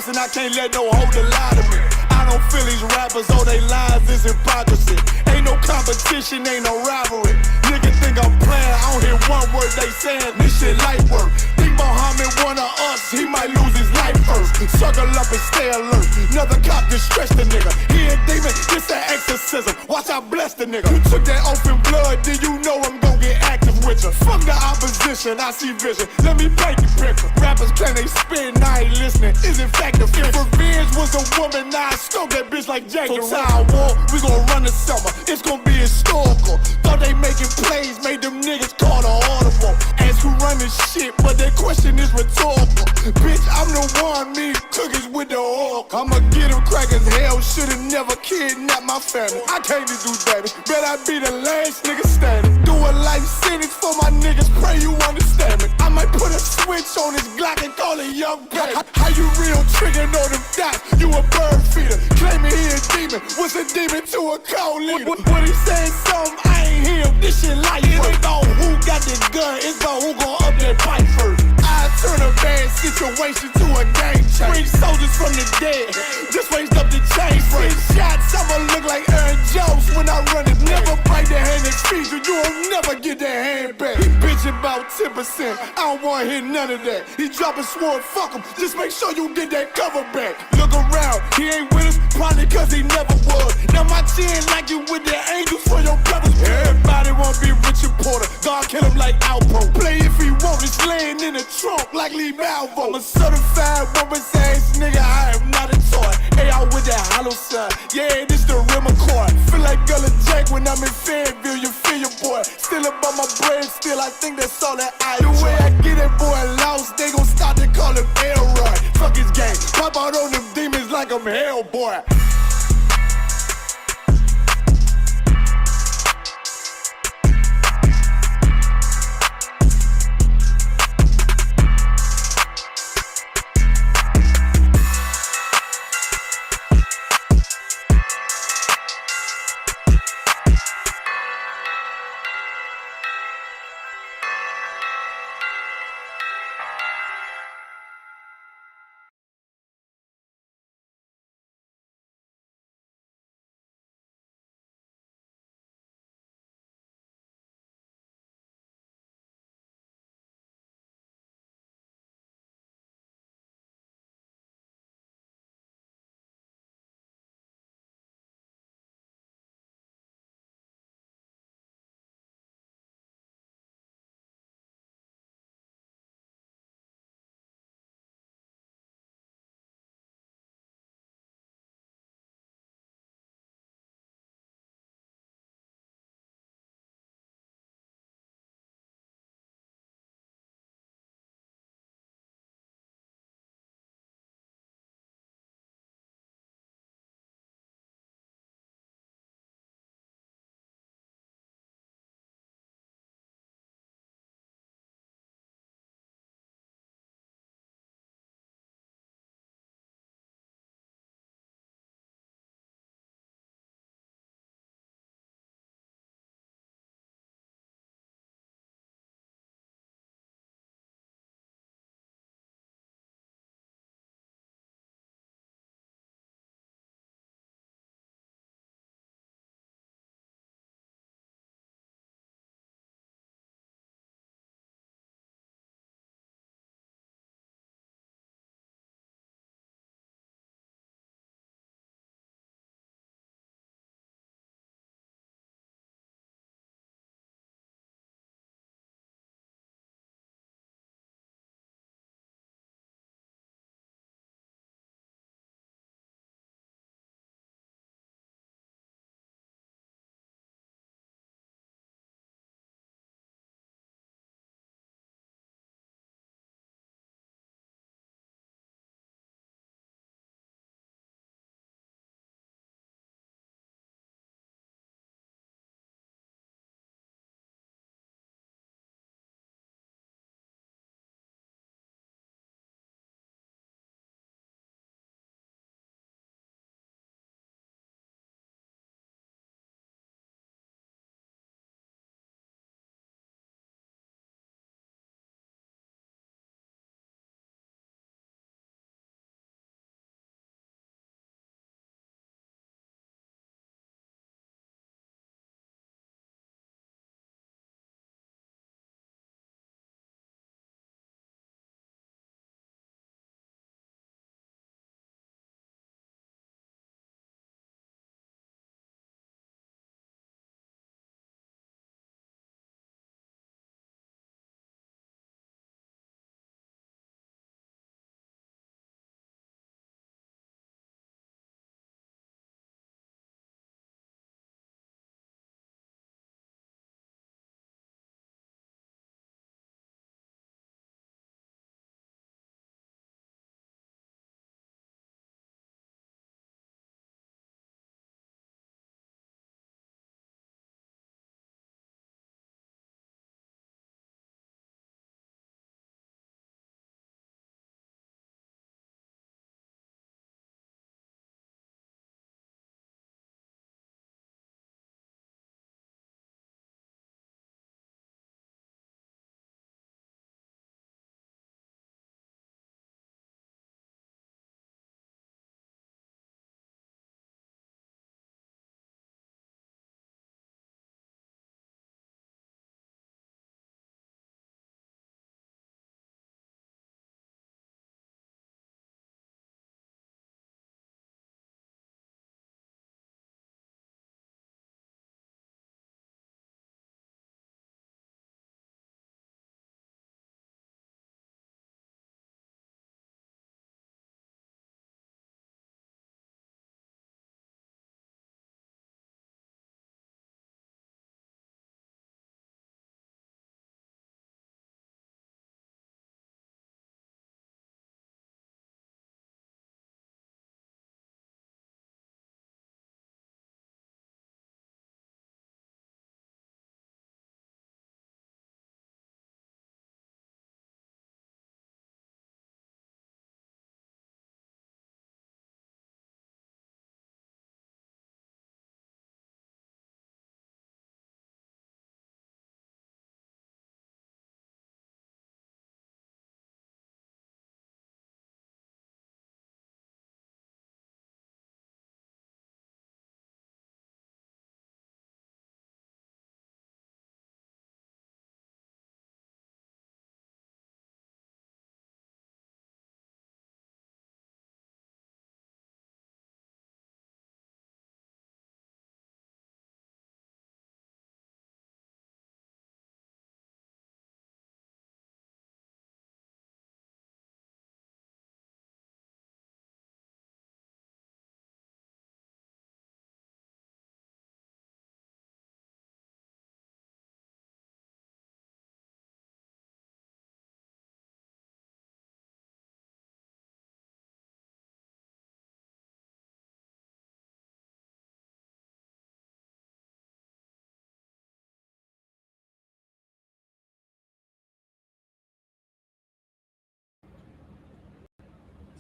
twice and I can't let no hoe to lie to me. I don't feel these rappers, all they lies is hypocrisy. Ain't no competition, ain't no rivalry. Niggas think I'm playing, I don't hear one word they saying. This shit light work. Think Muhammad one of us, he might lose his life first. Suckle up and stay alert. Another cop just stretch the nigga. He a demon, this an exorcism. Watch I bless the nigga. You took that oath in blood, then you know I'm gon' get active with you. Fuck the opposition, I see vision. Let me paint the picture. Rappers claim they spit and I ain't listening. Is in fact the If revenge was a woman, now I scope that bitch like Jack the Ripper. War, we gon' run the summer. It's gon' be historical. Thought they making plays, made them niggas call the audible. Ask who run this shit, but that question is rhetorical. Bitch, I'm the one, me cookies with the oil. I'ma get them crackers, hell should've never kidnapped my family. I can't just do that. Bet I be the last nigga standing. Do a life sentence for my niggas, pray you understand me. I might put a switch on this Glock and call it Young Pay. How you real trigger know them dots? You a bird feeder, claiming he a demon. What's a demon to a cold leader? When he saying something, I ain't hear him. This shit light. It ain't about who got the gun, it's about who gon' up that pipe first. I turn a bad situation to a game changer. Bring soldiers from the dead, just raised up the chain. 6 shots, I'ma look like Aaron Jones when I run it. Never bite the hand that feeds you, you won't never get that hand back. He bitchin' about 10%, I don't wanna hear none of that. He dropping sword, fuck him, just make sure you get that cover back. Look around, he ain't with us, probably cause he never was. Now my chin like you with the angels for your brothers. Everybody wanna be Richard Porter, God kill him like Alpo. Play if he want, it's laying in the trunk like Lee Malvo. I'm a certified woman's ass nigga, I am not a toy. Hey, out with that hollow sign, yeah, this the rim accord. Feel like Gullah Jack when I'm in Fayetteville, you feel your boy. Still about my brain, still I think that's all that I enjoy. The way I get that boy lost, they gon' start to call him Elroy. Fuck his game, pop out on them demons like I'm Hellboy.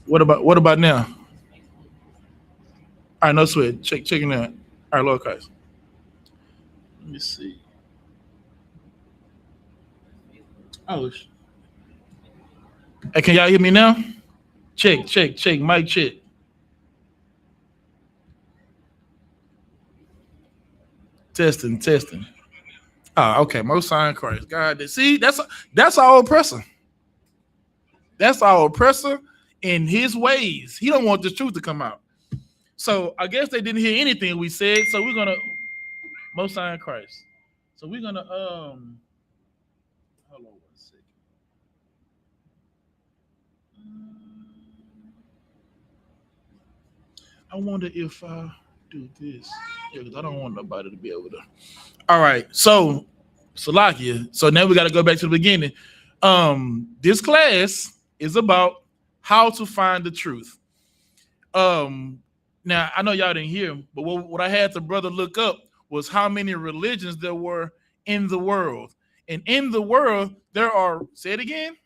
What about now? All right, no sweat. Checking that. All right, Lord Christ. Let me see. Oh, hey, can y'all hear me now? Check. Mic check. Testing. Oh, okay. Most sign Christ. God, see, that's our oppressor. That's our oppressor in his ways. He don't want the truth to come out. So I guess they didn't hear anything we said. So we're gonna most sign Christ. So we're gonna hold on 1 second. I wonder if I do this. Yeah, because I don't want nobody to be able to. All right. So Salakia. So now we got to go back to the beginning. This class is about how to find the truth. Now I know y'all didn't hear, but what I had the brother look up was how many religions there were in the world. And in the world, there are, say it again.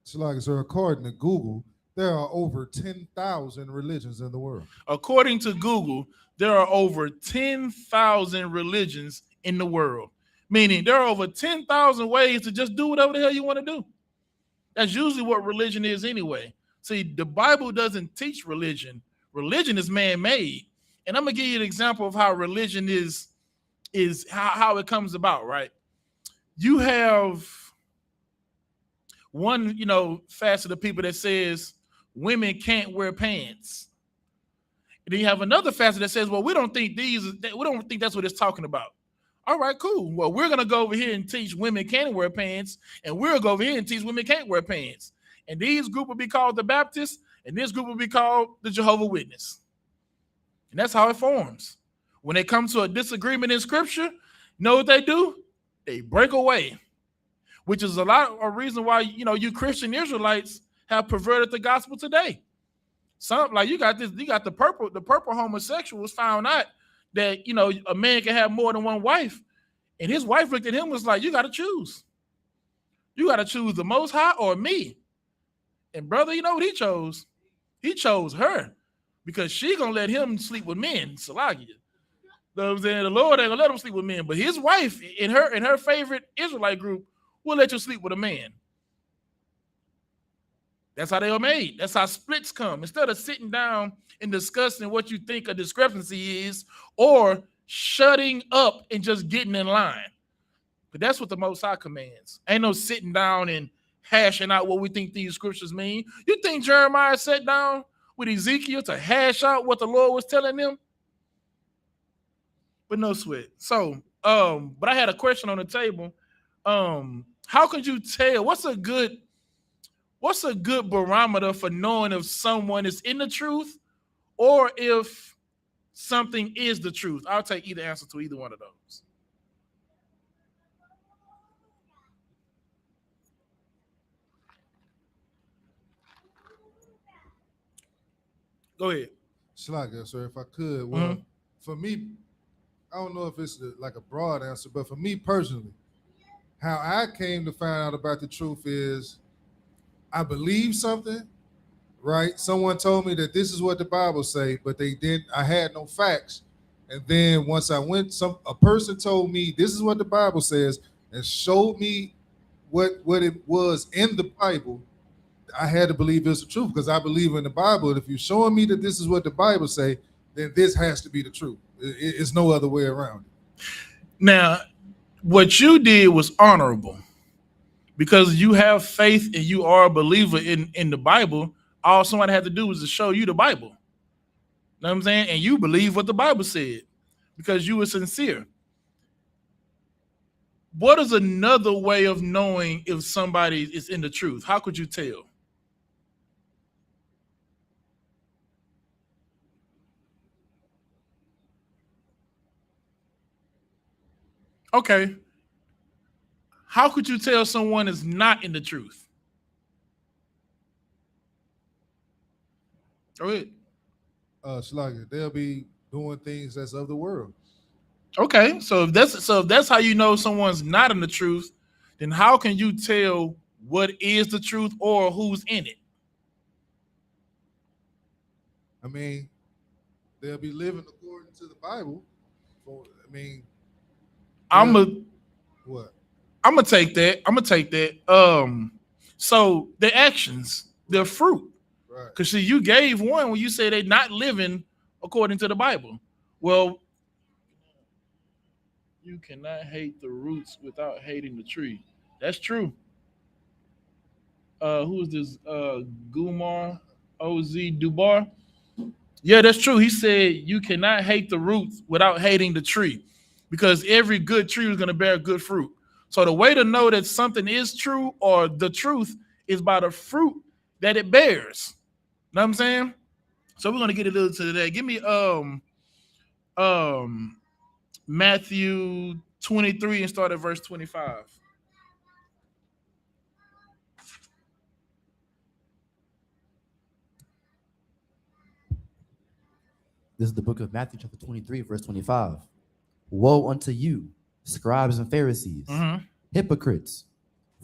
So according to Google, there are over 10,000 religions in the world. According to Google, there are over 10,000 religions in the world. Meaning there are over 10,000 ways to just do whatever the hell you want to do. That's usually what religion is anyway. See, the Bible doesn't teach religion. Religion is man-made. And I'm going to give you an example of how religion is how it comes about, right? You have one, facet of people that says women can't wear pants. And then you have another facet that says, well, we don't think that's what it's talking about. All right, cool. Well, we're going to go over here and teach women can wear pants, and we'll go over here and teach women can't wear pants. And these group will be called the Baptists, and this group will be called the Jehovah's Witness. And that's how it forms. When they come to a disagreement in Scripture, you know what they do? They break away, which is a reason why, you Christian Israelites have perverted the gospel today. Some, like you got the purple homosexuals found out that, a man can have more than one wife. And his wife looked at him and was like, you got to choose. You got to choose the Most High or me. And brother, you know what he chose? He chose her because she going to let him sleep with men. Salagia. You know what I'm saying? The Lord ain't going to let him sleep with men. But his wife in her favorite Israelite group will let you sleep with a man. That's how they are made. That's how splits come. Instead of sitting down and discussing what you think a discrepancy is or shutting up and just getting in line. But that's what the Most High commands. Ain't no sitting down and hashing out what we think these scriptures mean. You think Jeremiah sat down with Ezekiel to hash out what the Lord was telling them? But no sweat. So, but I had a question on the table. How could you tell what's a good barometer for knowing if someone is in the truth or if something is the truth? I'll take either answer to either one of those. Go ahead. Shalaga, sir, if I could. Well, for me, I don't know if it's like a broad answer, but for me personally, how I came to find out about the truth is I believe something, right? Someone told me that this is what the Bible say, but I had no facts. And then once I went, a person told me this is what the Bible says and showed me what it was in the Bible. I had to believe it's the truth because I believe in the Bible. And if you're showing me that this is what the Bible say, then this has to be the truth. It's no other way around it. Now, what you did was honorable because you have faith and you are a believer in the Bible. All somebody had to do was to show you the Bible. You know what I'm saying? And you believe what the Bible said because you were sincere. What is another way of knowing if somebody is in the truth? How could you tell? Okay. How could you tell someone is not in the truth? Go ahead. Shalaga, they'll be doing things that's of the world. Okay, so if that's how you know someone's not in the truth, then how can you tell what is the truth or who's in it. I mean, they'll be living according to the Bible. I mean, I'm what? gonna take that. So the actions, the fruit. Right. Because see, you gave one when you say they're not living according to the Bible. Well, you cannot hate the roots without hating the tree. That's true. Who is this? Gumar OZ Dubar. Yeah, that's true. He said you cannot hate the roots without hating the tree, because every good tree is going to bear good fruit. So the way to know that something is true or the truth is by the fruit that it bears. Know what I'm saying? So we're going to get a little to that. Give me Matthew 23 and start at verse 25. This is the book of Matthew, chapter 23, verse 25. Woe unto you, scribes and Pharisees, hypocrites,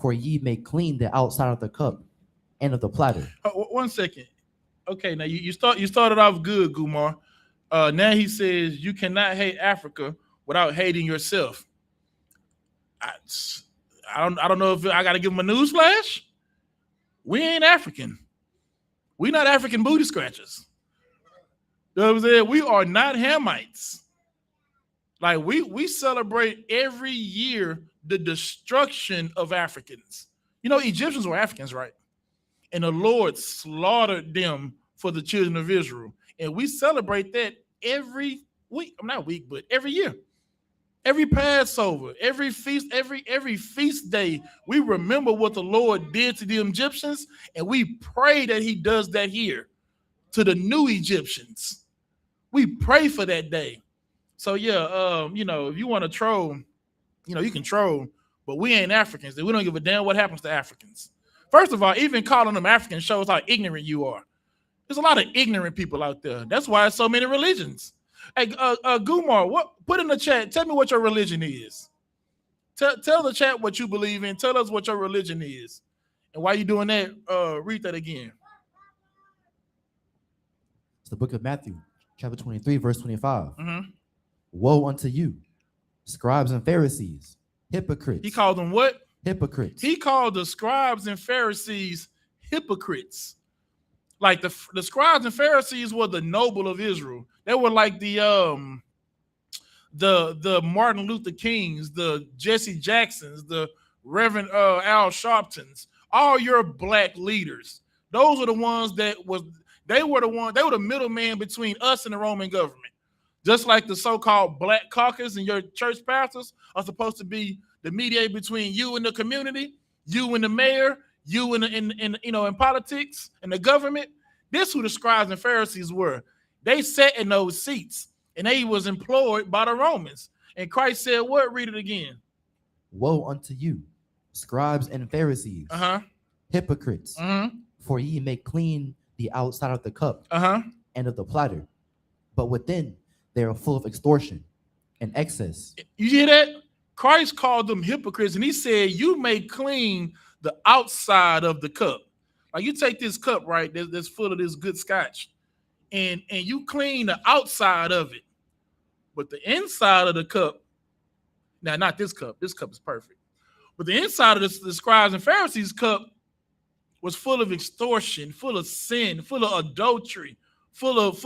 for ye make clean the outside of the cup and of the platter. 1 second. Okay, now you started off good, Gumar. Now he says you cannot hate Africa without hating yourself. I don't know if I got to give him a news flash. We ain't African. We not African booty scratchers. You know what I'm saying? We are not Hamites. Like we celebrate every year the destruction of Africans. You know, Egyptians were Africans, right? And the Lord slaughtered them for the children of Israel. And we celebrate that every week. Not week, but every year. Every Passover, every feast, every feast day, we remember what the Lord did to the Egyptians, and we pray that he does that here to the new Egyptians. We pray for that day. So yeah, you know, if you want to troll, you know, you can troll, but we ain't Africans, and we don't give a damn what happens to Africans. First of all, even calling them Africans shows how ignorant you are. There's a lot of ignorant people out there. That's why there's so many religions. Hey, Gumar, put in the chat, tell me what your religion is. Tell the chat what you believe in. Tell us what your religion is. And while you're doing that, read that again. It's the book of Matthew, chapter 23, verse 25. Woe unto you, scribes and Pharisees, hypocrites. He called them what? Hypocrites. He called the scribes and Pharisees hypocrites. Like the scribes and Pharisees were the noble of Israel. They were like the Martin Luther Kings, the Jesse Jacksons, the Reverend Al Sharptons, all your black leaders. Those are the ones they were the middleman between us and the Roman government. Just like the so-called black caucus and your church pastors are supposed to be the mediator between you and the community, you and the mayor, you in politics and the government. This is who the scribes and Pharisees were. They sat in those seats, and they was employed by the Romans. And Christ said, what? Read it again. Woe unto you, scribes and Pharisees, hypocrites, for ye make clean the outside of the cup and of the platter, but within they are full of extortion and excess. You hear that? Christ called them hypocrites, and he said, you may clean the outside of the cup. Like you take this cup, right, that's full of this good scotch, and you clean the outside of it, but the inside of the cup, now not this cup is perfect, but the inside of the scribes and Pharisees cup was full of extortion, full of sin, full of adultery, full of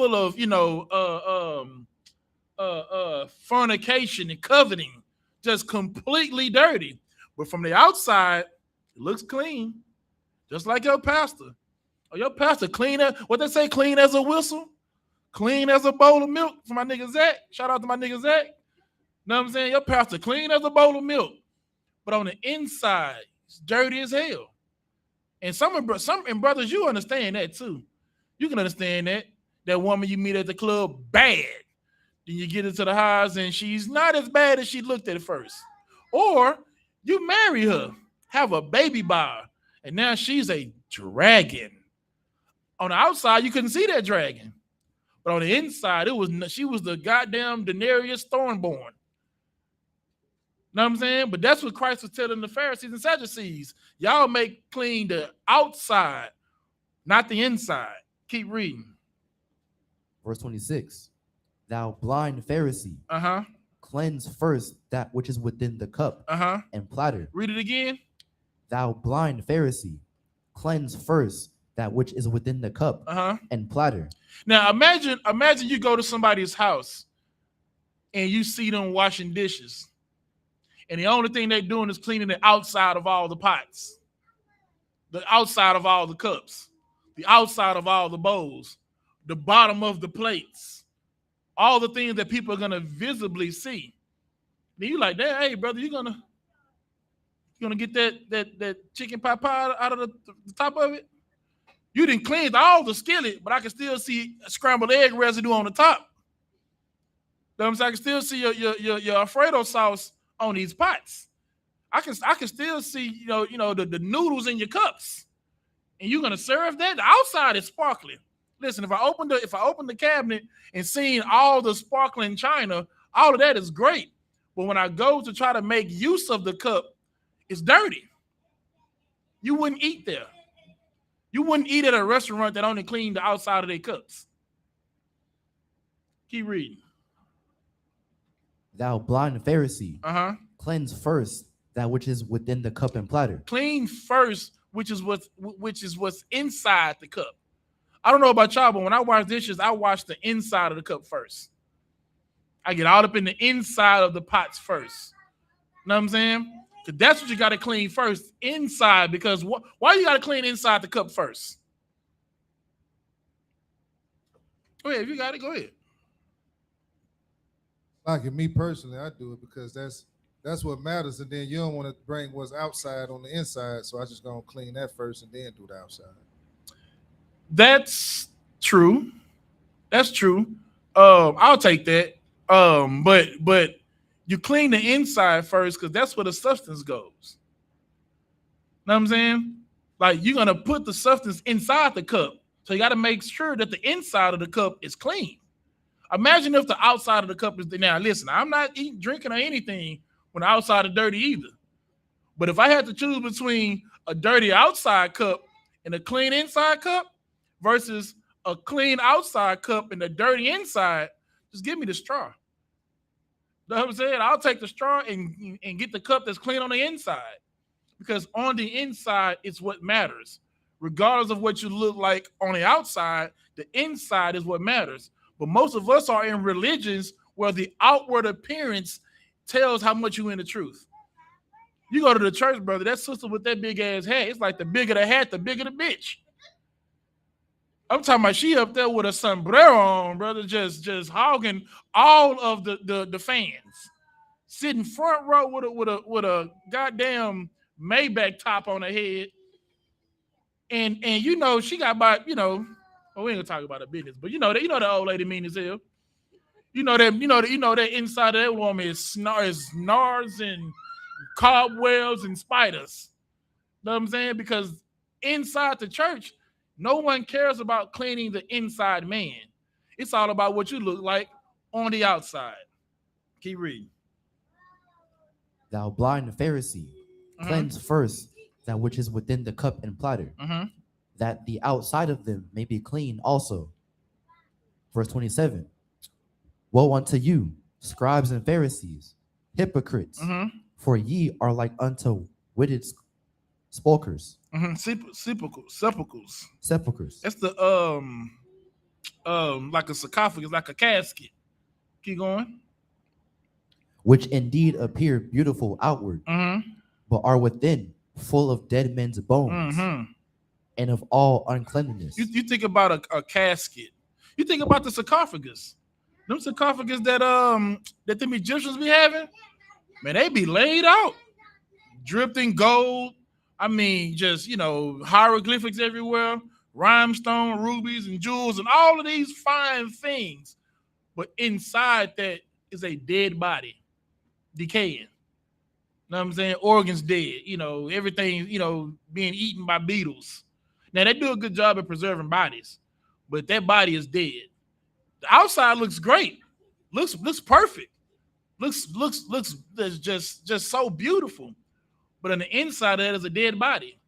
fornication and coveting, just completely dirty. But from the outside, it looks clean, just like your pastor. Oh, your pastor clean as what they say, clean as a whistle, clean as a bowl of milk. For my nigga Zach, shout out to my nigga Zach. Know what I'm saying? Your pastor clean as a bowl of milk, but on the inside, it's dirty as hell. And some brothers, you understand that too. You can understand that woman you meet at the club bad. Then you get into the house and she's not as bad as she looked at first. Or you marry her, have a baby by her, and now she's a dragon. On the outside, you couldn't see that dragon. But on the inside, she was the goddamn Daenerys Stormborn. Know what I'm saying? But that's what Christ was telling the Pharisees and Sadducees. Y'all make clean the outside, not the inside. Keep reading. Verse 26. Thou blind Pharisee, cleanse first that which is within the cup and platter. Read it again. Thou blind Pharisee, cleanse first that which is within the cup and platter. Now imagine you go to somebody's house and you see them washing dishes, and the only thing they're doing is cleaning the outside of all the pots, the outside of all the cups, the outside of all the bowls, the bottom of the plates, all the things that people are gonna visibly see. Then you like, hey brother, you're gonna get that chicken pot pie out of the top of it? You didn't clean all the skillet, but I can still see scrambled egg residue on the top. I can still see your Alfredo sauce on these pots. I can still see the noodles in your cups, and you're gonna serve that. The outside is sparkling. Listen, if I open the cabinet and seeing all the sparkling china, all of that is great. But when I go to try to make use of the cup, it's dirty. You wouldn't eat there. You wouldn't eat at a restaurant that only cleaned the outside of their cups. Keep reading. Thou blind Pharisee, cleanse first that which is within the cup and platter. Clean first, which is what's inside the cup. I don't know about y'all, but when I wash dishes, I wash the inside of the cup first. I get all up in the inside of the pots first. Know what I'm saying? Because that's what you got to clean first, inside. Because why you got to clean inside the cup first? Go ahead, if you got it, go ahead. Like me personally, I do it because that's what matters, and then you don't want to bring what's outside on the inside, so I just gonna clean that first and then do the outside. That's true. That's true. I'll take that. But you clean the inside first because that's where the substance goes. Know what I'm saying? Like you're gonna put the substance inside the cup, so you got to make sure that the inside of the cup is clean. Imagine if the outside of the cup is now. Listen, I'm not eating, drinking, or anything when the outside is dirty either. But if I had to choose between a dirty outside cup and a clean inside cup versus a clean outside cup and a dirty inside, just give me the straw. You know what I'm saying? I'll take the straw and get the cup that's clean on the inside, because on the inside is what matters. Regardless of what you look like on the outside, the inside is what matters. But most of us are in religions where the outward appearance tells how much you in the truth. You go to the church, brother, that sister with that big ass hat, it's like the bigger the hat, the bigger the bitch. I'm talking about she up there with a sombrero on, brother, just hogging all of the fans. Sitting front row with a goddamn Maybach top on her head. And she got about, well, we ain't gonna talk about her business, but that old lady mean as hell. That inside of that woman is snars and cobwebs and spiders. Know what I'm saying? Because inside the church, no one cares about cleaning the inside man. It's all about what you look like on the outside. Keep reading. Thou blind Pharisee, cleanse first that which is within the cup and platter, that the outside of them may be clean also. Verse 27. Woe unto you, scribes and Pharisees, hypocrites, for ye are like unto witted sepulchres. Sepulchres. That's the like a sarcophagus, like a casket. Keep going. Which indeed appear beautiful outward, but are within full of dead men's bones and of all uncleanness. You think about a casket. You think about the sarcophagus. Them sarcophagus that them Egyptians be having, man, they be laid out, dripped in gold. I mean, just hieroglyphics everywhere, rhinestone, rubies, and jewels, and all of these fine things. But inside that is a dead body, decaying. Know what I'm saying? Organs dead. Everything. Being eaten by beetles. Now they do a good job at preserving bodies, but that body is dead. The outside looks great, looks perfect, looks just so beautiful, but on the inside of that is a dead body.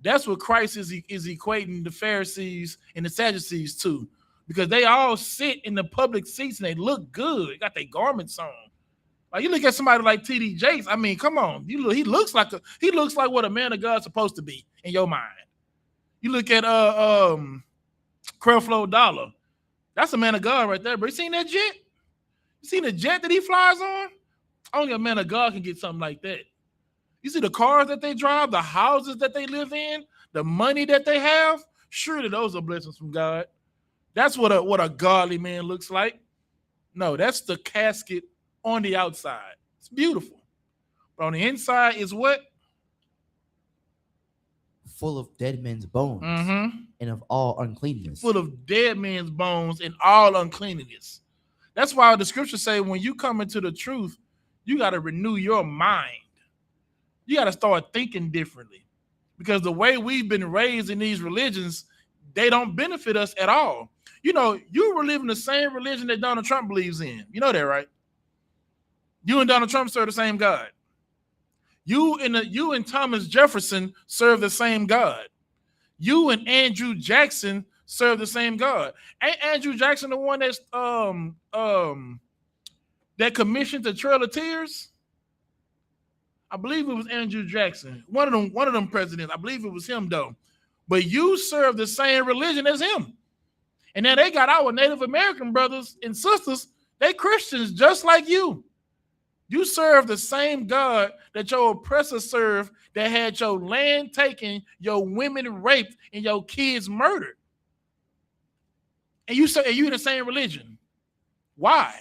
That's what Christ is equating the Pharisees and the Sadducees to, because they all sit in the public seats and they look good. They got their garments on. Like you look at somebody like T.D. Jakes. I mean, come on. He looks like what a man of God's supposed to be in your mind. You look at Creflo Dollar. That's a man of God right there. But you seen that jet? You seen the jet that he flies on? Only a man of God can get something like that. You see the cars that they drive, the houses that they live in, the money that they have. Surely those are blessings from God. That's what a godly man looks like. No, that's the casket on the outside. It's beautiful. But on the inside is what? Full of dead men's bones and of all uncleanness. Full of dead men's bones and all uncleanness. That's why the scriptures say when you come into the truth, you got to renew your mind. You got to start thinking differently, because the way we've been raised in these religions, they don't benefit us at all. You know, you were living the same religion that Donald Trump believes in. You know that, right? You and Donald Trump serve the same God. You and Thomas Jefferson serve the same God. You and Andrew Jackson serve the same God. Ain't Andrew Jackson the one that's that commissioned the Trail of Tears? I believe it was Andrew Jackson, one of them presidents. I believe it was him though. But you serve the same religion as him. And now they got our Native American brothers and sisters. They Christians just like you. You serve the same God that your oppressors served, that had your land taken, your women raped, and your kids murdered. And you in the same religion. Why?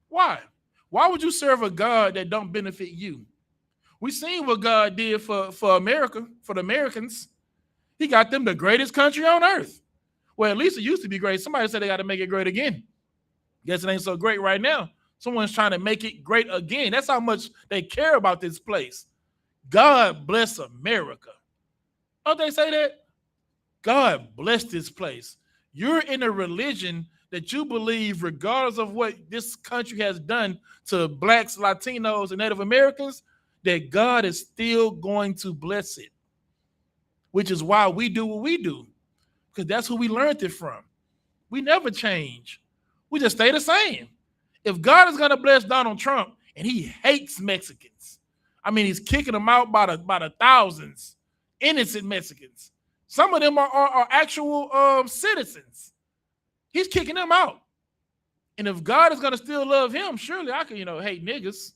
Why? Why would you serve a God that don't benefit you? We seen what God did for America, for the Americans. He got them the greatest country on earth. Well, at least it used to be great. Somebody said they got to make it great again. Guess it ain't so great right now. Someone's trying to make it great again. That's how much they care about this place. God bless America. Don't they say that? God bless this place. You're in a religion that you believe, regardless of what this country has done to blacks, Latinos, and Native Americans, that God is still going to bless it. Which is why we do what we do. Because that's who we learned it from. We never change. We just stay the same. If God is going to bless Donald Trump and he hates Mexicans, I mean, he's kicking them out by the thousands, innocent Mexicans. Some of them are actual citizens. He's kicking them out. And if God is going to still love him, surely I can, hate niggas.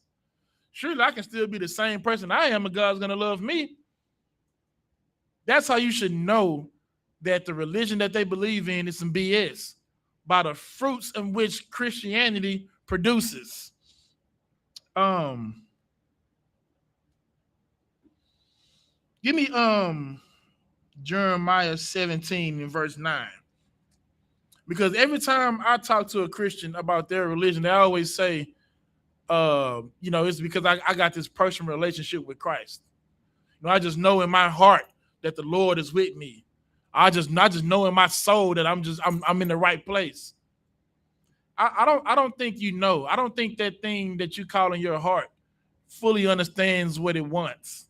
Surely I can still be the same person I am and God's going to love me. That's how you should know that the religion that they believe in is some BS, by the fruits in which Christianity produces. Give me Jeremiah 17 and verse 9. Because every time I talk to a Christian about their religion, they always say, it's because I got this personal relationship with Christ. I just know in my heart that the Lord is with me. I just know in my soul that I'm in the right place. I don't think you know. I don't think that thing that you call in your heart fully understands what it wants.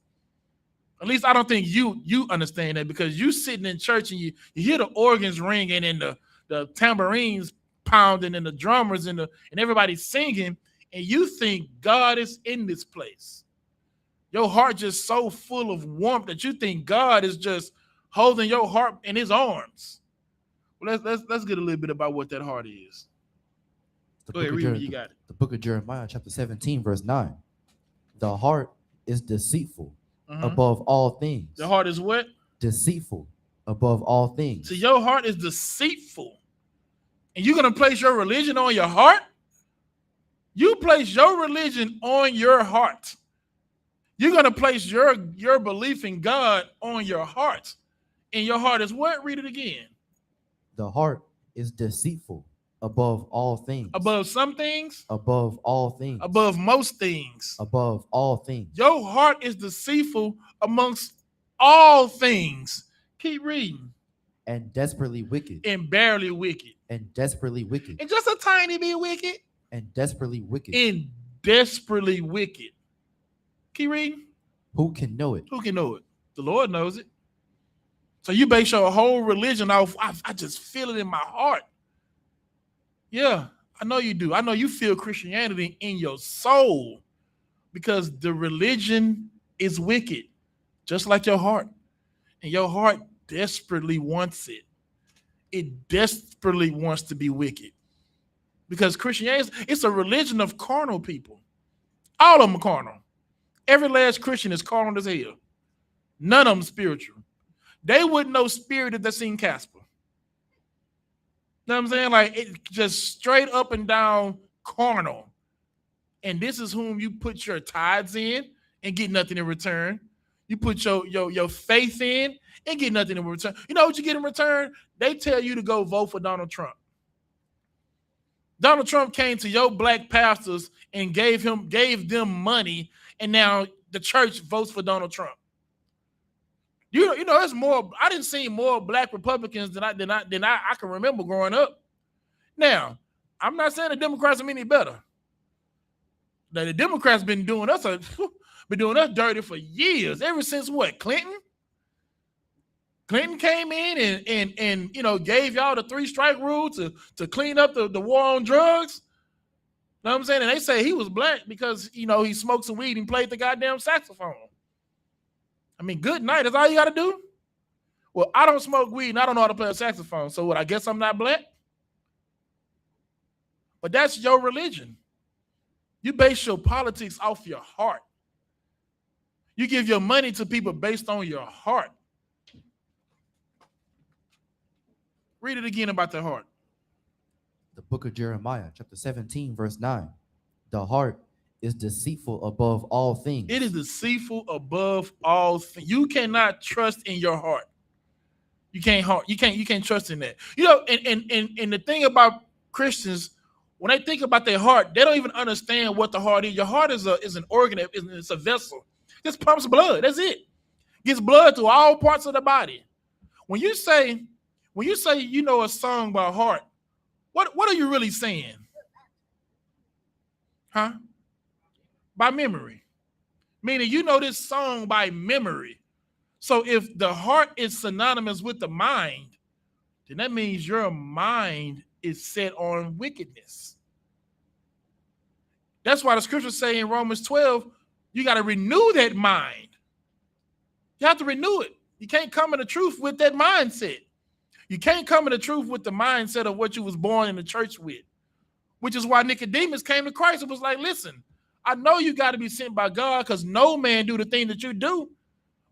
At least I don't think you understand that, because you sitting in church and you hear the organs ringing and the tambourines pounding and the drummers and everybody singing, and you think God is in this place. Your heart just so full of warmth that you think God is just holding your heart in his arms. Well, let's get a little bit about what that heart is. Go ahead, read it. You got it. The book of Jeremiah, chapter 17, verse 9. The heart is deceitful above all things. The heart is what? Deceitful above all things. So your heart is deceitful. And you're going to place your religion on your heart? You place your religion on your heart. You're going to place your belief in God on your heart. And your heart is what? Read it again. The heart is deceitful above all things. Above some things? Above all things. Above most things. Above all things. Your heart is deceitful amongst all things. Keep reading. And desperately wicked. And barely wicked. And desperately wicked. And just a tiny bit wicked. and desperately wicked. And desperately wicked. Keep reading. Who can know it? Who can know it? The Lord knows it. So you base your whole religion off, I just feel it in my heart. Yeah, I know you do. I know you feel Christianity in your soul because the religion is wicked, just like your heart. And your heart desperately wants it. It desperately wants to be wicked. Because Christianity, it's a religion of carnal people. All of them are carnal. Every last Christian is carnal as hell. None of them spiritual. They wouldn't know spirit if they seen Casper. You know what I'm saying? Like, it just straight up and down carnal. And this is whom you put your tithes in and get nothing in return. You put your faith in and get nothing in return. You know what you get in return? They tell you to go vote for Donald Trump. Donald Trump came to your black pastors and gave them money, and now the church votes for Donald Trump. You know, it's more. I didn't see more black Republicans than I can remember growing up. Now, I'm not saying the Democrats are any better. Now, the Democrats been doing us dirty for years. Ever since what? Clinton? Clinton came in and you know, gave y'all the 3-strike rule to clean up the war on drugs. You know what I'm saying? And they say he was black because, you know, he smoked some weed and played the goddamn saxophone. I mean, good night. That's all you got to do? Well, I don't smoke weed and I don't know how to play a saxophone. So what, I guess I'm not black? But that's your religion. You base your politics off your heart. You give your money to people based on your heart. Read it again about the heart. The book of Jeremiah, chapter 17, verse 9. The heart is deceitful above all things. It is deceitful above all things. You cannot trust in your heart. You can't trust in that. You know, and the thing about Christians, when they think about their heart, they don't even understand what the heart is. Your heart is an organ, it's a vessel. It just pumps blood. That's it. Gets blood to all parts of the body. When you say you know a song by heart, what are you really saying? Huh? By memory. Meaning you know this song by memory. So if the heart is synonymous with the mind, then that means your mind is set on wickedness. That's why the scriptures say in Romans 12, you got to renew that mind. You have to renew it. You can't come in the truth with that mindset. You can't come in the truth with the mindset of what you was born in the church with, which is why Nicodemus came to Christ and was like, listen, I know you got to be sent by God because no man do the thing that you do.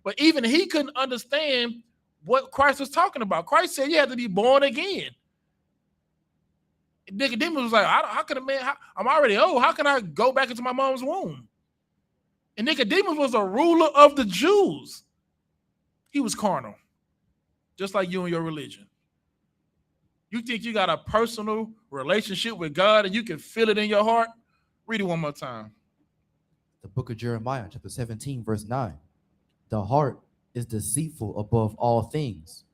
But even he couldn't understand what Christ was talking about. Christ said you have to be born again. Nicodemus was like, how can a man, I'm already old. How can I go back into my mom's womb? And Nicodemus was a ruler of the Jews. He was carnal, just like you and your religion. You think you got a personal relationship with God and you can feel it in your heart? Read it one more time. The book of Jeremiah, chapter 17, verse 9. The heart is deceitful above all things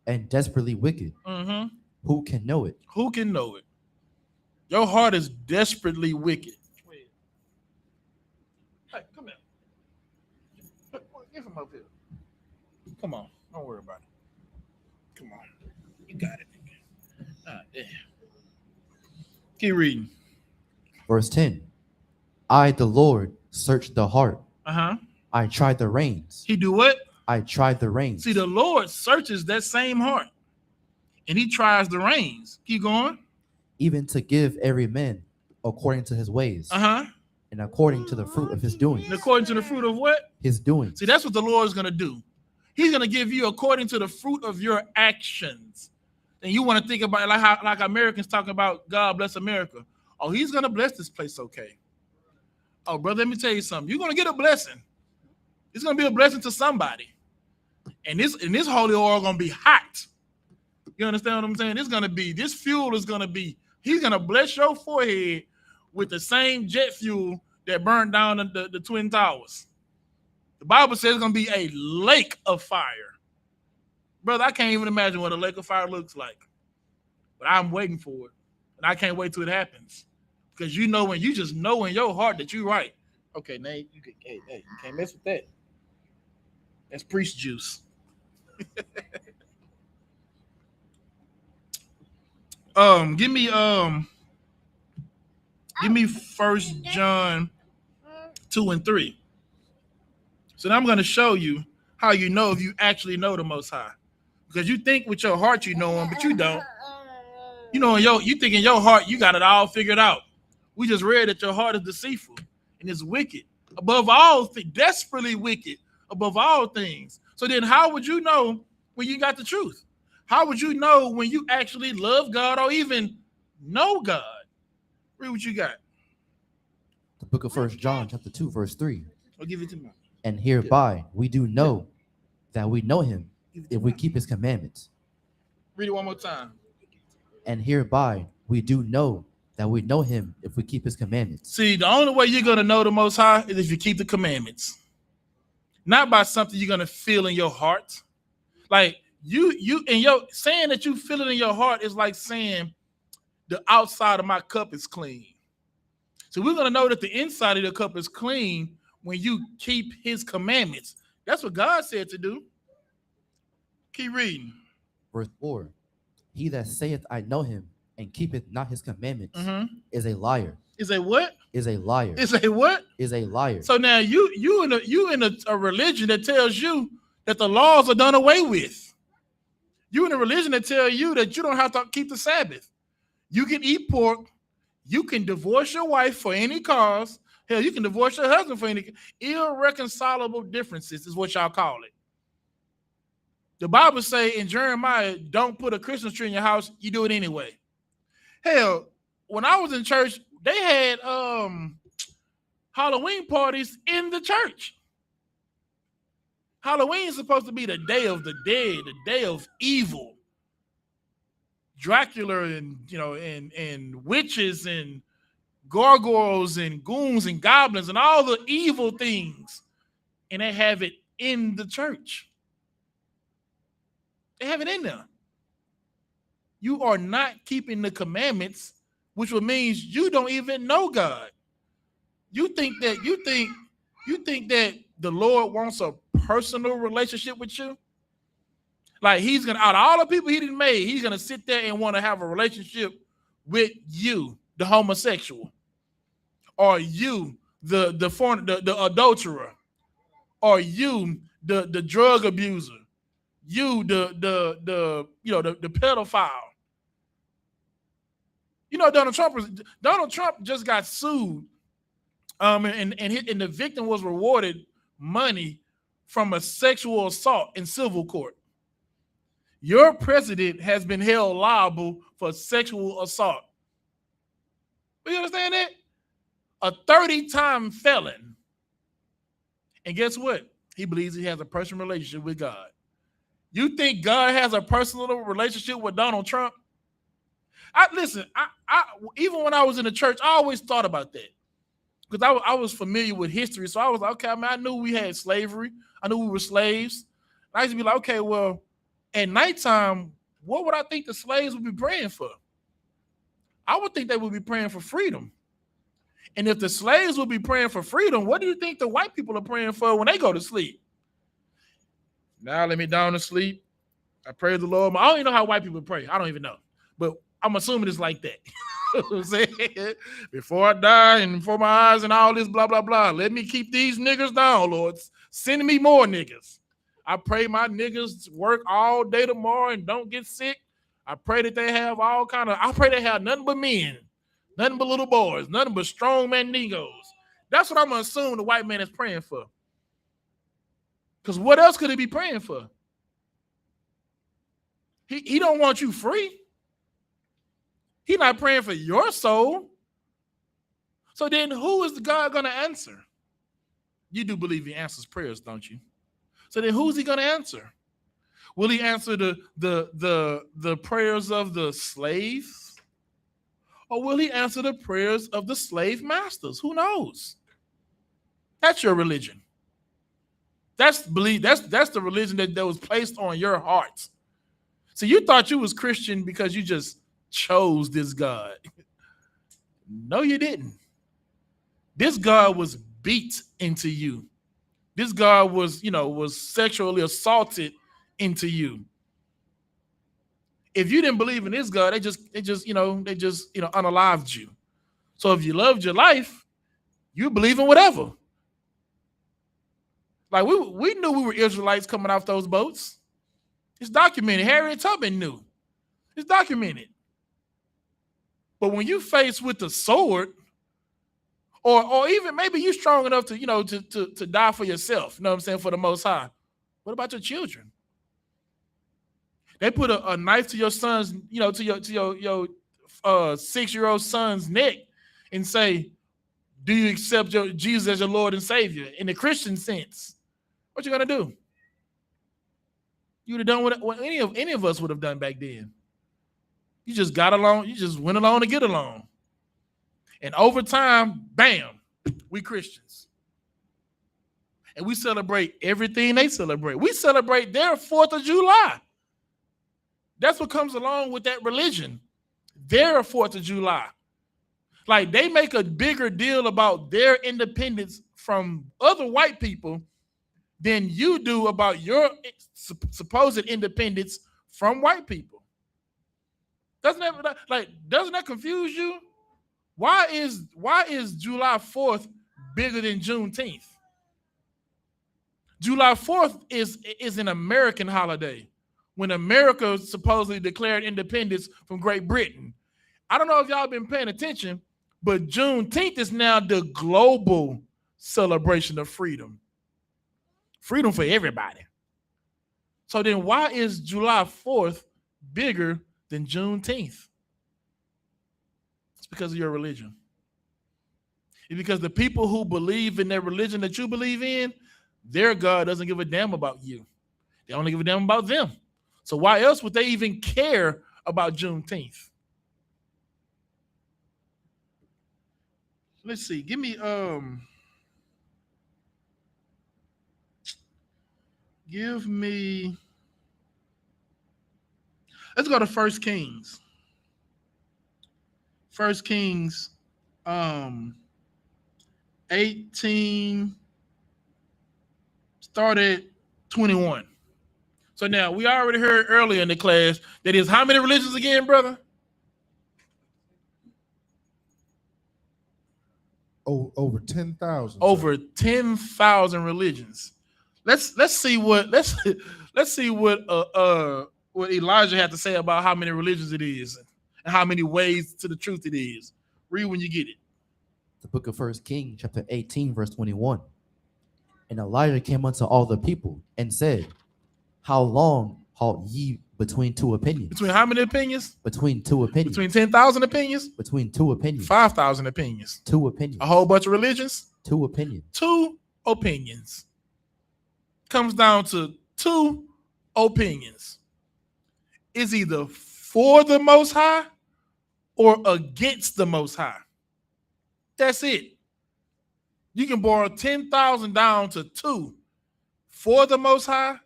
and desperately wicked. Mm-hmm. Who can know it? Who can know it? Your heart is desperately wicked. Hey, come here. Get him up here. Come on. Don't worry about it. Come on. You got it. There. Keep reading. Verse 10. I, the Lord, searched the heart. Uh-huh. I tried the reins. He do what? I tried the reins. See, the Lord searches that same heart. And he tries the reins. Keep going. Even to give every man according to his ways. Uh-huh. And according to the fruit of his doings. And according to the fruit of what? His doings. See, that's what the Lord is going to do. He's going to give you according to the fruit of your actions. And you want to think about it like Americans talking about God bless America. Oh, he's going to bless this place, okay. Oh, brother, let me tell you something. You're going to get a blessing. It's going to be a blessing to somebody. And this holy oil going to be hot. You understand what I'm saying? This fuel is going to be, he's going to bless your forehead with the same jet fuel that burned down the Twin Towers. The Bible says it's going to be a lake of fire. Brother, I can't even imagine what a lake of fire looks like. But I'm waiting for it. And I can't wait till it happens. Because you know when you just know in your heart that you're right. Okay, now you can't mess with that. That's priest juice. Give me 1 John 2 and 3. So now I'm going to show you how you know if you actually know the Most High. Because you think with your heart you know him, but you don't. You know, you think in your heart you got it all figured out. We just read that your heart is deceitful and it's wicked. Above all things, desperately wicked above all things. So then how would you know when you got the truth? How would you know when you actually love God or even know God? Read what you got. The book of 1 John chapter 2, verse 3. I'll give it to me. And hereby we do know that we know him if we keep his commandments. Read it one more time. And hereby we do know that we know him if we keep his commandments. See, the only way you're going to know the Most High is if you keep the commandments. Not by something you're going to feel in your heart. Like you and your saying that you feel it in your heart is like saying the outside of my cup is clean. So we're going to know that the inside of the cup is clean when you keep his commandments. That's what God said to do. Keep reading. Verse 4. He that saith I know him and keepeth not his commandments is a liar. Is a what? Is a liar. Is a what? Is a liar. So now you in a religion that tells you that the laws are done away with. You in a religion that tells you that you don't have to keep the Sabbath. You can eat pork. You can divorce your wife for any cause. Hell, you can divorce your husband for any irreconcilable differences is what y'all call it. The Bible say in Jeremiah, don't put a Christmas tree in your house. You do it anyway. Hell, when I was in church, they had Halloween parties in the church. Halloween is supposed to be the day of the dead, the day of evil. Dracula and witches and gargoyles and goons and goblins and all the evil things. And they have it in the church. They have it in there. You are not keeping the commandments, which would means you don't even know God. You think that the Lord wants a personal relationship with you? Like he's gonna, out of all the people he didn't make, he's gonna sit there and want to have a relationship with you, the homosexual, or you, the adulterer, or you, the drug abuser, you, the pedophile. You know, Donald Trump just got sued, and the victim was rewarded money from a sexual assault in civil court. Your president has been held liable for sexual assault. You understand that? A 30-time felon. And guess what? He believes he has a personal relationship with God. You think God has a personal relationship with Donald Trump? Listen, even when I was in the church, I always thought about that. Because I was familiar with history. So I was like, okay, I knew we had slavery. I knew we were slaves. And I used to be like, okay, well, at nighttime, what would I think the slaves would be praying for? I would think they would be praying for freedom. And if the slaves would be praying for freedom, what do you think the white people are praying for when they go to sleep? Now let me down to sleep. I praise the Lord. I don't even know how white people pray. I don't even know. But I'm assuming it's like that. You know what I'm saying? Before I die and before my eyes and all this blah, blah, blah, let me keep these niggas down, Lord. Send me more niggas. I pray my niggas work all day tomorrow and don't get sick. I pray that they have I pray they have nothing but men, nothing but little boys, nothing but strong mandigos. That's what I'm going to assume the white man is praying for. Because what else could he be praying for? He don't want you free. He's not praying for your soul. So then who is God going to answer? You do believe he answers prayers, don't you? So then who's he going to answer? Will he answer the prayers of the slaves? Or will he answer the prayers of the slave masters? Who knows? That's your religion. That's the religion that was placed on your heart. So you thought you was Christian because you just chose this God. No, you didn't. This God was beat into you. This God was sexually assaulted into you. If you didn't believe in this God, they just unalived you. So if you loved your life, you believe in whatever. Like we knew we were Israelites coming off those boats. It's documented. Harriet Tubman knew. It's documented. But when you faced with the sword, or even maybe you're strong enough to die for yourself, you know what I'm saying, for the Most High. What about your children? They put a knife to your son's, to your 6-year-old son's neck and say, do you accept Jesus as your Lord and Savior in the Christian sense? What you gonna do? You would have done what any of us would have done back then. You just got along. You just went along to get along. And over time, bam, we Christians. And we celebrate everything they celebrate. We celebrate their 4th of July. That's what comes along with that religion. Their 4th of July. Like they make a bigger deal about their independence from other white people than you do about your supposed independence from white people. Doesn't that confuse you? Why is July 4th bigger than Juneteenth? July 4th is an American holiday when America supposedly declared independence from Great Britain. I don't know if y'all been paying attention, but Juneteenth is now the global celebration of freedom. Freedom for everybody. So then why is July 4th bigger than Juneteenth? It's because of your religion. It's because the people who believe in their religion that you believe in, their God doesn't give a damn about you. They only give a damn about them. So why else would they even care about Juneteenth? Let's see. Give me let's go to 1 Kings. 1 Kings 18 started 21. So now we already heard earlier in the class that is how many religions again, brother? Over 10,000. Over 10,000 religions. Let's see what Elijah had to say about how many religions it is and how many ways to the truth it is. Read when you get it. The book of 1 Kings, chapter 18, verse 21. And Elijah came unto all the people and said, how long halt ye between two opinions? Between how many opinions? Between two opinions. Between 10,000 opinions? Between two opinions. 5,000 opinions. 2 opinions. A whole bunch of religions? 2 opinions. 2 opinions. Comes down to 2 opinions. Is either for the Most High or against the Most High. That's it. You can boil 10,000 down to 2. For the Most High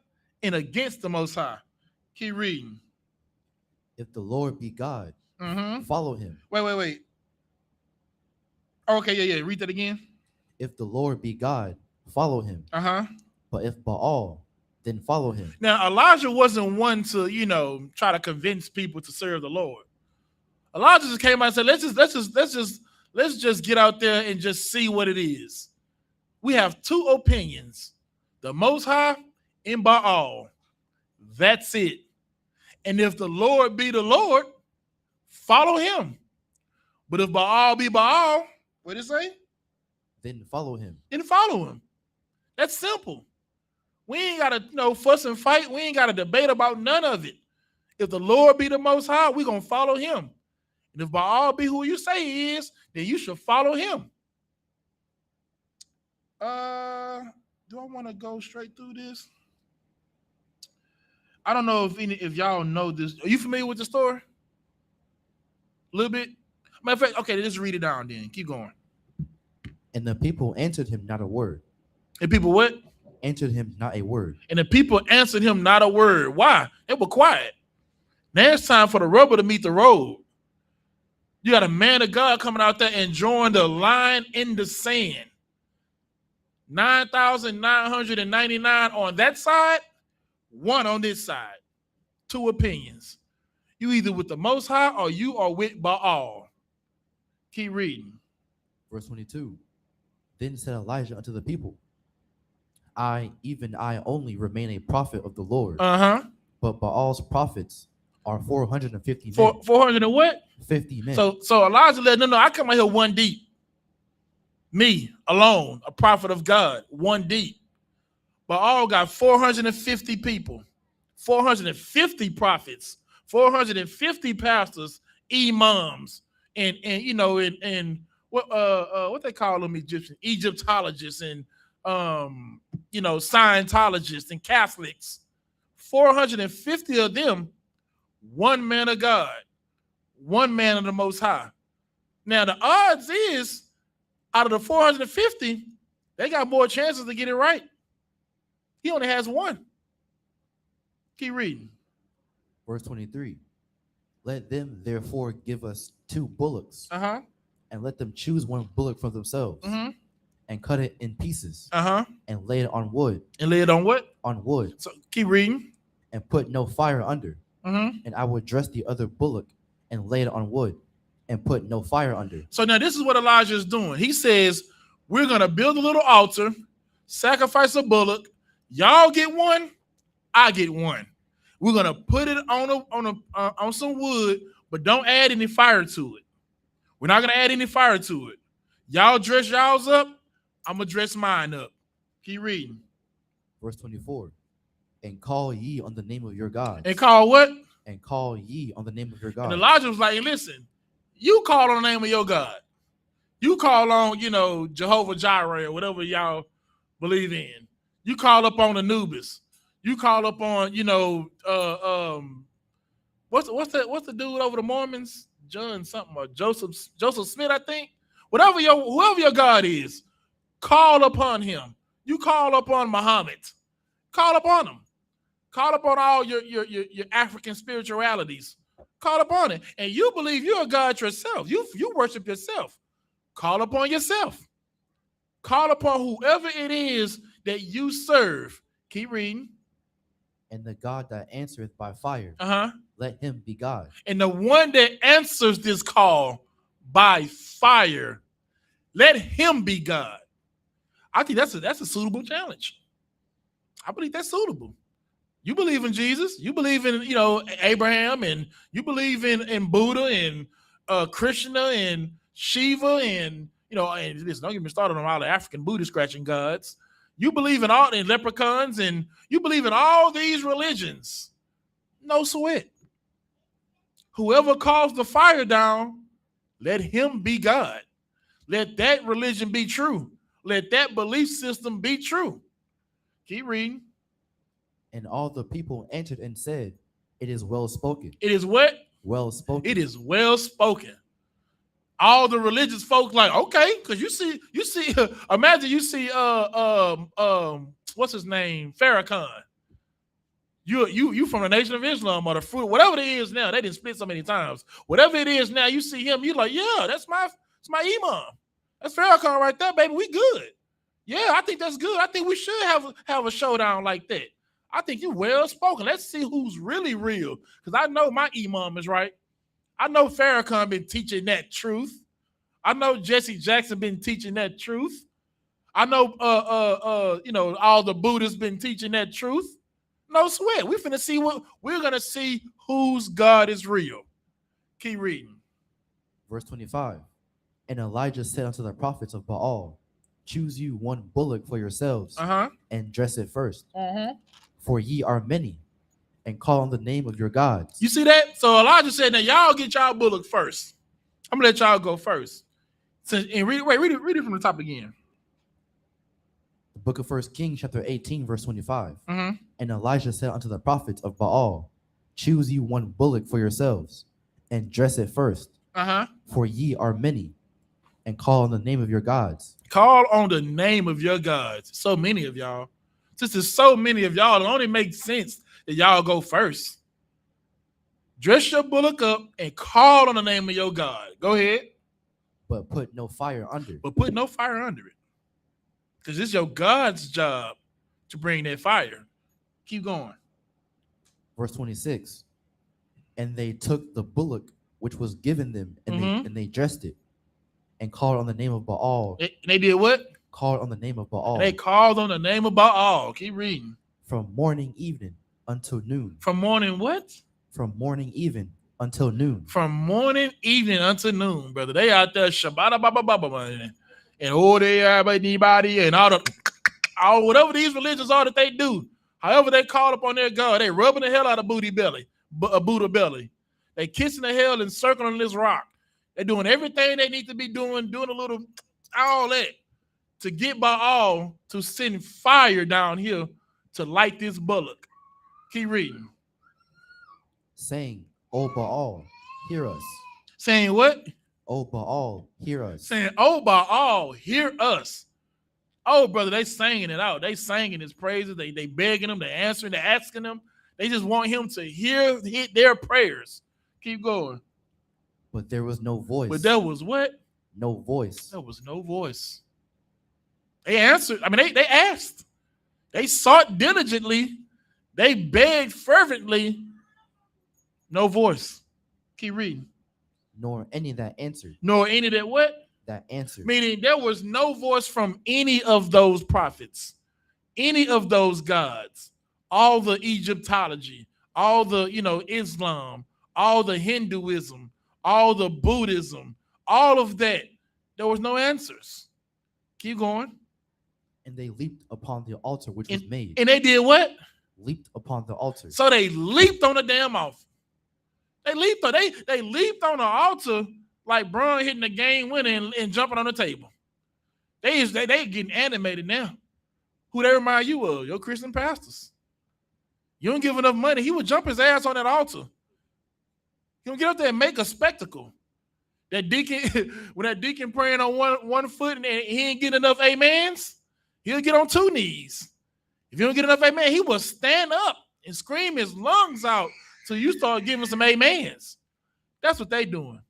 and against the Most High. Keep reading. If the Lord be God, follow him. Wait. Okay, yeah. Read that again. If the Lord be God, follow him. But if Baal, then follow him. Now, Elijah wasn't one to, try to convince people to serve the Lord. Elijah just came out and said, let's just get out there and just see what it is. We have 2 opinions, the Most High and Baal. That's it. And if the Lord be the Lord, follow him. But if Baal be Baal, what did it say? Then follow him. Then follow him. That's simple. We ain't got to fuss and fight. We ain't got to debate about none of it. If the Lord be the Most High, we're going to follow him. And if Baal be who you say he is, then you should follow him. Do I want to go straight through this? I don't know if y'all know this. Are you familiar with the story? A little bit? Matter of fact, okay, just read it down then. Keep going. And the people answered him not a word. And people what? Answered him not a word. And the people answered him not a word. Why? They were quiet. Now it's time for the rubber to meet the road. You got a man of God coming out there and drawing the line in the sand. 9,999 on that side, one on this side. Two opinions. You either with the Most High or you are with Baal. Keep reading. Verse 22. Then said Elijah unto the people, I, even I only, remain a prophet of the Lord. But Baal's prophets are 450 men. 400 and what? 50 men. So Elijah let them know, I come out here one deep. Me alone, a prophet of God, one deep. Baal got 450 people, 450 prophets, 450 pastors, imams, and what they call them Egyptologists and Scientologists and Catholics. 450 of them, one man of God, one man of the Most High. Now the odds is, out of the 450, they got more chances to get it right. He only has one. Keep reading. Verse 23. Let them therefore give us 2 bullocks, and let them choose one bullock for themselves, and cut it in pieces, and lay it on wood. And lay it on what? On wood. So keep reading. And put no fire under. And I would dress the other bullock and lay it on wood, and put no fire under. So now this is what Elijah is doing. He says, we're going to build a little altar, sacrifice a bullock. Y'all get one, I get one. We're going to put it on some wood, but don't add any fire to it. We're not going to add any fire to it. Y'all dress y'all's up, I'm going to dress mine up. Keep reading. Verse 24. And call ye on the name of your God. And call what? And call ye on the name of your God. And Elijah was like, listen, you call on the name of your God. You call on, Jehovah Jireh or whatever y'all believe in. You call up on Anubis. You call up on, what's the dude over the Mormons? John something or Joseph Smith, I think. Whoever your God is, call upon him. You call upon Muhammad. Call upon him. Call upon all your African spiritualities. Call upon it. And you believe you're a God yourself. You worship yourself. Call upon yourself. Call upon whoever it is that you serve. Keep reading. And the God that answereth by fire, let him be God. And the one that answers this call by fire, let him be God. I think that's a suitable challenge. I believe that's suitable. You believe in Jesus. You believe in, Abraham, and you believe in Buddha and Krishna and Shiva and, and listen, don't get me started on all the African booty scratching gods. You believe in all the leprechauns, and you believe in all these religions. No sweat. Whoever calls the fire down, let him be God. Let that religion be true. Let that belief system be true. Keep reading. And all the people answered and said, it is well spoken. It is what? Well spoken. It is well spoken. All the religious folks like, okay, because you see, imagine you see what's his name? Farrakhan. You from the Nation of Islam or the fruit, whatever it is now, they didn't split so many times. Whatever it is now, you see him, you're like, yeah, that's my imam. That's Farrakhan right there, baby. We good. Yeah, I think that's good. I think we should have a showdown like that. I think you're well spoken. Let's see who's really real. Because I know my imam is right. I know Farrakhan been teaching that truth. I know Jesse Jackson been teaching that truth. I know all the Buddhists been teaching that truth. No sweat. We're gonna see whose God is real. Keep reading. Verse 25. And Elijah said unto the prophets of Baal, choose you one bullock for yourselves, and dress it first. For ye are many, and call on the name of your gods. You see that? So Elijah said, now y'all get y'all bullock first. I'm gonna let y'all go first. And read it from the top again. The book of 1 Kings, chapter 18, verse 25. And Elijah said unto the prophets of Baal, choose you one bullock for yourselves, and dress it first. For ye are many, and call on the name of your gods. Call on the name of your gods. So many of y'all. Since there's so many of y'all, it only makes sense that y'all go first. Dress your bullock up and call on the name of your God. Go ahead. But put no fire under. But put no fire under it. Because it's your God's job to bring that fire. Keep going. Verse 26. And they took the bullock which was given them, and they dressed it, and called on the name of Baal. They did what? Called on the name of Baal. And they called on the name of Baal. Keep reading. From morning evening until noon. From morning what? From morning even until noon. From morning evening until noon, brother. They out there Shabbat and all they anybody and all whatever these religions are that they do. However they call upon their God, they rubbing the hell out of Buddha belly. They kissing the hell and circling this rock. They're doing everything they need to be doing a little all that to get Baal to send fire down here to light this bullock. Keep reading. Saying, O Baal, hear us. Saying what? O Baal, hear us. Saying, O Baal, hear us. Oh, brother, they singing it out. They singing his praises. They begging him. They answering. They asking him. They just want him to hear their prayers. Keep going. But there was no voice. But there was what? No voice. There was no voice. They answered. I mean, they asked. They sought diligently. They begged fervently. No voice. Keep reading. Nor any that answered. Nor any that what? That answered. Meaning there was no voice from any of those prophets, any of those gods, all the Egyptology, all the, Islam, all the Hinduism, all the Buddhism, all of that. There was no answers. Keep going. And they leaped upon the altar which was made. And they did what? Leaped upon the altar. So they leaped on the damn altar. They leaped on the altar like Braun hitting the game winner and jumping on the table. They getting animated now. Who they remind you of? Your Christian pastors. You don't give enough money. He would jump his ass on that altar. He don't get up there and make a spectacle. That deacon, when that deacon praying on one foot and he ain't getting enough amens, he'll get on two knees. If you don't get enough amen, he will stand up and scream his lungs out till you start giving some amens. That's what they doing.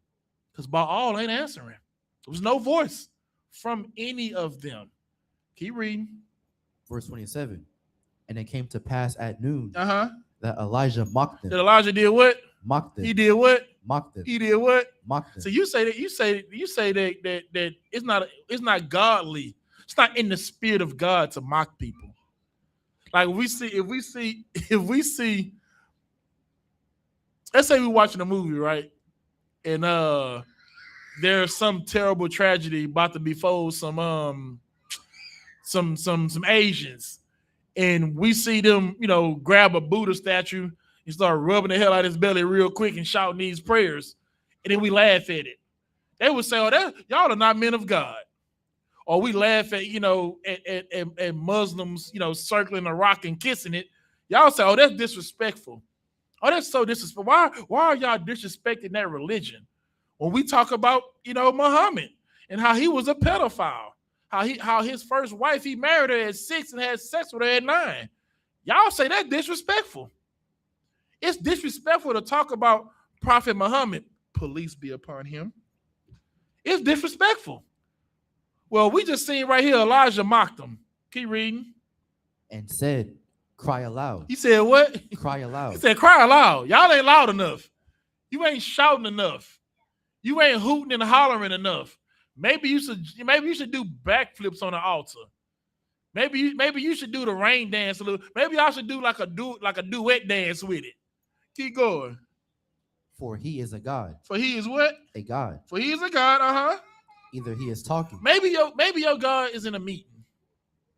Because Baal ain't answering. There was no voice from any of them. Keep reading. Verse 27. And it came to pass at noon that Elijah mocked them. That Elijah did what? Mocked them. He did what? Mocked them. He did what? Mocked them. So you say that it's not godly. It's not in the spirit of God to mock people. Like if we see, let's say we're watching a movie, right? And there's some terrible tragedy about to befall some Asians, and we see them, grab a Buddha statue and start rubbing the hell out of his belly real quick and shouting these prayers, and then we laugh at it. They would say, "Oh, y'all are not men of God." Or we laugh at, at Muslims, circling a rock and kissing it. Y'all say, "Oh, that's disrespectful." Oh, that's so disrespectful. Why are y'all disrespecting that religion? When we talk about, Muhammad and how he was a pedophile, how his first wife, he married her at 6 and had sex with her at 9. Y'all say that's disrespectful. It's disrespectful to talk about Prophet Muhammad, peace be upon him. It's disrespectful. Well, we just seen right here, Elijah mocked him. Keep reading. And said, cry aloud. He said what? Cry aloud. He said, cry aloud. Y'all ain't loud enough. You ain't shouting enough. You ain't hooting and hollering enough. Maybe you should do backflips on the altar. Maybe you should do the rain dance a little. Maybe y'all should do like a duet dance with it. Keep going. For he is a God. For he is what? A God. For he is a God. Either he is talking. Maybe your God is in a meeting.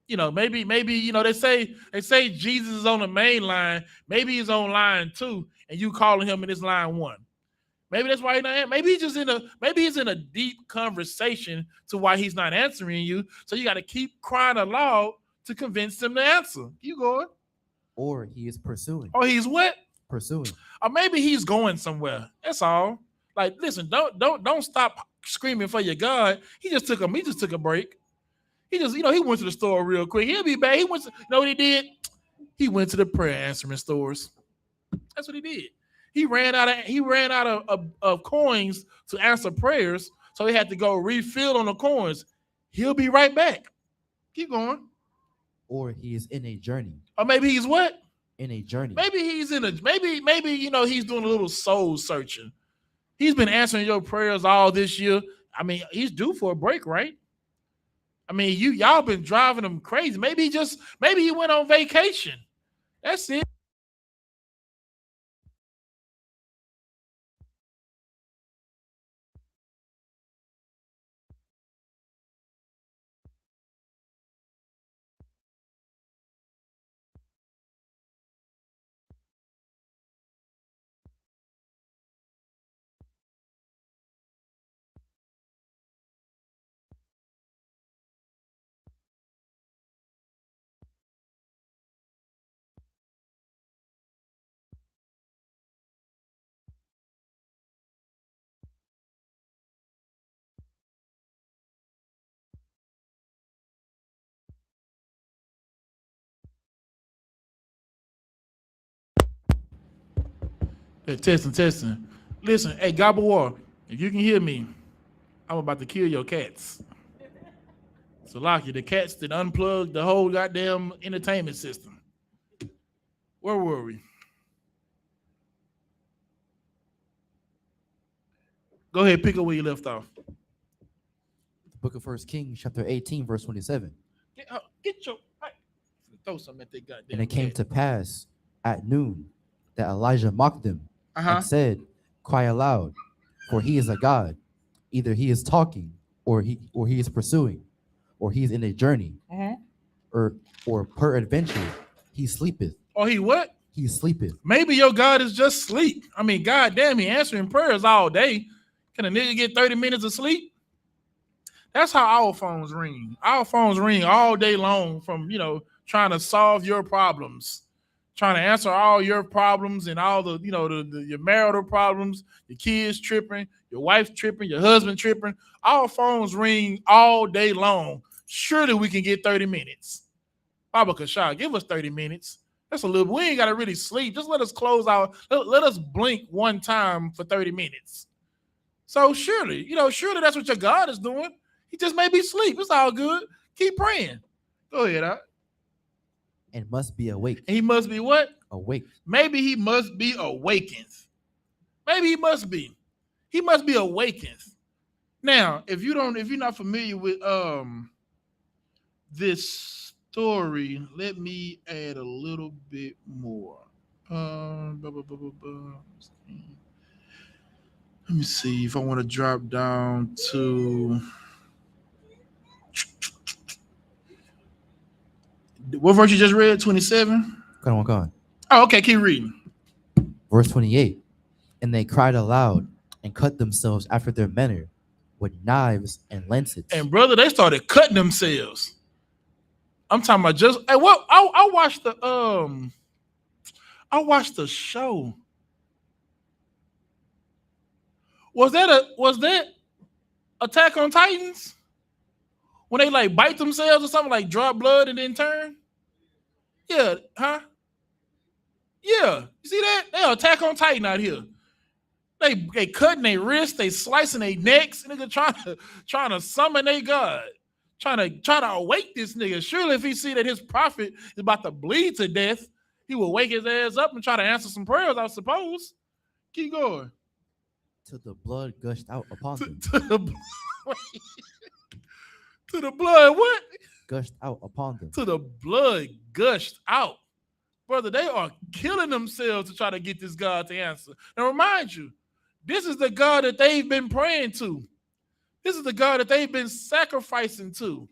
Maybe they say Jesus is on the main line. Maybe he's on line 2, and you calling him in this line 1. Maybe that's why he's not. Maybe he's in a deep conversation to why he's not answering you. So you got to keep crying aloud to convince him to answer. You going? Or he is pursuing. Or he's what? Pursuing. Or maybe he's going somewhere. That's all. Like, listen, don't stop screaming for your God. He just took a break. He went to the store real quick. He'll be back. What he did? He went to the prayer answering stores. That's what he did. He ran out of coins to answer prayers, so he had to go refill on the coins. He'll be right back. Keep going. Or he is in a journey. Or maybe he's what? In a journey. Maybe he's in a maybe he's doing a little soul searching. He's been answering your prayers all this year. I mean, he's due for a break, right? I mean, y'all been driving him crazy. Maybe he went on vacation. That's it. Hey, testing. Listen, hey, Gobble War, if you can hear me, I'm about to kill your cats. So, Lockie, the cats that unplugged the whole goddamn entertainment system. Where were we? Go ahead, pick up where you left off. Book of 1 Kings, chapter 18, verse 27. Get your... Throw something at that goddamn And it came to pass at noon that Elijah mocked them and said, cry aloud, for he is a God. Either he is talking, or he is pursuing, or he is in a journey, or peradventure he sleepeth. Or he what? He sleepeth. Maybe your God is just sleep. I mean, goddamn, he answering prayers all day. Can a nigga get 30 minutes of sleep? That's how our phones ring. Our phones ring all day long from, trying to solve your problems, trying to answer all your problems and all the, your marital problems, your kids tripping, your wife tripping, your husband tripping. Our phones ring all day long. Surely we can get 30 minutes. Baba Kashah, give us 30 minutes. That's a little, we ain't got to really sleep. Just let us close out. Let us blink one time for 30 minutes. So surely, surely that's what your God is doing. He just may be asleep. It's all good. Keep praying. Go ahead, Out. And must be awake. He must be what? Awake. Maybe he must be awakened. Maybe he must be. He must be awakened. Now, if you're not familiar with this story, let me add a little bit more. Let me see if I want to drop down to what verse you just read? 27? Come on. Oh, okay, keep reading. Verse 28. And they cried aloud and cut themselves after their manner with knives and lancets. And brother, they started cutting themselves. I'm talking about just what I watched the show. Was that Attack on Titans? When they like bite themselves or something, like drop blood and then turn? Yeah, huh? Yeah. You see that? They Attack on Titan out here. They cutting their wrists, they slicing their necks, nigga trying to summon their God. Trying to awake this nigga. Surely if he see that his prophet is about to bleed to death, he will wake his ass up and try to answer some prayers, I suppose. Keep going. Till the blood gushed out upon them. To the blood, what? Gushed out upon them. To the blood gushed out. Brother, they are killing themselves to try to get this God to answer. Now remind you, this is the God that they've been praying to. This is the God that they've been sacrificing to.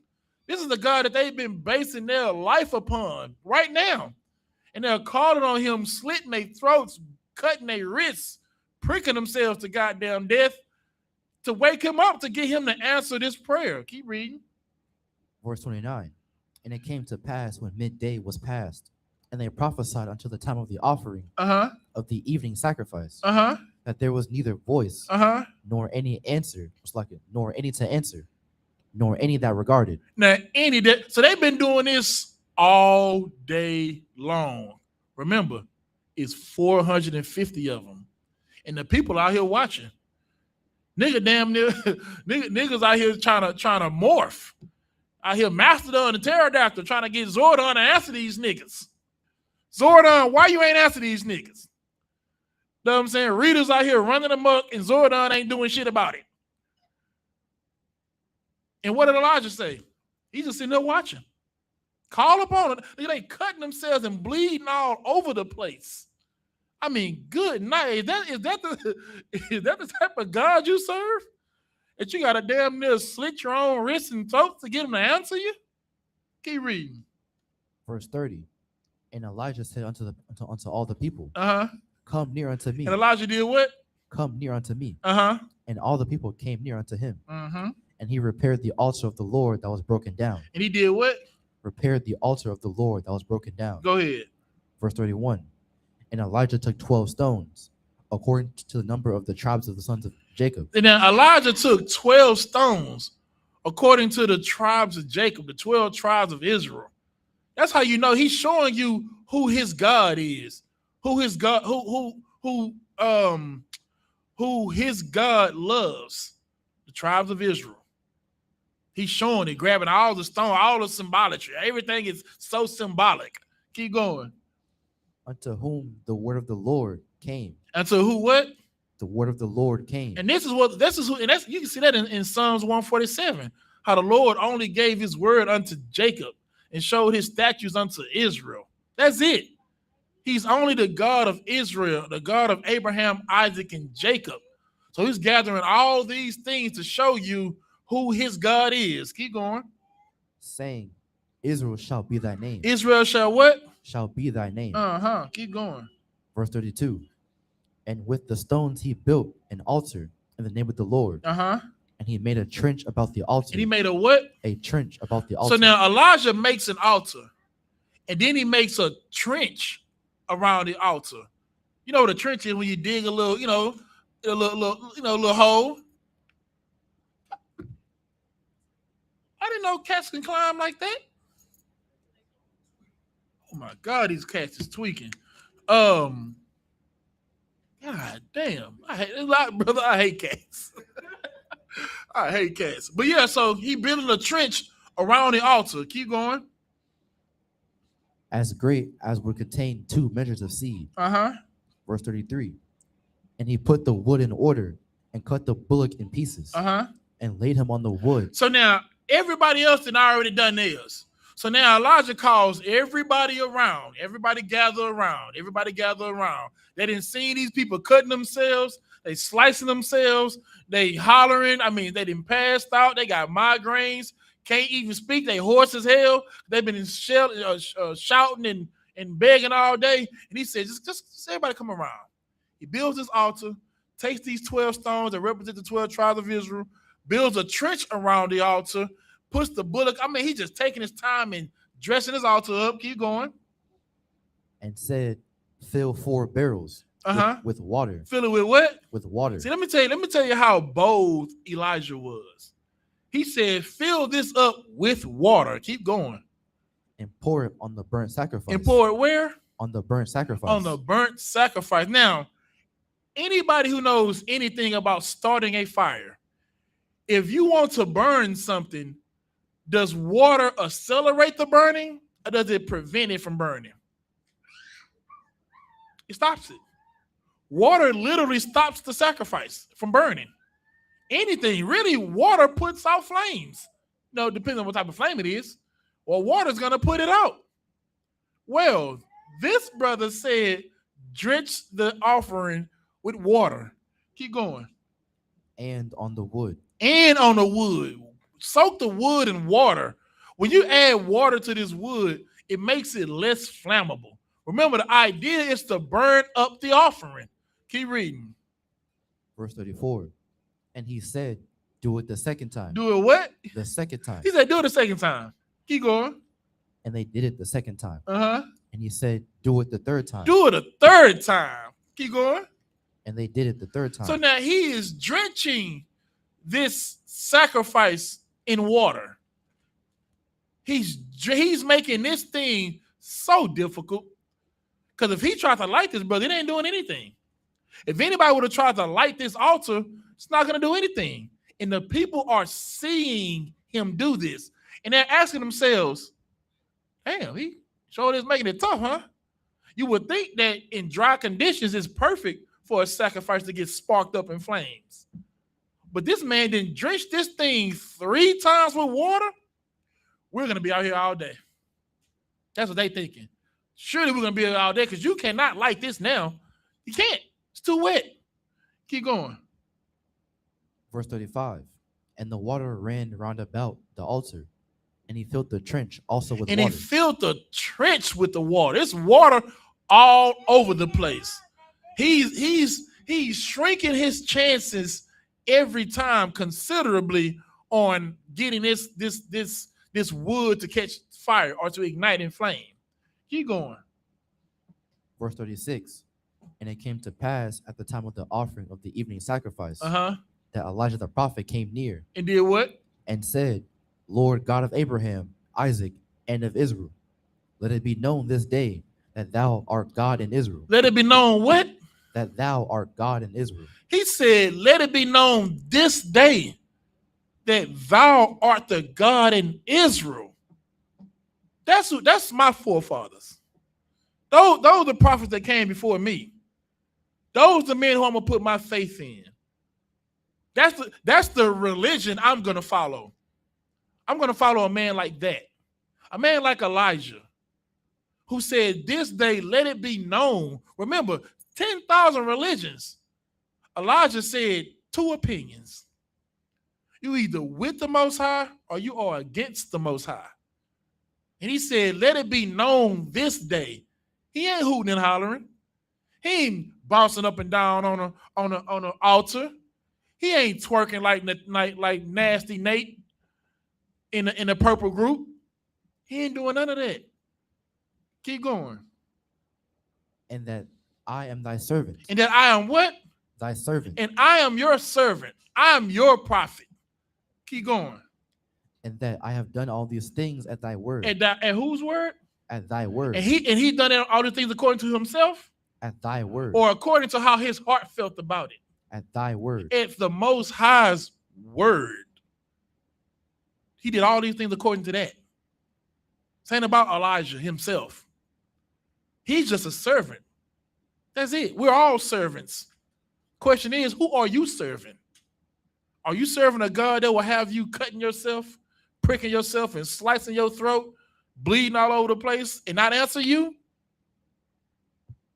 This is the God that they've been basing their life upon right now. And they're calling on him, slitting their throats, cutting their wrists, pricking themselves to goddamn death to wake him up, to get him to answer this prayer. Keep reading. Verse 29. And it came to pass when midday was past, and they prophesied until the time of the offering of the evening sacrifice, that there was neither voice, nor any answer, nor any to answer, nor any that regarded. Now, so they've been doing this all day long. Remember, it's 450 of them. and the people out here watching. Nigga, damn near niggas out here trying to morph. Out here, Mastodon and Pterodactyl trying to get Zordon to answer these niggas. Zordon, why you ain't answer these niggas? Know what I'm saying? Readers out here running amok, and Zordon ain't doing shit about it. And what did Elijah say? He's just sitting there watching. Call upon it. They cutting themselves and bleeding all over the place. I mean, good night. Is that the type of God you serve? That you got to damn near slit your own wrists and throats to get him to answer you? Keep reading. Verse 30. And Elijah said unto all the people, come near unto me. And Elijah did what? Come near unto me. And all the people came near unto him. And he repaired the altar of the Lord that was broken down. And he did what? Repaired the altar of the Lord that was broken down. Go ahead. Verse 31. And Elijah took 12 stones, according to the number of the tribes of the sons of Jacob. And then Elijah took 12 stones, according to the tribes of Jacob, the 12 tribes of Israel. That's how you know he's showing you who his God is, who his God, who his God loves, the tribes of Israel. He's showing it, grabbing all the stone, all the symbolatry. Everything is so symbolic. Keep going. Unto whom the word of the Lord came. Unto who what? The word of the Lord came. And this is who, and that's you can see that in Psalms 147, how the Lord only gave his word unto Jacob and showed his statutes unto Israel. That's it. He's only the God of Israel, the God of Abraham, Isaac, and Jacob. So he's gathering all these things to show you who his God is. Keep going. Saying, Israel shall be thy name. Israel shall what? Shall be thy name. Keep going. Verse 32. And with the stones he built an altar in the name of the Lord. And he made a trench about the altar. And he made a what? A trench about the altar. So now Elijah makes an altar, and then he makes a trench around the altar. You know what a trench is when you dig a little, a little hole. I didn't know cats can climb like that. Oh my God, these cats is tweaking. God damn. I hate cats. I hate cats. But yeah, so he building a trench around the altar. Keep going. As great as would contain 2 measures of seed. Verse 33. And he put the wood in order and cut the bullock in pieces. And laid him on the wood. So now everybody else had already done theirs. So now Elijah calls everybody around. Everybody gather around. Everybody gather around. They didn't see these people cutting themselves. They slicing themselves. They hollering. I mean, they didn't passed out. They got migraines. Can't even speak. They hoarse as hell. They've been shouting and begging all day. And he said, just everybody come around. He builds this altar, takes these 12 stones that represent the 12 tribes of Israel, builds a trench around the altar, puts the bullock. I mean, he's just taking his time and dressing his altar up. Keep going. And said, fill 4 barrels with water. Fill it with what? With water. See, let me tell you how bold Elijah was. He said, fill this up with water. Keep going. And pour it on the burnt sacrifice. And pour it where? On the burnt sacrifice. On the burnt sacrifice. Now, anybody who knows anything about starting a fire, if you want to burn something, does water accelerate the burning or does it prevent it from burning? It stops it. Water literally stops the sacrifice from burning. Anything, really, water puts out flames. Depending on what type of flame it is. Well, water's going to put it out. Well, this brother said, drench the offering with water. Keep going. And on the wood. And on the wood. Soak the wood in water. When you add water to this wood, it makes it less flammable. Remember, the idea is to burn up the offering. Keep reading. Verse 34. And he said, do it the second time. Do it what? The second time. He said, do it the second time. Keep going. And they did it the second time. And he said, do it the third time. Do it a third time. Keep going. And they did it the third time. So now he is drenching this sacrifice in water. He's making this thing so difficult. Because if he tried to light this, brother, it ain't doing anything. If anybody would have tried to light this altar, it's not going to do anything. And the people are seeing him do this. And they're asking themselves, damn, he sure is making it tough, huh? You would think that in dry conditions, it's perfect for a sacrifice to get sparked up in flames. But this man didn't drench this thing 3 times with water. We're going to be out here all day. That's what they thinking. Surely we're going to be here all day because you cannot light this now. You can't. It's too wet. Keep going. Verse 35. And the water ran round about the altar, and he filled the trench also with water. And he filled the trench with the water. It's water all over the place. He's shrinking his chances every time considerably on getting this wood to catch fire or to ignite in flame. Keep going. Verse 36. And it came to pass at the time of the offering of the evening sacrifice that Elijah the prophet came near. And did what? And said, Lord God of Abraham, Isaac, and of Israel, let it be known this day that thou art God in Israel. Let it be known what? That thou art God in Israel. He said, let it be known this day that thou art the God in Israel. That's my forefathers. Those are the prophets that came before me. Those are the men who I'm going to put my faith in. That's the religion I'm going to follow. I'm going to follow a man like that. A man like Elijah, who said, this day let it be known. Remember, 10,000 religions. Elijah said 2 opinions. You either with the Most High or you are against the Most High. And he said, let it be known this day. He ain't hooting and hollering. He ain't bouncing up and down on an altar. He ain't twerking like Nasty Nate in the purple group. He ain't doing none of that. Keep going. And that I am thy servant. And that I am what? Thy servant. And I am your servant. I am your prophet. Keep going. And that I have done all these things at thy word. At whose word? At thy word. And he done all these things according to himself? At thy word. Or according to how his heart felt about it? At thy word. It's the Most High's word. He did all these things according to that. It's ain't about Elijah himself. He's just a servant. That's it. We're all servants. Question is, who are you serving? Are you serving a God that will have you cutting yourself, pricking yourself, and slicing your throat, bleeding all over the place, and not answer you?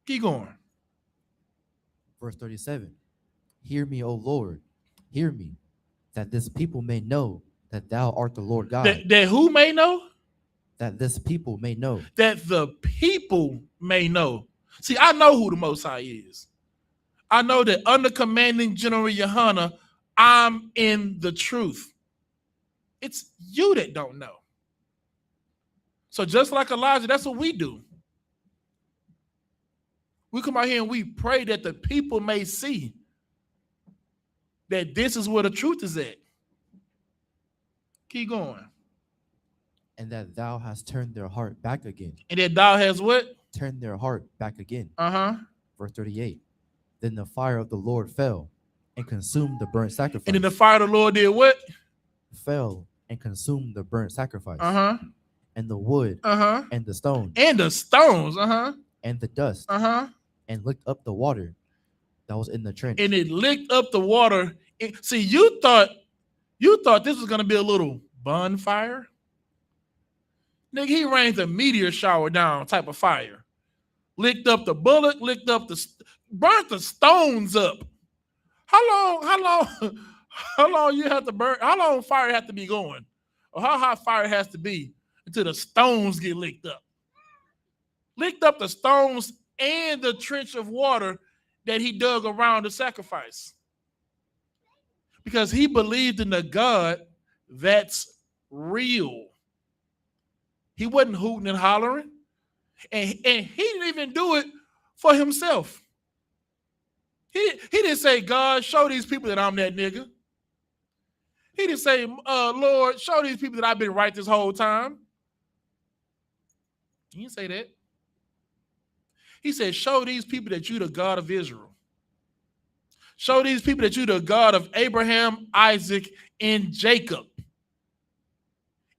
Keep going. Verse 37. Hear me, O Lord, hear me, that this people may know that thou art the Lord God. That who may know? That this people may know. That the people may know. See, I know who the Most High is. I know that under commanding General YAHANNA, I'm in the truth. It's you that don't know. So just like Elijah, that's what we do. We come out here and we pray that the people may see that this is where the truth is at. Keep going. And that thou hast turned their heart back again. And that thou has what? Turned their heart back again. Verse 38. Then the fire of the Lord fell and consumed the burnt sacrifice. And then the fire of the Lord did what? Fell and consumed the burnt sacrifice. And the wood. And the stones. And the stones. And the dust. And licked up the water that was in the trench. And it licked up the water. See, you thought this was gonna be a little bonfire. Nigga, he rained a meteor shower down type of fire. Licked up the bullock, burnt the stones up. How long you have to burn? How long fire have to be going? Or how hot fire has to be until the stones get licked up? Licked up the stones and the trench of water that he dug around the sacrifice. Because he believed in the God that's real. He wasn't hooting and hollering. And he didn't even do it for himself. He didn't say, God, show these people that I'm that nigga. He didn't say, Lord, show these people that I've been right this whole time. He didn't say that. He said, show these people that you're the God of Israel. Show these people that you're the God of Abraham, Isaac, and Jacob.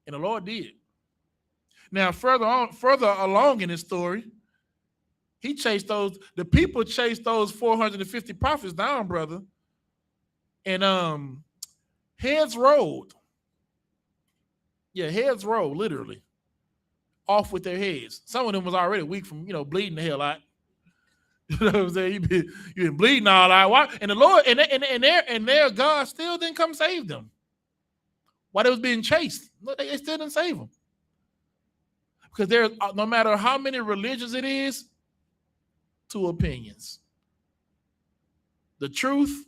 And the Lord did. Now, further along in this story, the people chased those 450 prophets down, brother. And heads rolled. Yeah, heads rolled, literally. Off with their heads. Some of them was already weak from, bleeding the hell out. You know what I'm saying? You been bleeding all out. Why? And the Lord and their God still didn't come save them. While they was being chased, they still didn't save them. Because there's no matter how many religions it is, two opinions. The truth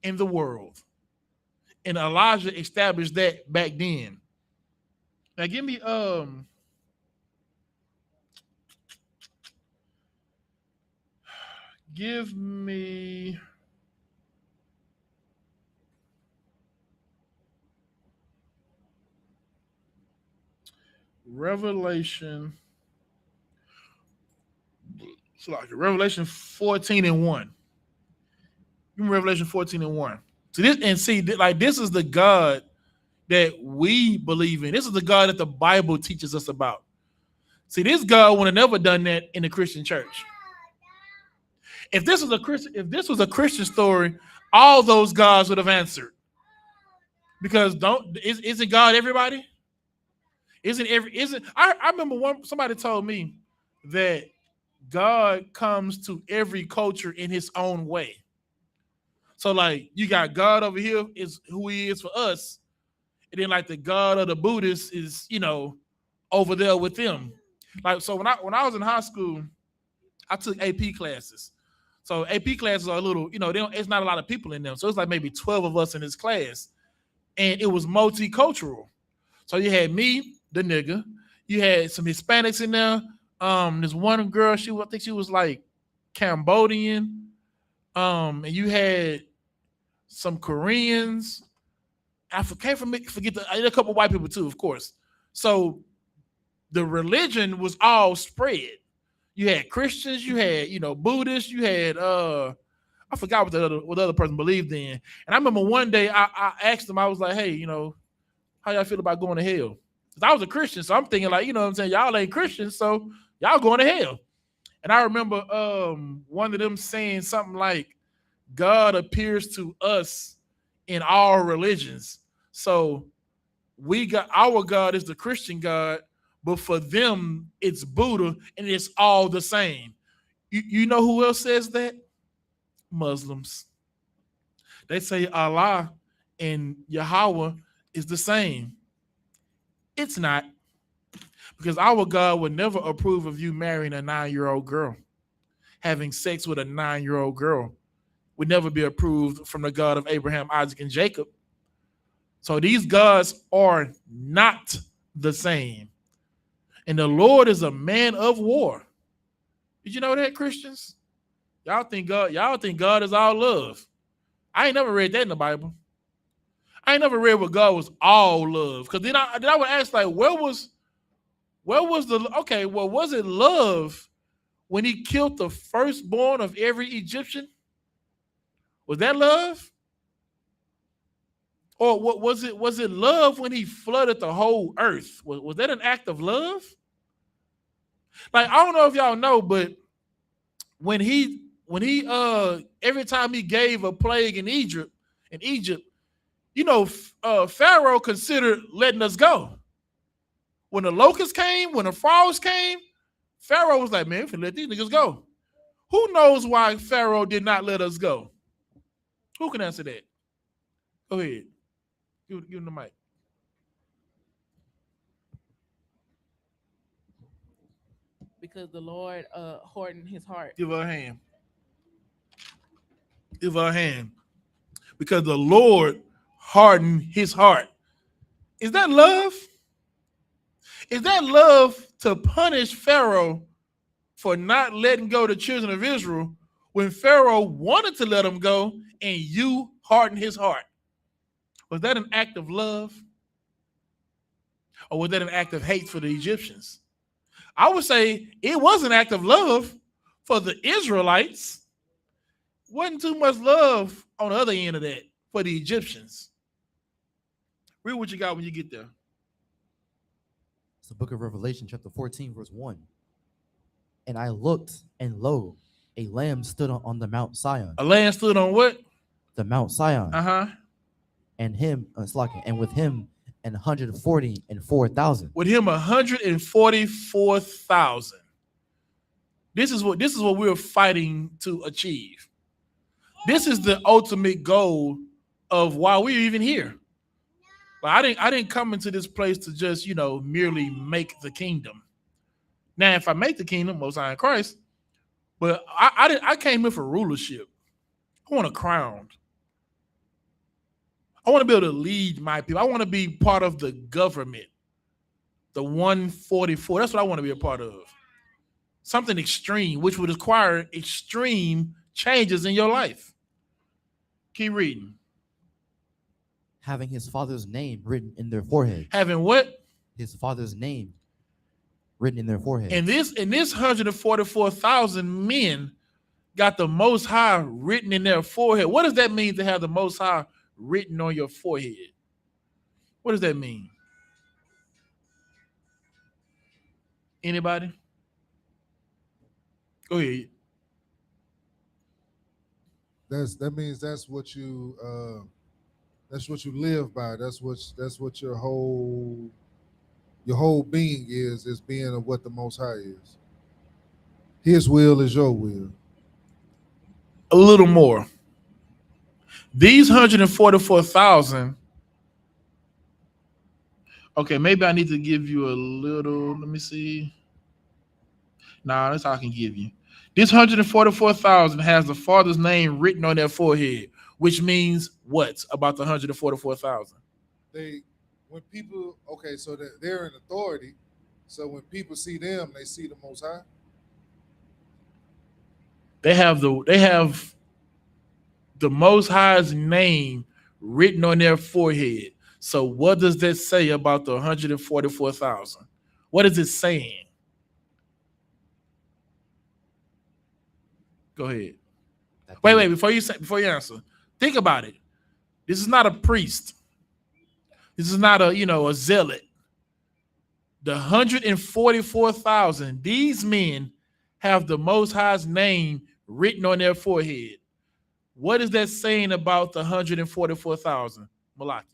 and the world. And Elijah established that back then. Now give me Revelation. It's like Revelation 14:1. Give me Revelation 14:1. So this is the God that we believe in. This is the God that the Bible teaches us about. See, this God would have never done that in the Christian church. If this was a Christian story, all those gods would have answered. Because isn't God everybody? I remember somebody told me that God comes to every culture in his own way. So like you got God over here is who he is for us. And then like the God of the Buddhists is, over there with them. Like, so when I was in high school, I took AP classes. So AP classes are a little, it's not a lot of people in them. So it's like maybe 12 of us in this class. And it was multicultural. So you had me, the nigga. You had some Hispanics in there. This one girl, I think she was like Cambodian. And you had some Koreans. I forget a couple of white people too, of course. So the religion was all spread. You had Christians, you had, Buddhists, you had I forgot what the other person believed in. And I remember one day I asked them, I was like, hey, how y'all feel about going to hell? Because I was a Christian, so I'm thinking like, what I'm saying, y'all ain't Christians, so y'all going to hell. And I remember one of them saying something like, God appears to us in all religions. So our God is the Christian God, but for them, it's Buddha, and it's all the same. You know who else says that? Muslims. They say Allah and Yahweh is the same. It's not. Because our God would never approve of you marrying a 9-year-old girl. Having sex with a 9-year-old girl would never be approved from the God of Abraham, Isaac, and Jacob. So these gods are not the same. And the Lord is a man of war. Did you know that, Christians? Y'all think God is all love. I ain't never read that in the Bible. I ain't never read where God was all love. Because then I would ask, like, was it love when he killed the firstborn of every Egyptian? Was that love? Or was it love when he flooded the whole earth? Was that an act of love? Like, I don't know if y'all know, but when he every time he gave a plague in Egypt, Pharaoh considered letting us go. When the locusts came, when the frogs came, Pharaoh was like, man, we can let these niggas go. Who knows why Pharaoh did not let us go? Who can answer that? Go ahead. Give him the mic. Because the Lord hardened his heart. Give her a hand. Give her a hand. Because the Lord hardened his heart. Is that love? Is that love to punish Pharaoh for not letting go the children of Israel when Pharaoh wanted to let them go and you hardened his heart? Was that an act of love? Or was that an act of hate for the Egyptians? I would say it was an act of love for the Israelites. Wasn't too much love on the other end of that for the Egyptians. Read what you got when you get there. It's the book of Revelation, chapter 14, verse 1. And I looked, and lo, a lamb stood on the Mount Sion. A lamb stood on what? The Mount Sion. And him, and with him, 144,000. With him, 144,000. This is what we're fighting to achieve. This is the ultimate goal of why we're even here. But I didn't come into this place to just, merely make the kingdom. Now, if I make the kingdom, Most High in Christ, but I came here for rulership. I want a crown. I want to be able to lead my people. I want to be part of the government. The 144. That's what I want to be a part of. Something extreme, which would require extreme changes in your life. Keep reading. Having his father's name written in their forehead. Having what? His father's name written in their forehead. And this 144,000 men got the Most High written in their forehead. What does that mean to have the Most High written on your forehead? What does that mean? Anybody? Go ahead. That means that's what you live by. That's what your whole being is being of what the Most High is. His will is your will. A little more. These 144,000. Okay, maybe I need to give you a little. Let me see. Nah, that's all I can give you. This 144,000 has the Father's name written on their forehead, which means what about the 144,000? When people, so they're in authority. So when people see them, they see the Most High. They have the Most High's name written on their forehead. So what does that say about the 144,000? What is it saying? Go ahead. Wait, before you answer, think about it. This is not a priest. This is not a zealot. The 144,000, these men have the Most High's name written on their forehead. What is that saying about the 144,000, Malachi?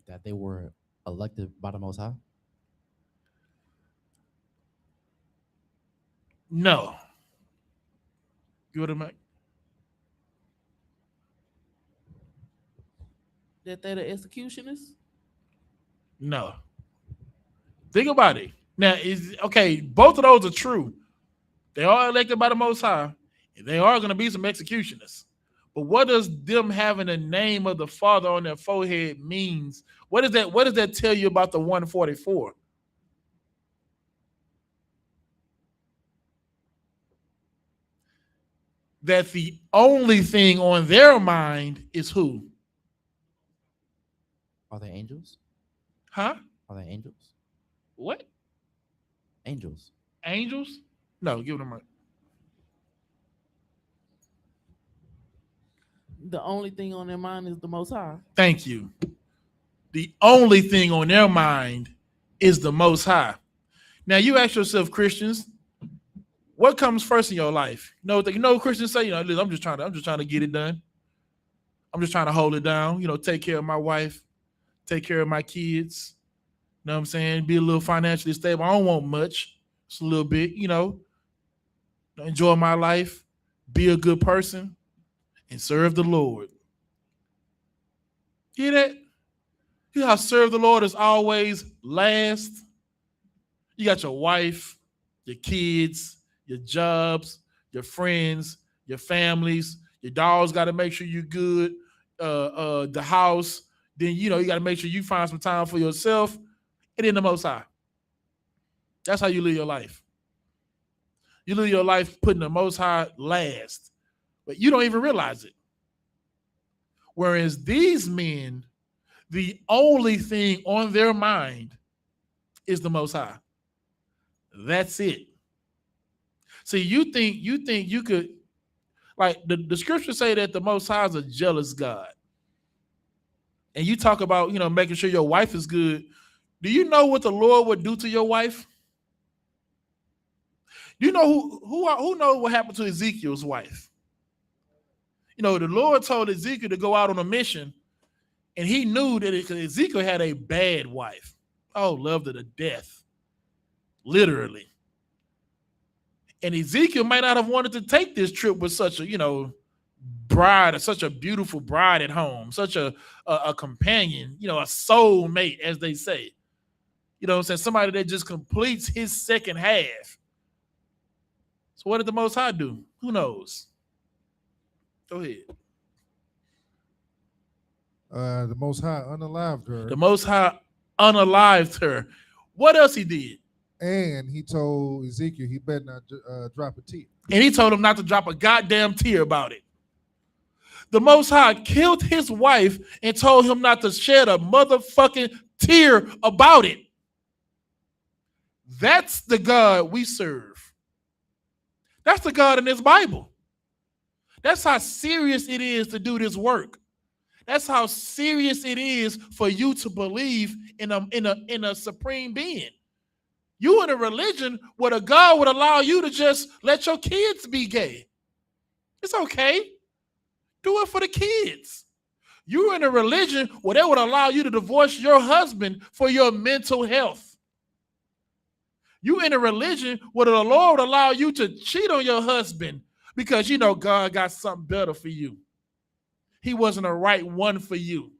That they were elected by the Most High? No. Give it a mic. That they're the executioners? No. Think about it. Now, both of those are true. They are elected by the Most High, and they are going to be some executioners. But what does them having the name of the Father on their forehead means? What does that tell you about the 144? That the only thing on their mind is who? Are they angels? Huh? Are they angels? What? Angels. Angels? No, give them a. The only thing on their mind is the Most High. Thank you. The only thing on their mind is the Most High. Now you ask yourself, Christians, what comes first in your life? Christians say, listen, I'm just trying to get it done. I'm just trying to hold it down. Take care of my wife, take care of my kids. You know what I'm saying? Be a little financially stable. I don't want much. Just a little bit. Enjoy my life, be a good person, and serve the Lord. Hear that? You know how serve the Lord is always last. You got your wife, your kids, your jobs, your friends, your families. Your dogs got to make sure you're good. The house. Then, you got to make sure you find some time for yourself. And then the Most High. That's how you live your life. You live your life putting the Most High last. But you don't even realize it. Whereas these men, the only thing on their mind is the Most High. That's it. See, you think you could, like the scriptures say that the Most High is a jealous God. And you talk about, making sure your wife is good. Do you know what the Lord would do to your wife? Do you know who knows what happened to Ezekiel's wife? The Lord told Ezekiel to go out on a mission, and he knew that Ezekiel had a bad wife. Oh, loved her to death, literally. And Ezekiel might not have wanted to take this trip with such a, bride, such a beautiful bride at home, such a companion, a soul mate, as they say. Somebody that just completes his second half. So what did the Most High do? Who knows? Go ahead. The Most High unalived her. The Most High unalived her. What else he did? And he told Ezekiel he better not drop a tear. And he told him not to drop a goddamn tear about it. The Most High killed his wife and told him not to shed a motherfucking tear about it. That's the God we serve. That's the God in this Bible. That's how serious it is to do this work. That's how serious it is for you to believe in a supreme being. You in a religion where the God would allow you to just let your kids be gay. It's okay. Do it for the kids. You're in a religion where they would allow you to divorce your husband for your mental health. You in a religion where the Lord would allow you to cheat on your husband because God got something better for you. He wasn't the right one for you.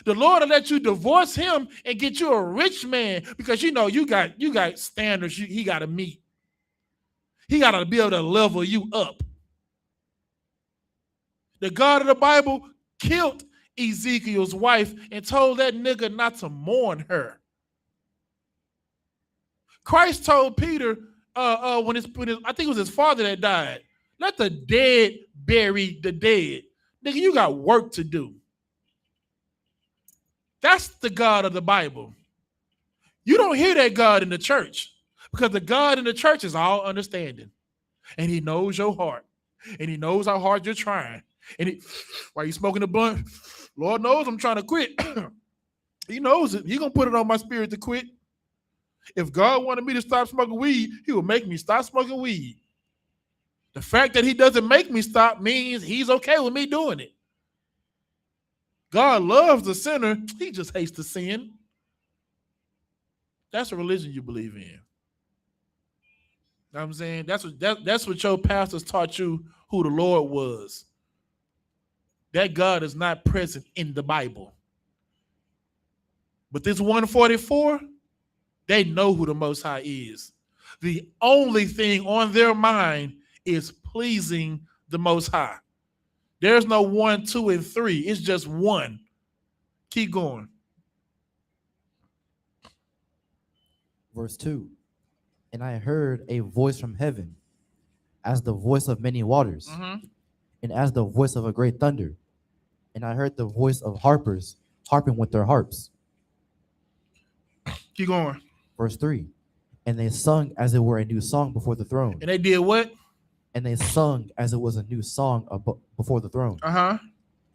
The Lord will let you divorce him and get you a rich man because you got standards he got to meet. He got to be able to level you up. The God of the Bible killed Ezekiel's wife and told that nigga not to mourn her. Christ told Peter when I think it was his father that died, let the dead bury the dead. Nigga, you got work to do. That's the God of the Bible. You don't hear that God in the church because the God in the church is all understanding. And he knows your heart. And he knows how hard you're trying. And while you smoking a blunt, Lord knows I'm trying to quit. He knows it. He's going to put it on my spirit to quit. If God wanted me to stop smoking weed, he would make me stop smoking weed. The fact that he doesn't make me stop means he's okay with me doing it. God loves the sinner. He just hates the sin. That's a religion you believe in. You know what I'm saying? That's what your pastors taught you who the Lord was. That God is not present in the Bible. But this 144, they know who the Most High is. The only thing on their mind is pleasing the Most High. There's no 1, 2, and 3. It's just one. Keep going. Verse 2. And I heard a voice from heaven, as the voice of many waters, and as the voice of a great thunder. And I heard the voice of harpers harping with their harps. Keep going. Verse 3. And they sung as it were a new song before the throne. And they did what? And they sung as it was a new song before the throne.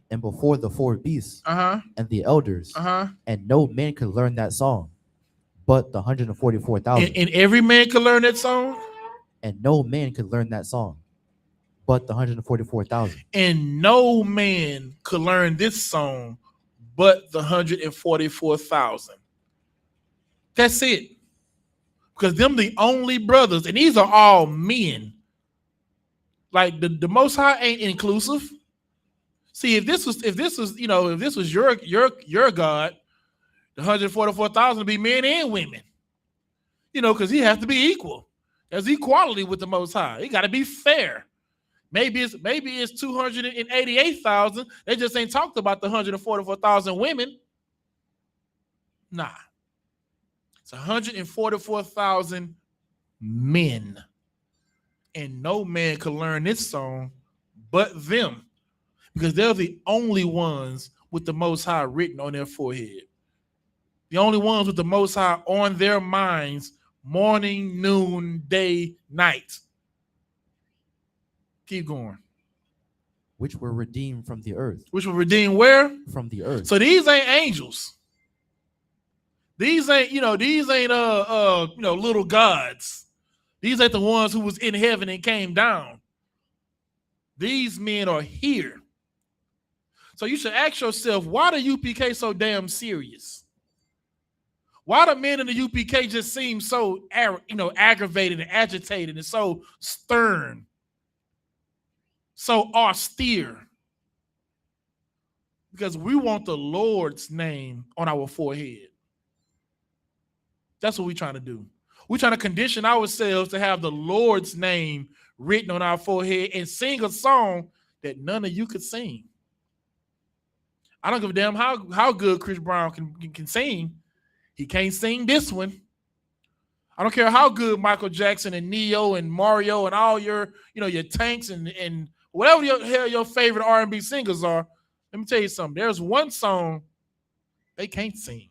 And before the 4 beasts and the elders. And no man could learn that song but the 144,000. And every man could learn that song? And no man could learn that song but the 144,000. And no man could learn this song but the 144,000. That's it. Because them the only brothers, and these are all men. Like the Most High ain't inclusive. See, if this was your God, the 144,000 would be men and women. Because he has to be equal. There's equality with the Most High. He got to be fair. Maybe it's 288,000. They just ain't talked about the 144,000 women. Nah. It's 144,000 men. And no man could learn this song but them. Because they're the only ones with the Most High written on their forehead. The only ones with the Most High on their minds morning, noon, day, night. Keep going. Which were redeemed from the earth. Which were redeemed where? From the earth. So these ain't angels. These ain't, little gods. These ain't the ones who was in heaven and came down. These men are here. So you should ask yourself, why the UPK so damn serious? Why the men in the UPK just seem so, aggravated and agitated and so stern, so austere? Because we want the Lord's name on our forehead. That's what we're trying to do. We're trying to condition ourselves to have the Lord's name written on our forehead and sing a song that none of you could sing. I don't give a damn how good Chris Brown can sing. He can't sing this one. I don't care how good Michael Jackson and Neo and Mario and all your Tanks and whatever your favorite R&B singers are. Let me tell you something. There's one song they can't sing.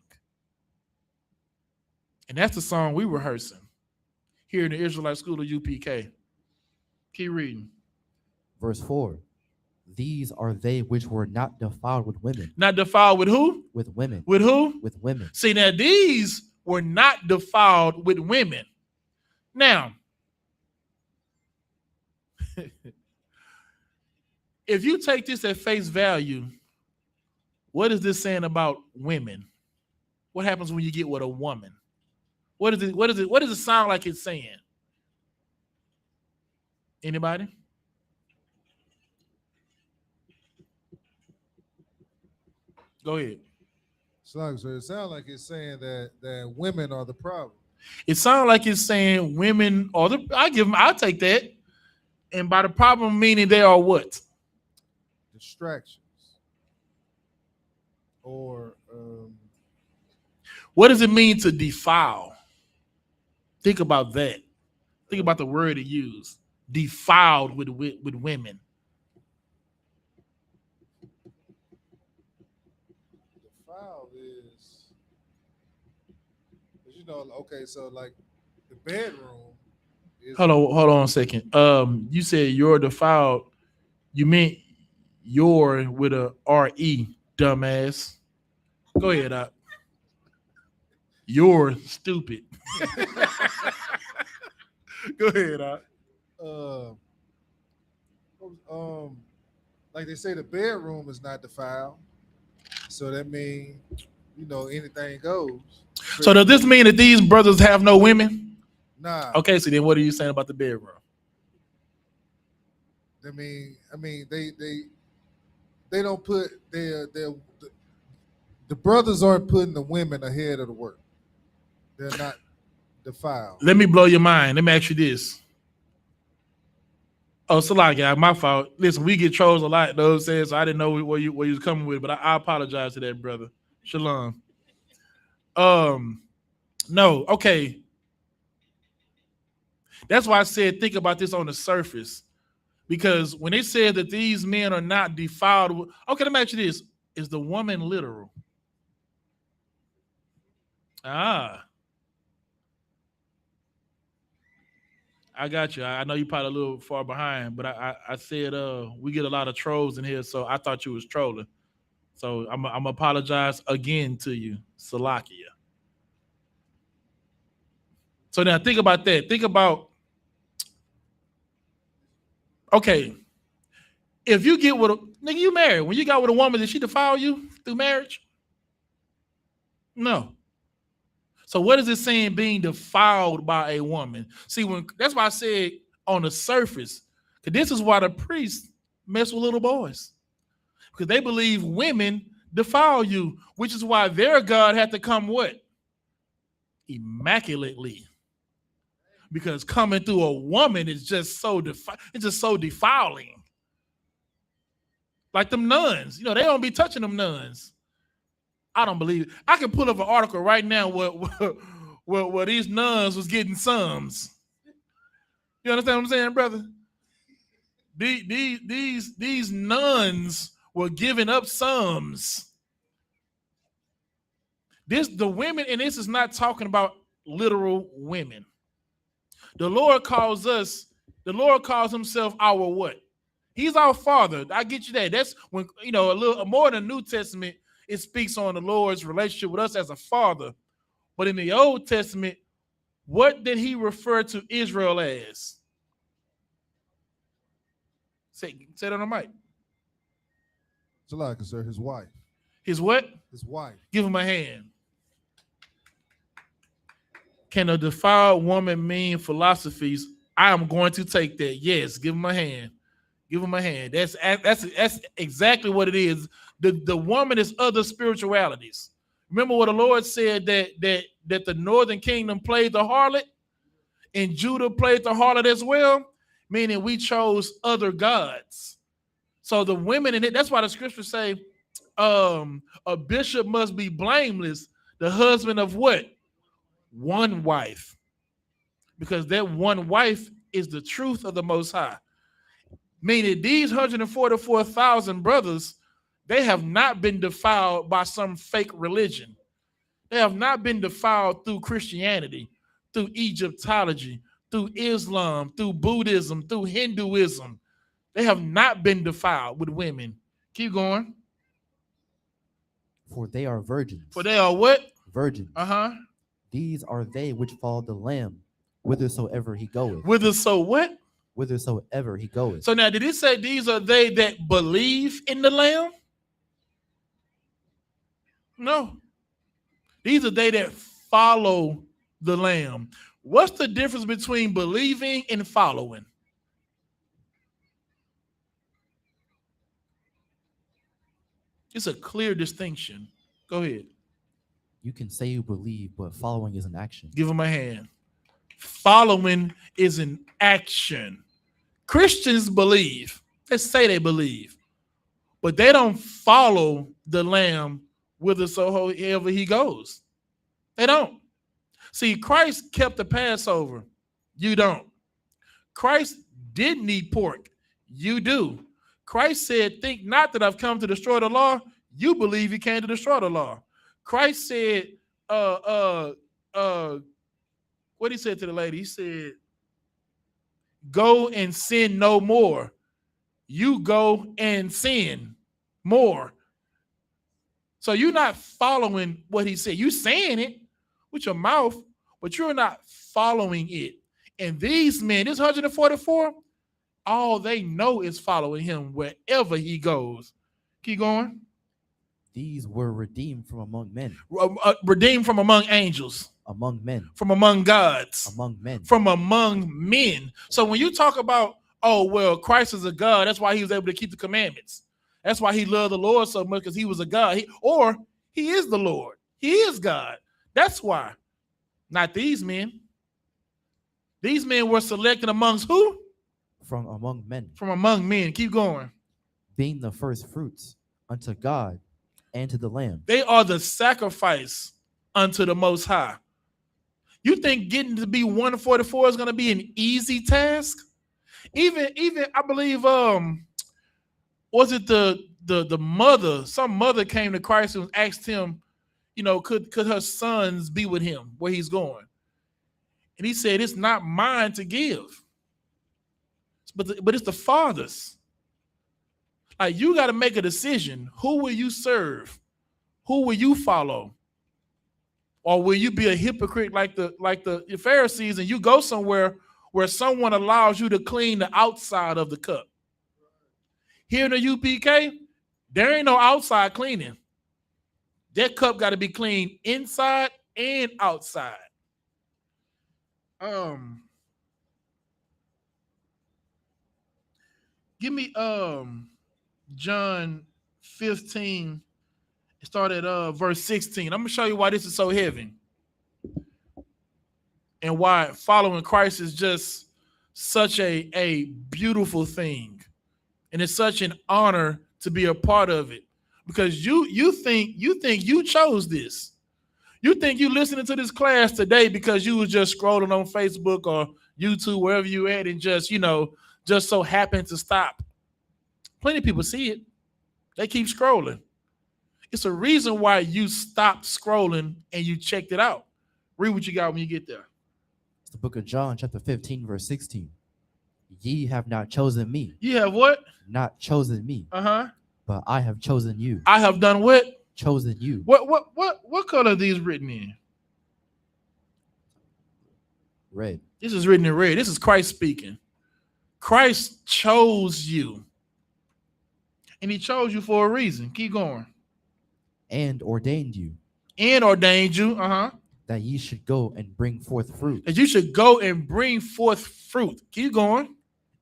And that's the song we rehearsing here in the Israelite School of UPK. Keep reading. Verse 4. These are they which were not defiled with women. Not defiled with who? With women. With who? With women. See, now these were not defiled with women. Now, if you take this at face value, what is this saying about women? What happens when you get with a woman? What does it sound like it's saying? Anybody? Go ahead. So it sounds like it's saying that women are the problem. It sounds like it's saying women are the. I'll take that. And by the problem, meaning they are what? Distractions. Or what does it mean to defile? Think about that. Think about the word it used. Defiled with women. Defiled is, okay, so like the bedroom is. Hold on a second. You said you're defiled. You meant you're with a R-E, dumbass. Go ahead, Doc. You're stupid. Go ahead, Doc. Like they say, the bedroom is not defiled, so that means anything goes. So does this mean that these brothers have no women? Nah. Okay, so then what are you saying about the bedroom? I mean, they don't put the brothers aren't putting the women ahead of the work. They're not defiled. Let me blow your mind. Let me ask you this. Oh, it's a lot, guy. My fault. Listen, we get trolls a lot, though. So I didn't know where you was coming with, but I apologize to that, brother. Shalom. No, okay. That's why I said think about this on the surface. Because when they said that these men are not defiled, okay, let me ask you this. Is the woman literal? I got you. I know you're probably a little far behind, but I said we get a lot of trolls in here, so I thought you was trolling. So I'm apologize again to you, Salakia. So now think about that. Think about, okay, if you get with nigga, you married. When you got with a woman, did she defile you through marriage? No. So what is it saying being defiled by a woman? See, that's why I said on the surface, because this is why the priests mess with little boys. Because they believe women defile you, which is why their God had to come what? Immaculately. Because coming through a woman is just so defiling. Like them nuns, they don't be touching them nuns. I don't believe it. I can pull up an article right now where these nuns was getting sums. You understand what I'm saying, brother? These nuns were giving up sums. The women, and this is not talking about literal women. The Lord calls himself our what? He's our Father. I get you that. That's when, a little more than the New Testament, it speaks on the Lord's relationship with us as a father. But in the Old Testament, what did he refer to Israel as? Say it on the mic. Jalaka, sir, his wife. His what? His wife. Give him a hand. Can a defiled woman mean philosophies? I am going to take that. Yes, give him a hand. Give him a hand. That's exactly what it is. The woman is other spiritualities. Remember what the Lord said that the northern kingdom played the harlot and Judah played the harlot as well, meaning we chose other gods. So the women in it, that's why the scriptures say a bishop must be blameless, the husband of what? One wife. Because that one wife is the truth of the Most High. Meaning these 144,000 brothers, they have not been defiled by some fake religion. They have not been defiled through Christianity, through Egyptology, through Islam, through Buddhism, through Hinduism. They have not been defiled with women. Keep going. For they are virgins. For they are what? Virgins. Uh-huh. These are they which follow the Lamb, whithersoever he goeth. What? Whithersoever he goeth. So now, did it say these are they that believe in the Lamb? No. These are they that follow the Lamb. What's the difference between believing and following? It's a clear distinction. Go ahead. You can say you believe, but following is an action. Give them a hand. Following is an action. Christians believe. Let's say they believe. But they don't follow the Lamb whithersoever he goes. They don't. See, Christ kept the Passover. You don't. Christ didn't eat pork. You do. Christ said, think not that I've come to destroy the law. You believe he came to destroy the law. Christ said, what he said to the lady? He said, go and sin no more. You go and sin more. So you're not following what he said. You're saying it with your mouth, but you're not following it. And these men, this 144, all they know is following him wherever he goes. Keep going. These were redeemed from among men. Redeemed from among angels. Among men. From among gods. Among men. From among men. So when you talk about, oh, well, Christ is a God, that's why he was able to keep the commandments. That's why he loved the Lord so much, because he was a God. He is the Lord. He is God. That's why. Not these men. These men were selected amongst who? From among men. From among men. Keep going. Being the first fruits unto God and to the Lamb. They are the sacrifice unto the Most High. You think getting to be 144 is going to be an easy task? Even I believe was it the mother? Some mother came to Christ and asked him, could her sons be with him where he's going? And he said, it's not mine to give, but it's the Father's. Like, you got to make a decision. Who will you serve? Who will you follow? Or will you be a hypocrite like the Pharisees, and you go somewhere where someone allows you to clean the outside of the cup? Here in the UPK, there ain't no outside cleaning. That cup got to be cleaned inside and outside. Give me John 15. Start at verse 16. I'm gonna show you why this is so heavy and why following Christ is just such a beautiful thing, and it's such an honor to be a part of it. Because you think you chose this. You think you listening to this class today because you was just scrolling on Facebook or YouTube, wherever you at, and just so happened to stop. Plenty of people see it. They keep scrolling. It's a reason why you stopped scrolling and you checked it out, Read what you got when you get there. It's the book of John, chapter 15, verse 16. Ye have not chosen me. You have what? Not chosen me. But I have chosen you. I have done what? Chosen you. What color are these written in? Red. This is written in red. This is Christ speaking. Christ chose you. And he chose you for a reason. Keep going. And ordained you. And ordained you. That ye should go and bring forth fruit. That you should go and bring forth fruit. Keep going.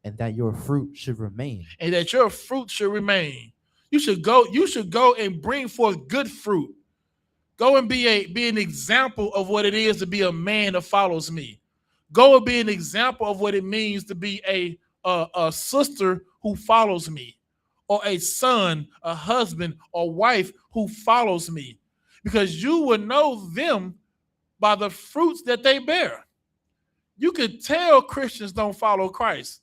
And that your fruit should remain. And that your fruit should remain. You should go and bring forth good fruit. Go and be an example of what it is to be a man that follows me. Go and be an example of what it means to be a sister who follows me, or a son, a husband, or wife who follows me, because you will know them by the fruits that they bear. You could tell Christians don't follow Christ,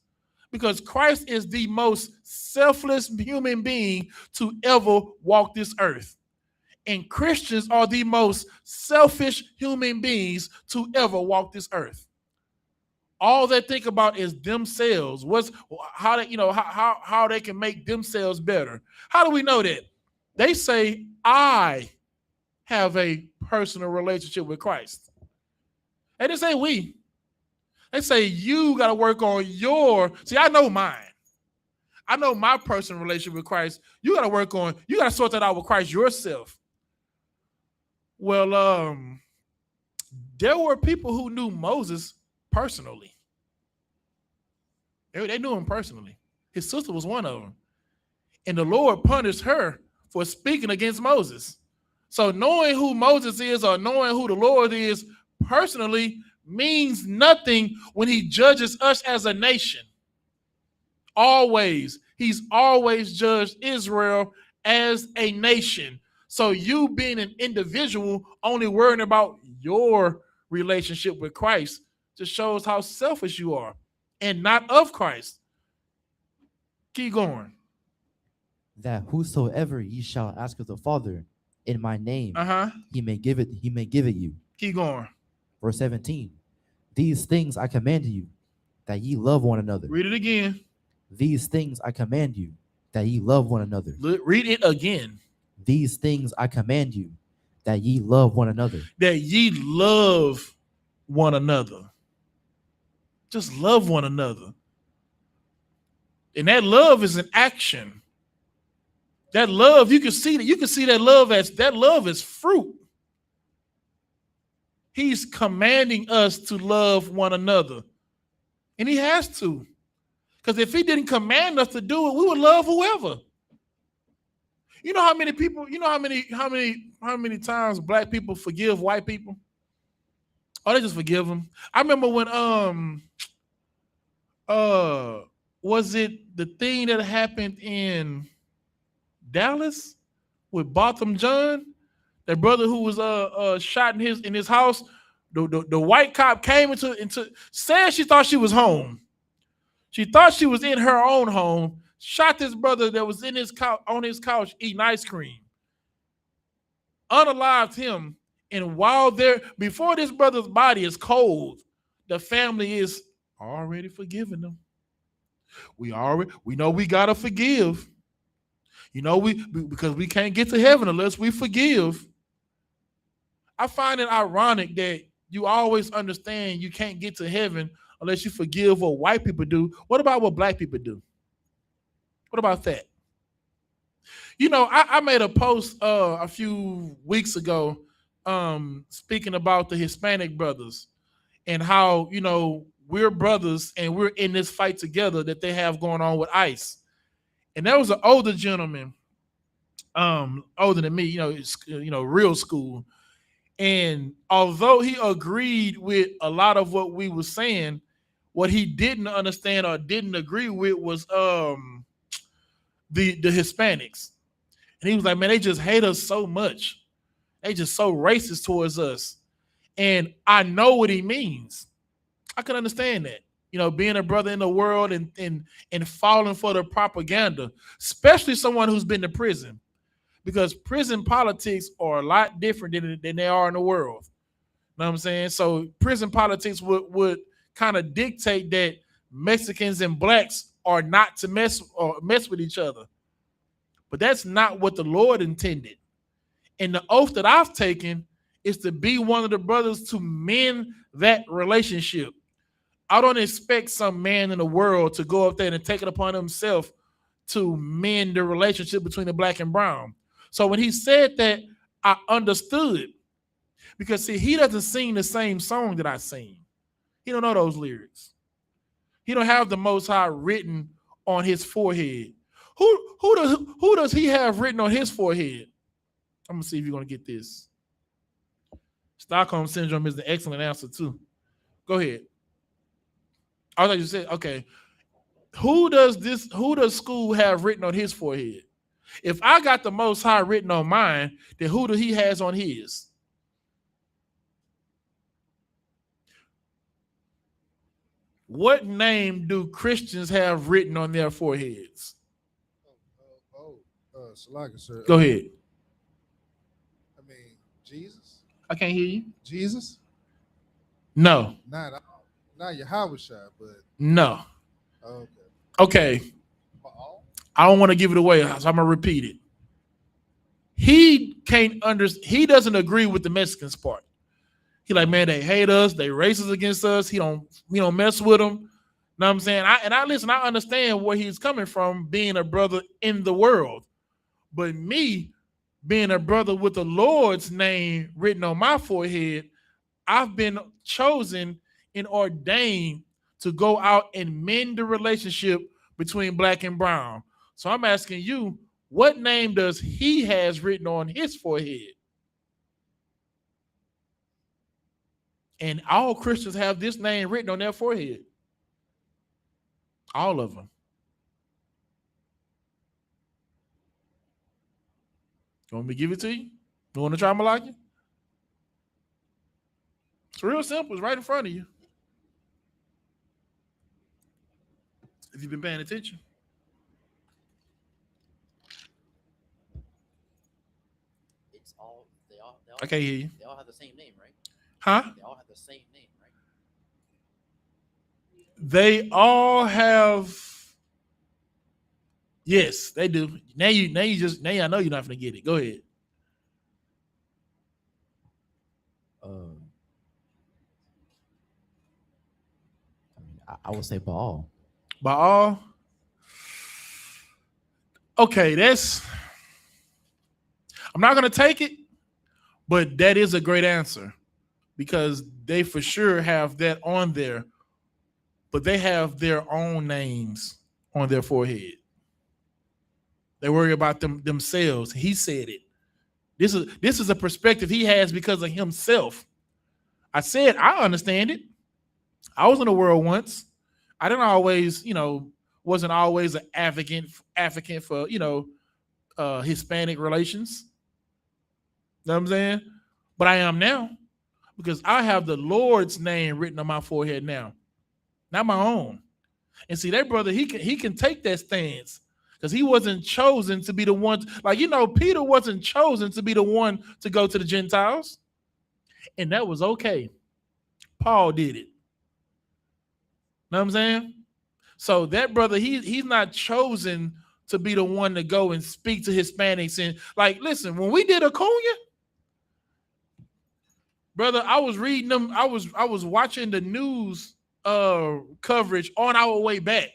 because Christ is the most selfless human being to ever walk this earth. And Christians are the most selfish human beings to ever walk this earth. All they think about is themselves. How they can make themselves better. How do we know that? They say, I have a personal relationship with Christ. They didn't say we. They say you got to work on see, I know mine. I know my personal relationship with Christ. You got to sort that out with Christ yourself. Well, there were people who knew Moses personally. They knew him personally. His sister was one of them. And the Lord punished her for speaking against Moses. So knowing who Moses is or knowing who the Lord is personally means nothing when he judges us as a nation. Always. He's always judged Israel as a nation. So you being an individual only worrying about your relationship with Christ just shows how selfish you are and not of Christ. Keep going. That whosoever ye shall ask of the Father in my name, he may give it you. Keep going. Verse 17. These things I command you, that ye love one another. Read it again. These things I command you, that ye love one another. Read it again. These things I command you, that ye love one another. That ye love one another. Just love one another. And that love is an action. That love, you can see that love is fruit. He's commanding us to love one another. And he has to. Because if he didn't command us to do it, we would love whoever. You know how many people, how many times black people forgive white people? Oh, they just forgive them. I remember when was it the thing that happened in Dallas with Botham John? That brother who was shot in his house. The white cop came into said she thought she was home. She thought she was in her own home. Shot this brother that was in on his couch eating ice cream. Unalived him, and before this brother's body is cold, the family is already forgiving them. We know we gotta forgive. Because we can't get to heaven unless we forgive. I find it ironic that you always understand you can't get to heaven unless you forgive what white people do. What about what black people do? What about that? I made a post a few weeks ago speaking about the Hispanic brothers and how, we're brothers and we're in this fight together that they have going on with ICE. And there was an older gentleman, older than me, real school. And although he agreed with a lot of what we were saying, what he didn't understand or didn't agree with was the Hispanics. And he was like, man, they just hate us so much. They just so racist towards us. And I know what he means. I can understand that. Being a brother in the world and falling for the propaganda, especially someone who's been to prison. Because prison politics are a lot different than they are in the world. Know what I'm saying? So prison politics would kind of dictate that Mexicans and blacks are not to mess with each other. But that's not what the Lord intended. And the oath that I've taken is to be one of the brothers to mend that relationship. I don't expect some man in the world to go up there and take it upon himself to mend the relationship between the black and brown. So when he said that, I understood. Because see, he doesn't sing the same song that I sing. He don't know those lyrics. He don't have the Most High written on his forehead. Who does he have written on his forehead? I'm gonna see if you're gonna get this. Stockholm syndrome is the excellent answer too. Go ahead. I thought you said okay. Who does School have written on his forehead? If I got the Most High written on mine, then who do he has on his? What name do Christians have written on their foreheads? Salaka, sir. Go ahead. I mean, Jesus? I can't hear you. Jesus? No. Not YAHANNA, but no. Okay. Okay. I don't want to give it away, so I'm gonna repeat it. He doesn't agree with the Mexicans part. He like, man, they hate us, they racist against us. We don't mess with them. Know what I'm saying? I understand where he's coming from, being a brother in the world. But me, being a brother with the Lord's name written on my forehead, I've been chosen and ordained to go out and mend the relationship between black and brown. So I'm asking you, what name does he has written on his forehead? And all Christians have this name written on their forehead. All of them. You want me to give it to you? You want to try me like it? It's real simple. It's right in front of you. Have you been paying attention? I can't hear you. They all have the same name, right? Huh? They all have the same name, right? They all have. Yes, they do. Now I know you're not gonna get it. Go ahead. I would say Baal. Baal. Okay, I'm not gonna take it, but that is a great answer because they for sure have that on there, but they have their own names on their forehead. They worry about themselves. He said it. This is a perspective he has because of himself. I said I understand it. I was in the world once. I didn't always, wasn't always an advocate for, Hispanic relations. Know what I'm saying? But I am now because I have the Lord's name written on my forehead now, not my own. And see, that brother, he can take that stance because he wasn't chosen to be the one. Peter wasn't chosen to be the one to go to the Gentiles. And that was okay. Paul did it. Know what I'm saying? So that brother, he's not chosen to be the one to go and speak to Hispanics. And listen, when we did Acuña, brother, I was reading them. I was watching the news coverage on our way back.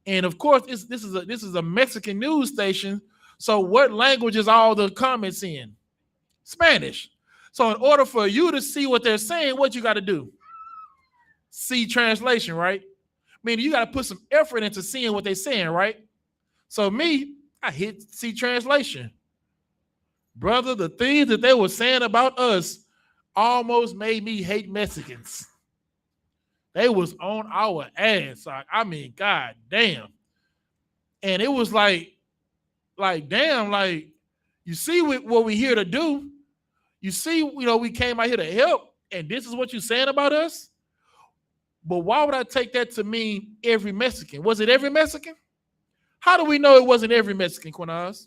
And of course, this is a Mexican news station. So what language is all the comments in? Spanish. So in order for you to see what they're saying, what you got to do? See translation, right? Meaning you got to put some effort into seeing what they're saying, right? So me, I hit see translation. Brother, the things that they were saying about us almost made me hate Mexicans. They was on our ass. I mean, god damn. And it was like damn, you see what we here to do. You see, we came out here to help, and this is what you're saying about us? But why would I take that to mean every Mexican? Was it every Mexican? How do we know it wasn't every Mexican, Quinaz?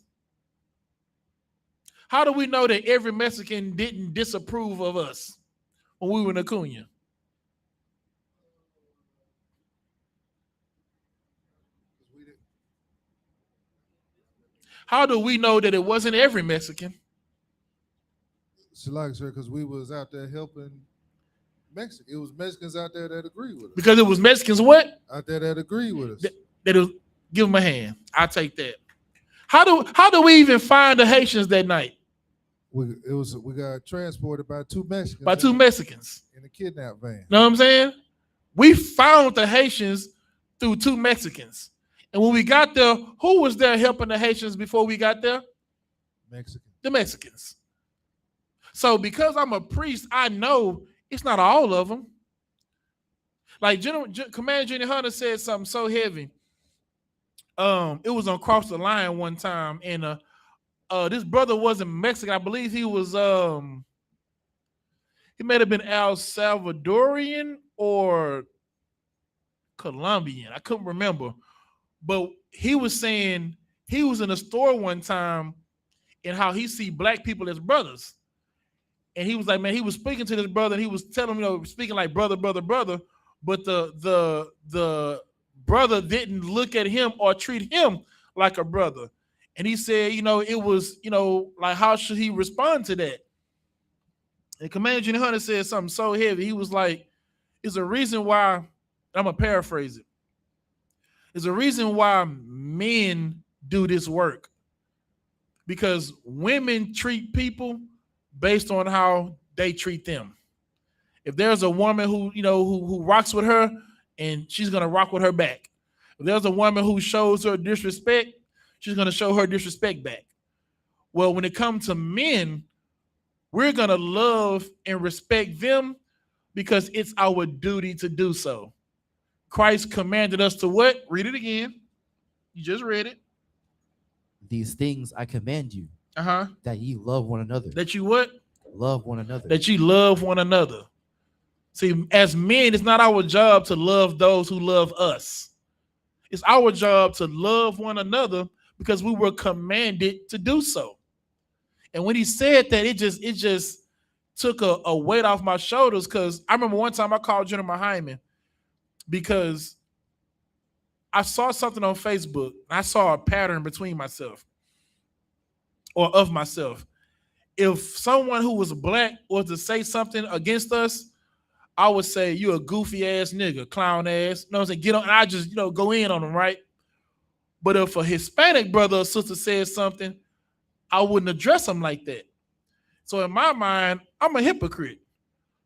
How do we know that every Mexican didn't disapprove of us? when we were in Acuna? How do we know that it wasn't every Mexican? She likes her because we was out there helping Mexican. It was Mexicans out there that agree with us. Because it was Mexicans what? Out there that agree with us. That was, give them a hand. I'll take that. How do we even find the Haitians that night? We got transported by two Mexicans. By two Mexicans. In a kidnap van. Know what I'm saying? We found the Haitians through two Mexicans. And when we got there, who was there helping the Haitians before we got there? Mexicans. The Mexicans. So because I'm a priest, I know it's not all of them. Like Commander Jenny Hunter said something so heavy. It was on Cross the Line one time, and this brother wasn't Mexican. I believe he was he may have been El Salvadorian or Colombian. I couldn't remember. But he was saying he was in a store one time and how he see black people as brothers. And he was like, man, he was speaking to this brother and he was telling him, speaking like brother. But the brother didn't look at him or treat him like a brother. And he said, it was, like, how should he respond to that? And Commander Jenny Hunter said something so heavy. He was like, it's a reason why, I'm going to paraphrase it. There's a reason why men do this work. Because women treat people based on how they treat them. If there's a woman who rocks with her, and she's going to rock with her back. If there's a woman who shows her disrespect, she's going to show her disrespect back. Well, when it comes to men, we're going to love and respect them because it's our duty to do so. Christ commanded us to what? Read it again. You just read it. These things I command you, that ye love one another. That you what? Love one another. That you love one another. See, as men, it's not our job to love those who love us. It's our job to love one another because we were commanded to do so. And when he said that, it just took a weight off my shoulders, because I remember one time I called General Hyman because I saw something on Facebook. I saw a pattern between myself or of myself. If someone who was black was to say something against us, I would say, you a goofy ass nigga, clown ass. You know what I'm saying? Get on, and I just, go in on them, right? But if a Hispanic brother or sister says something, I wouldn't address them like that. So in my mind, I'm a hypocrite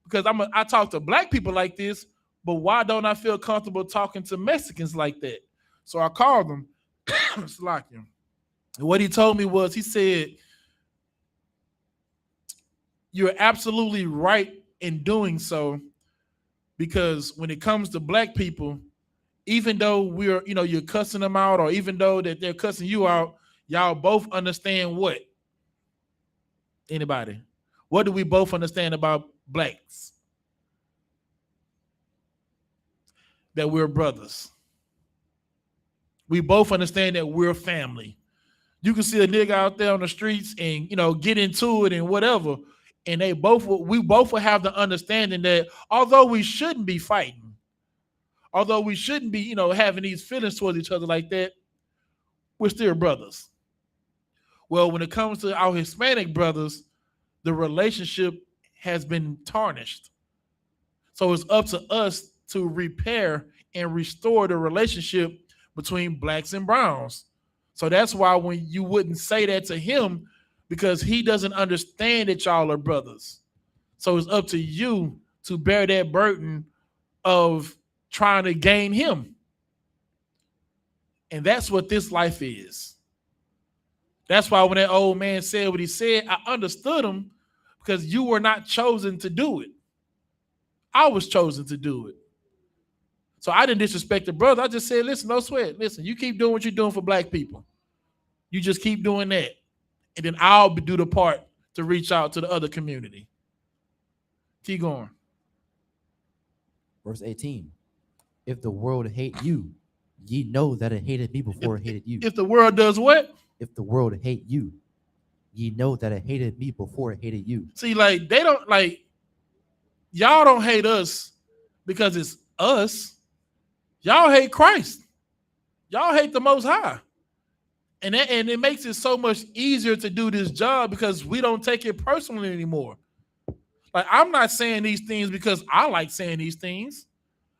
because I talk to black people like this, but why don't I feel comfortable talking to Mexicans like that? So I called him. And what he told me was, he said, you're absolutely right in doing so, because when it comes to black people, even though you're cussing them out, or even though that they're cussing you out, y'all both understand what? Anybody? What do we both understand about blacks? That we're brothers. We both understand that we're family. You can see a nigga out there on the streets and, get into it and whatever. And we both will have the understanding that although we shouldn't be fighting, although we shouldn't be, having these feelings towards each other like that, we're still brothers. Well, when it comes to our Hispanic brothers, the relationship has been tarnished. So it's up to us to repair and restore the relationship between blacks and browns. So that's why when you wouldn't say that to him, because he doesn't understand that y'all are brothers. So it's up to you to bear that burden of trying to gain him. And that's what this life is. That's why when that old man said what he said, I understood him, because you were not chosen to do it. I was chosen to do it. So I didn't disrespect the brother. I just said, listen, no sweat. Listen, you keep doing what you're doing for black people. You just keep doing that. And then I'll do the part to reach out to the other community. Keep going. Verse 18. If the world hate you, ye know that it hated me before it hated you. If the world does what? If the world hate you, ye know that it hated me before it hated you. See, like, they don't, like, y'all don't hate us because it's us. Y'all hate Christ. Y'all hate the Most High. And it makes it so much easier to do this job because we don't take it personally anymore. Like, I'm not saying these things because I like saying these things.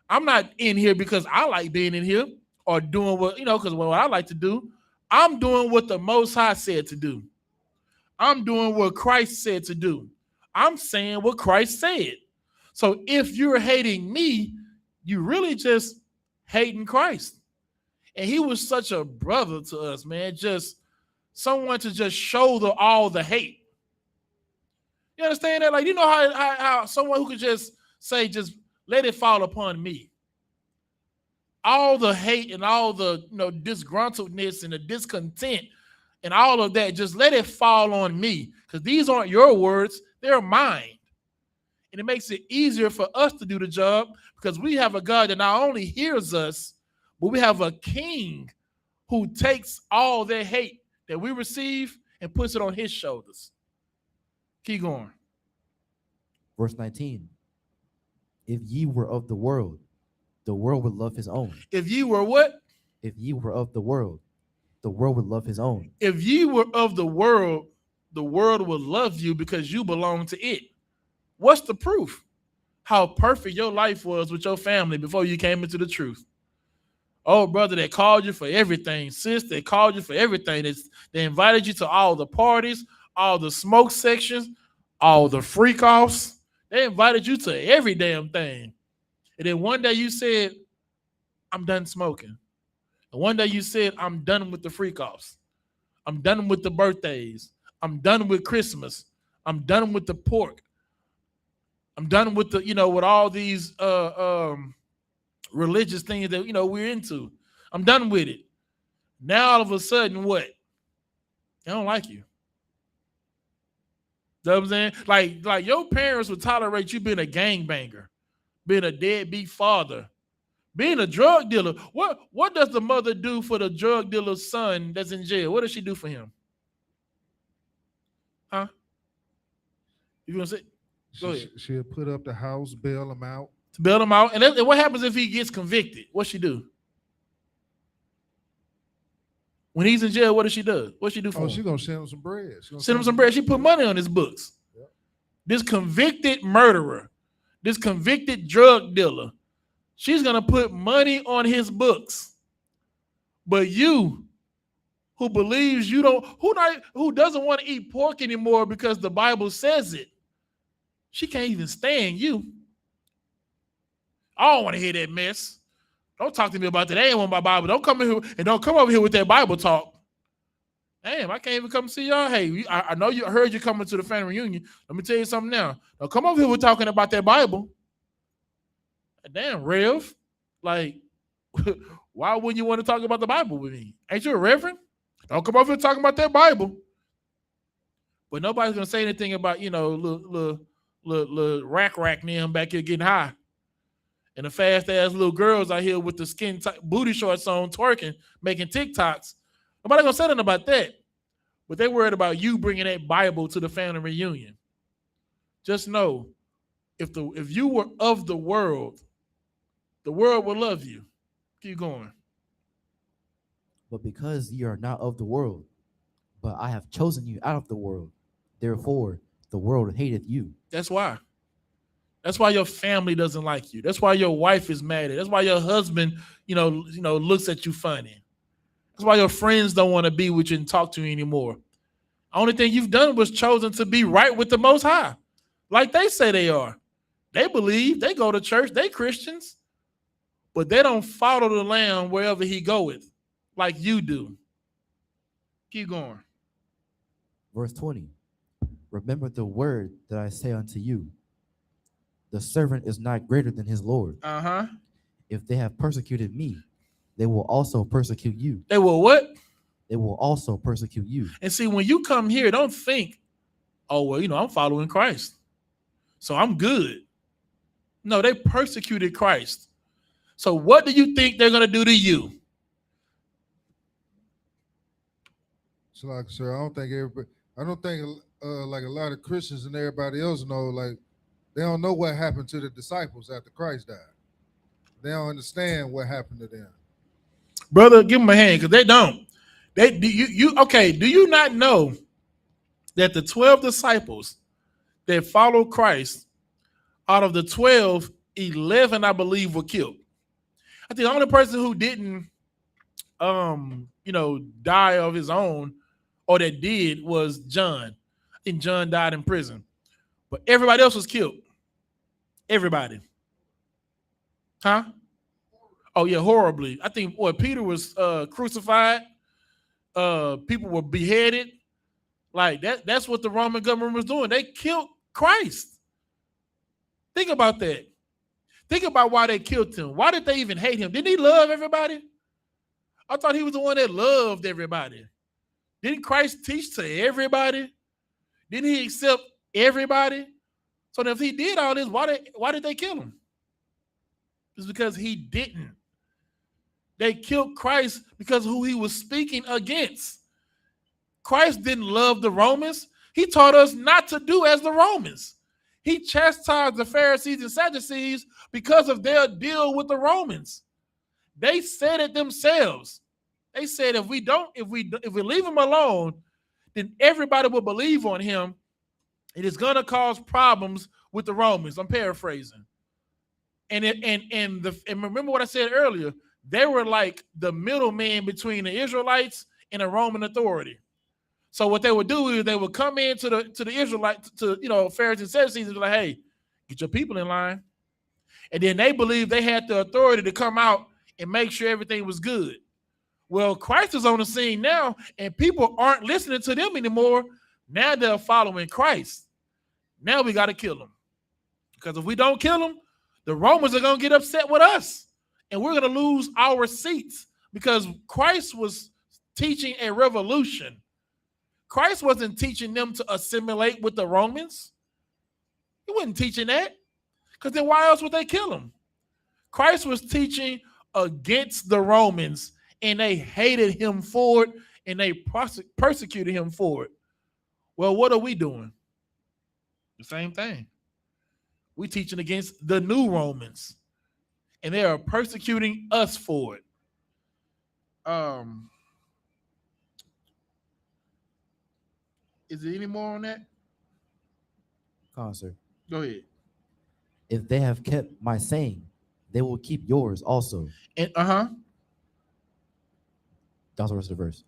I'm not in here because I like being in here or doing what, because what I like to do. I'm doing what the Most High said to do. I'm doing what Christ said to do. I'm saying what Christ said. So if you're hating me, you really just hating Christ. And he was such a brother to us, man. Just someone to just shoulder all the hate. You understand that? Like, you know how someone who could just say, just let it fall upon me. All the hate and all the disgruntledness and the discontent and all of that, just let it fall on me. Because these aren't your words, they're mine. And it makes it easier for us to do the job because we have a God that not only hears us, but we have a king who takes all their hate that we receive and puts it on his shoulders. Keep going. Verse 19. If ye were of the world would love his own. If ye were what? If ye were of the world would love his own. If ye were of the world would love you because you belong to it. What's the proof? How perfect your life was with your family before you came into the truth. Oh, brother, they called you for everything. Sis, they called you for everything. They invited you to all the parties, all the smoke sections, all the freak offs. They invited you to every damn thing. And then one day you said, I'm done smoking. And one day you said, I'm done with the freak offs. I'm done with the birthdays. I'm done with Christmas. I'm done with the pork. I'm done with with all these religious things that we're into. I'm done with it. Now all of a sudden, what? They don't like you. You know what I'm saying? Like your parents would tolerate you being a gangbanger, being a deadbeat father, being a drug dealer. What does the mother do for the drug dealer's son that's in jail? What does she do for him? Huh? You gonna say? Go ahead. She'll put up the house, bail him out. To bail him out. And what happens if he gets convicted? What she do? When he's in jail, what does she do? What she do for him? She's going to send him some bread. Send him some bread. She put money on his books. Yep. This convicted murderer, this convicted drug dealer, she's going to put money on his books. But you, who believes you don't, who doesn't want to eat pork anymore because the Bible says it, she can't even stand you. I don't want to hear that mess. Don't talk to me about that. They ain't want my Bible. Don't come in here and don't come over here with that Bible talk. Damn, I can't even come see y'all. Hey, I know you heard you coming to the family reunion. Let me tell you something now. Don't come over here with talking about that Bible. Damn, Rev. Like, why wouldn't you want to talk about the Bible with me? Ain't you a reverend? Don't come over here talking about that Bible. But nobody's gonna say anything about little rack them back here getting high. And the fast ass little girls out here with the skin booty shorts on, twerking, making TikToks. Nobody gonna say nothing about that. But they worried about you bringing that Bible to the family reunion. Just know, if you were of the world will love you. Keep going. But because you are not of the world, but I have chosen you out of the world, therefore the world hateth you. That's why. That's why your family doesn't like you. That's why your wife is mad at you. That's why your husband, looks at you funny. That's why your friends don't want to be with you and talk to you anymore. The only thing you've done was chosen to be right with the Most High, like they say they are. They believe, they go to church, they Christians, but they don't follow the Lamb wherever he goeth, like you do. Keep going. Verse 20. Remember the word that I say unto you. The servant is not greater than his Lord. Uh-huh. If they have persecuted me, they will also persecute you. They will what? They will also persecute you. And see, when you come here, don't think, oh, well, I'm following Christ, so I'm good. No, they persecuted Christ. So what do you think they're going to do to you? So, like, sir, I don't think like a lot of Christians and everybody else know, like, They don't know what happened to the disciples after Christ died. They don't understand what happened to them. Brother, give them a hand because they don't. Do you not know that the 12 disciples that followed Christ, out of the 12, 11, I believe, were killed. I think the only person who didn't die of his own or that did was John. I think John died in prison. But everybody else was killed. Everybody. Huh? Oh, yeah, horribly. I think Peter was crucified. People were beheaded. Like that's what the Roman government was doing. They killed Christ. Think about that. Think about why they killed him. Why did they even hate him? Didn't he love everybody? I thought he was the one that loved everybody. Didn't Christ teach to everybody? Didn't he accept everybody? So if he did all this, why did they kill him? It's because he didn't. They killed Christ because of who he was speaking against. Christ didn't love the Romans. He taught us not to do as the Romans. He chastised the Pharisees and Sadducees because of their deal with the Romans. They said it themselves. They said if we leave him alone, then everybody will believe on him. It is going to cause problems with the Romans. I'm paraphrasing. And remember what I said earlier. They were like the middleman between the Israelites and the Roman authority. So what they would do is they would come into the Israelites, Pharisees and Sadducees, and be like, hey, get your people in line. And then they believed they had the authority to come out and make sure everything was good. Well, Christ is on the scene now, and people aren't listening to them anymore. Now they're following Christ. Now we got to kill them. Because if we don't kill them, the Romans are going to get upset with us. And we're going to lose our seats because Christ was teaching a revolution. Christ wasn't teaching them to assimilate with the Romans. He wasn't teaching that. Because then why else would they kill him? Christ was teaching against the Romans, and they hated him for it, and they persecuted him for it. Well, what are we doing? The same thing. We're teaching against the new Romans, and they are persecuting us for it. Is there any more on that? Sir. Go ahead. If they have kept my saying, they will keep yours also. And That's the rest of the verse.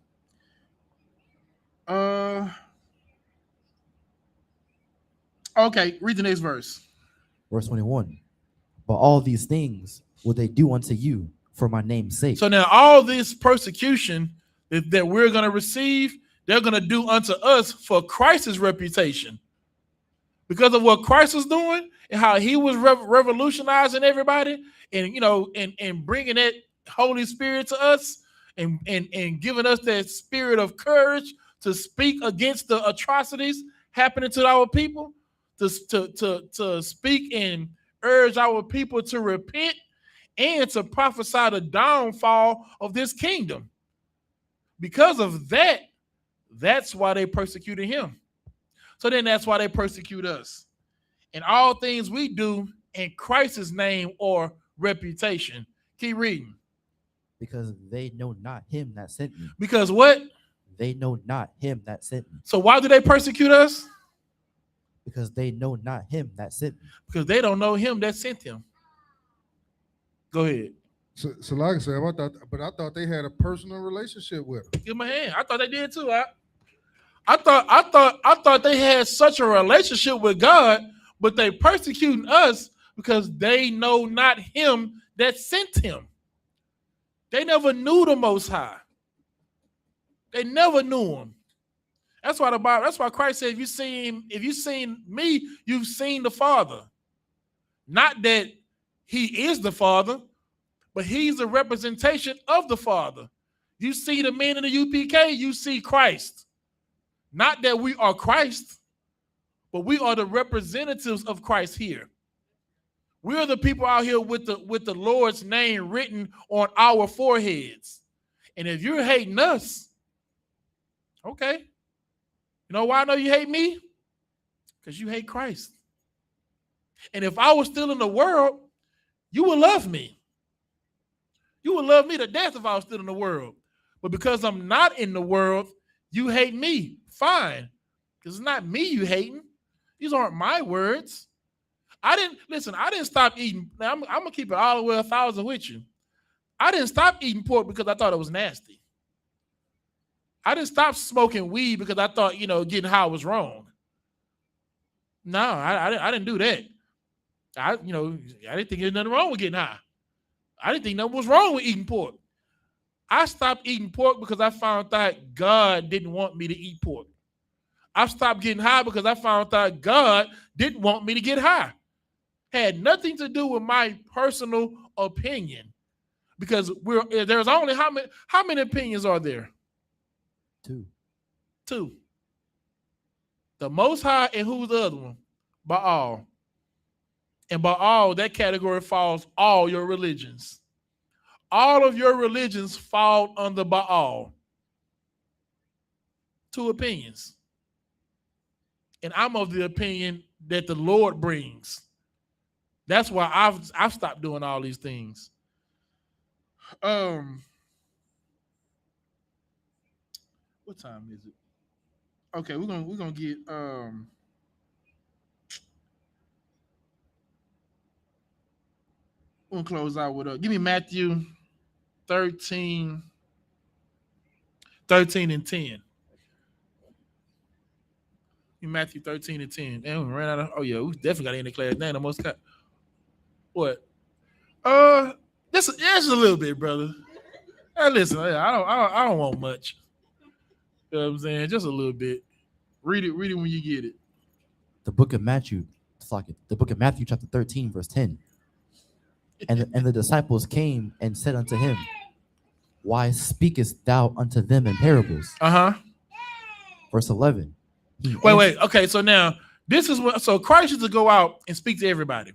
Okay, read the next verse. Verse 21. But all these things will they do unto you for my name's sake. So now all this persecution that we're going to receive, they're going to do unto us for Christ's reputation. Because of what Christ was doing and how he was revolutionizing everybody and bringing that Holy Spirit to us and giving us that spirit of courage to speak against the atrocities happening to our people, to speak and urge our people to repent and to prophesy the downfall of this kingdom. Because of that, that's why they persecuted him. So then that's why they persecute us. And all things we do in Christ's name or reputation. Keep reading. Because they know not him that sent me. Because what? They know not him that sent me. So why do they persecute us? Because they know not him that sent me. Because they don't know him that sent him. Go ahead. So like I said, I thought they had a personal relationship with him. Give him a hand. I thought they did too. I thought they had such a relationship with God, but they persecuting us because they know not him that sent him. They never knew the Most High. They never knew him. That's why Christ said, if you've seen me, you've seen the Father. Not that he is the Father, but he's a representation of the Father. You see the men in the UPK, you see Christ. Not that we are Christ, but we are the representatives of Christ here. We are the people out here with the Lord's name written on our foreheads. And if you're hating us, okay. You know why I know you hate me? Because you hate Christ. And if I was still in the world, you would love me. You would love me to death if I was still in the world. But because I'm not in the world, you hate me. Fine. Because it's not me you hating. These aren't my words. I didn't stop eating. Now, I'm going to keep it all the way 1,000 with you. I didn't stop eating pork because I thought it was nasty. I didn't stop smoking weed because I thought, getting high was wrong. No, I didn't do that. I didn't think there's nothing wrong with getting high. I didn't think nothing was wrong with eating pork. I stopped eating pork because I found out God didn't want me to eat pork. I stopped getting high because I found out God didn't want me to get high. Had nothing to do with my personal opinion. Because there's only how many opinions are there? Two. The Most High, and who's the other one? Baal. And Baal, that category falls all your religions. All of your religions fall under Baal. 2 opinions. And I'm of the opinion that the Lord brings. That's why I've stopped doing all these things. What time is it? Okay, we're gonna get we're gonna close out with give me Matthew 13 and 10. Matthew 13 and 10. Damn, we ran out of. Oh yeah, we definitely got to end the class. Damn, almost got. What? Just a little bit, brother. Hey, listen, I don't want much. You know what I'm saying? Just a little bit. Read it when you get it. The book of Matthew, chapter 13, verse 10. And the disciples came and said unto him, why speakest thou unto them in parables? Verse 11. Wait. Okay, so now this is what. So Christ used to go out and speak to everybody.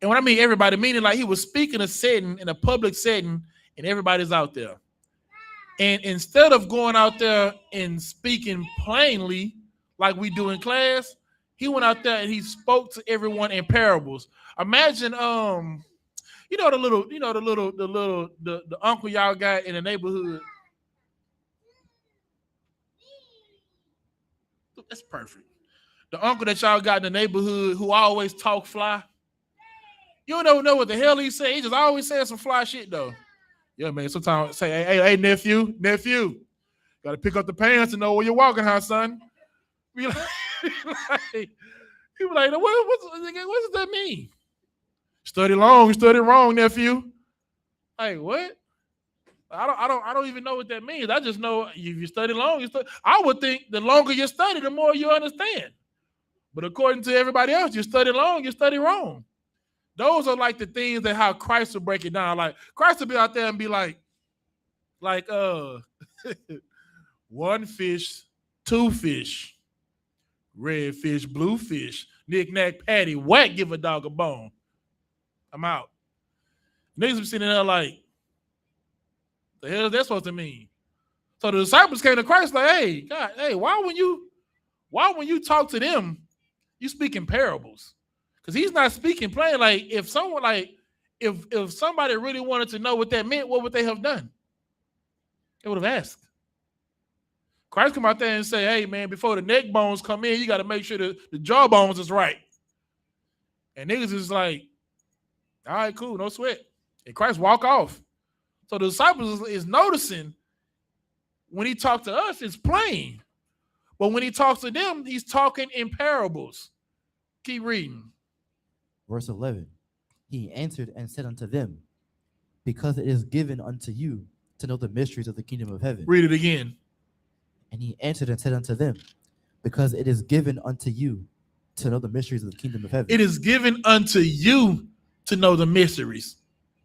And when I mean everybody, meaning like he was speaking in a public setting, and everybody's out there. And instead of going out there and speaking plainly like we do in class, he went out there and he spoke to everyone in parables. Imagine, the uncle y'all got in the neighborhood. That's perfect. The uncle that y'all got in the neighborhood who always talk fly. You don't know what the hell he say. He just always saying some fly shit though. Yeah, man. Sometimes say, hey, nephew, gotta pick up the pants and know where you're walking, huh, son? Be like, people like, what does that mean? Study long, study wrong, nephew. Like what? I don't even know what that means. I just know if you study long, I would think the longer you study, the more you understand. But according to everybody else, you study long, you study wrong. Those are like the things that how Christ will break it down. Like Christ will be out there and be like, one fish, 2 fish, red fish, blue fish, knick-knack, patty, whack, give a dog a bone. I'm out. Niggas be sitting there like, the hell is that supposed to mean? So the disciples came to Christ like, hey, God, why when you talk to them, you speak in parables? Because he's not speaking plain. Like if somebody really wanted to know what that meant, what would they have done? They would have asked. Christ come out there and say, hey man, before the neck bones come in, you got to make sure the jaw bones is right. And niggas is like, all right, cool, no sweat. And Christ walk off. So the disciples is noticing when he talks to us, it's plain. But when he talks to them, he's talking in parables. Keep reading. Verse 11. He answered and said unto them, because it is given unto you to know the mysteries of the kingdom of heaven. Read it again. And he answered and said unto them, because it is given unto you to know the mysteries of the kingdom of heaven. It is given unto you to know the mysteries.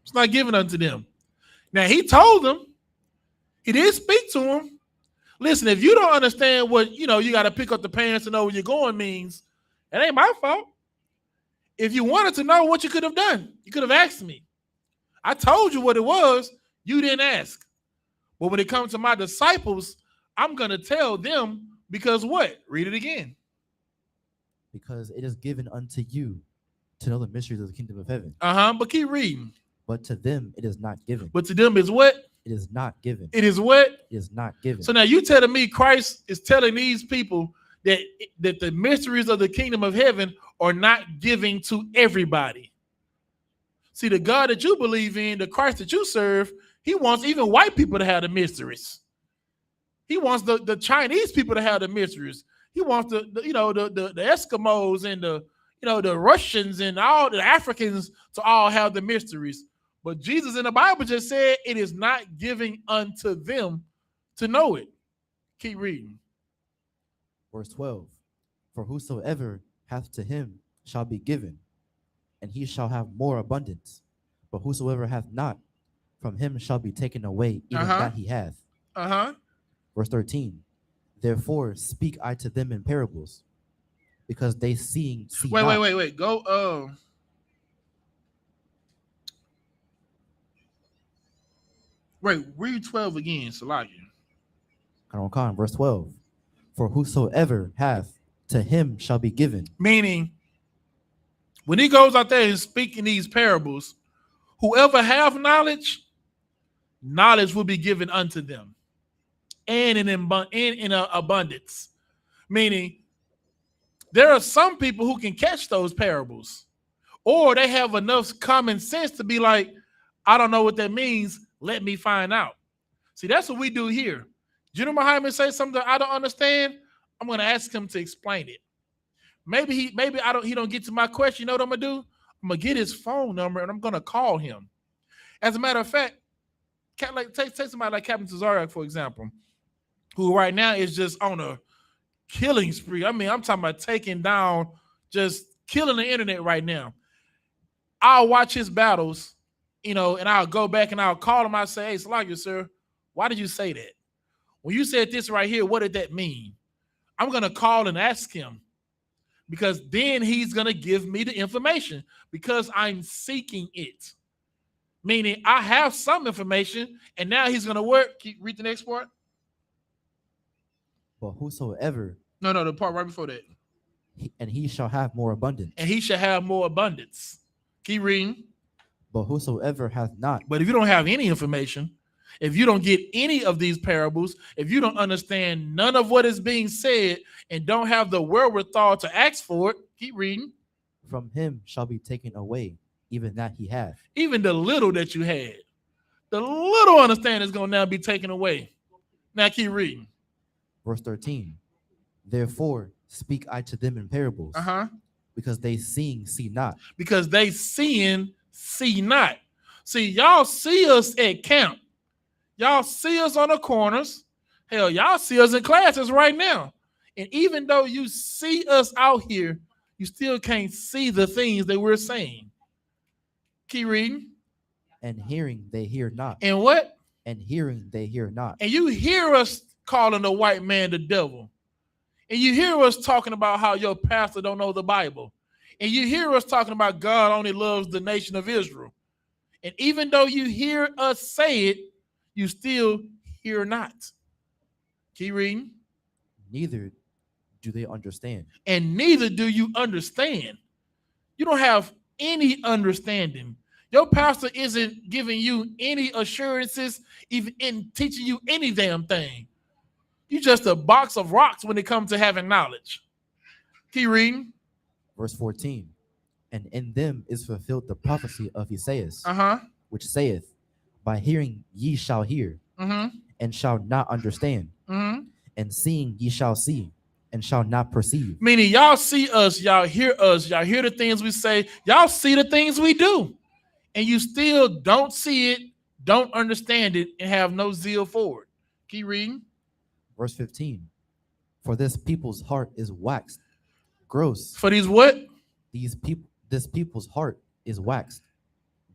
It's not given unto them. Now, he told them, he did speak to them. Listen, if you don't understand what, you got to pick up the pants to know where you're going means, it ain't my fault. If you wanted to know what you could have done, you could have asked me. I told you what it was. You didn't ask. But when it comes to my disciples, I'm going to tell them because what? Read it again. Because it is given unto you to know the mysteries of the kingdom of heaven. But keep reading. But to them it is not given. But to them is what? It is not given. It is what? It is not given. So now you telling me Christ is telling these people that the mysteries of the kingdom of heaven are not giving to everybody. See, the God that you believe in, the Christ that you serve, he wants even white people to have the mysteries. He wants the Chinese people to have the mysteries. He wants the Eskimos and the Russians and all the Africans to all have the mysteries. But Jesus in the Bible just said it is not giving unto them to know it. Keep reading. Verse 12. For whosoever hath to him shall be given, and he shall have more abundance. But whosoever hath not, from him shall be taken away even that he hath. Verse 13. Therefore speak I to them in parables, because they see not. Wait. Go. Wait, read 12 again, Salakia. Come on, verse 12. For whosoever hath, to him shall be given. Meaning, when he goes out there and speaking these parables, whoever have knowledge will be given unto them, and in abundance. Meaning, there are some people who can catch those parables, or they have enough common sense to be like, I don't know what that means. Let me find out. See, that's what we do here. General Muhammad say something I don't understand. I'm going to ask him to explain it. Maybe he don't get to my question. You know what I'm going to do? I'm going to get his phone number and I'm going to call him. As a matter of fact, take somebody like Captain Tazariak, for example, who right now is just on a killing spree. I mean, I'm talking about taking down, just killing the internet right now. I'll watch his battles, and I'll go back and I'll call him. I'll say, hey, Salakia, sir, why did you say that? When you said this right here, what did that mean? I'm going to call and ask him, because then he's going to give me the information because I'm seeking it. Meaning I have some information and now he's going to work. Read the next part. But whosoever. No, the part right before that. And he shall have more abundance. And he shall have more abundance. Keep reading. But whosoever hath not. But if you don't have any information, if you don't get any of these parables, if you don't understand none of what is being said and don't have the wherewithal to ask for it, keep reading. From him shall be taken away even that he hath. Even the little that you had, the little understanding is going to now be taken away. Now keep reading. Verse 13. Therefore speak I to them in parables, because they seeing see not. Because they seeing see not. See, y'all see us at camp. Y'all see us on the corners. Hell, y'all see us in classes right now. And even though you see us out here, you still can't see the things that we're saying. Keep reading. And hearing they hear not. And what? And hearing they hear not. And you hear us calling the white man the devil. And you hear us talking about how your pastor don't know the Bible. And you hear us talking about God only loves the nation of Israel. And even though you hear us say it, you still hear not. Keep reading. Neither do they understand. And neither do you understand. You don't have any understanding. Your pastor isn't giving you any assurances, even in teaching you any damn thing. You're just a box of rocks when it comes to having knowledge. Keep reading. Verse 14. And in them is fulfilled the prophecy of Esaias, which saith, by hearing ye shall hear, and shall not understand, and seeing ye shall see, and shall not perceive. Meaning y'all see us, y'all hear the things we say, y'all see the things we do, and you still don't see it, don't understand it, and have no zeal for it. Keep reading. Verse 15. For this people's heart is waxed gross. For these what? This people's heart is waxed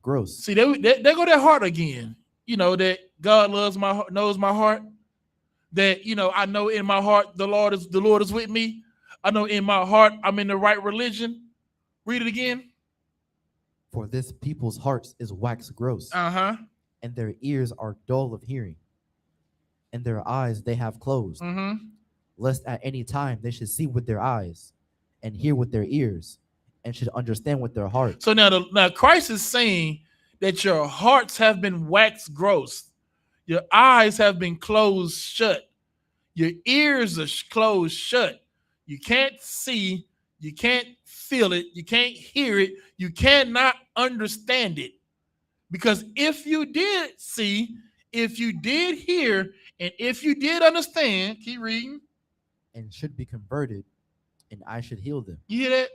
gross. See, they go that heart again. You know that God loves my heart, knows my heart. That I know in my heart the Lord is with me. I know in my heart I'm in the right religion. Read it again. For this people's hearts is waxed gross. And their ears are dull of hearing, and their eyes they have closed, lest at any time they should see with their eyes, and hear with their ears, and should understand with their heart. So now Christ is saying that your hearts have been waxed gross. Your eyes have been closed shut. Your ears are closed shut. You can't see. You can't feel it. You can't hear it. You cannot understand it. Because if you did see, if you did hear, and if you did understand, keep reading. And should be converted, and I should heal them. You hear that?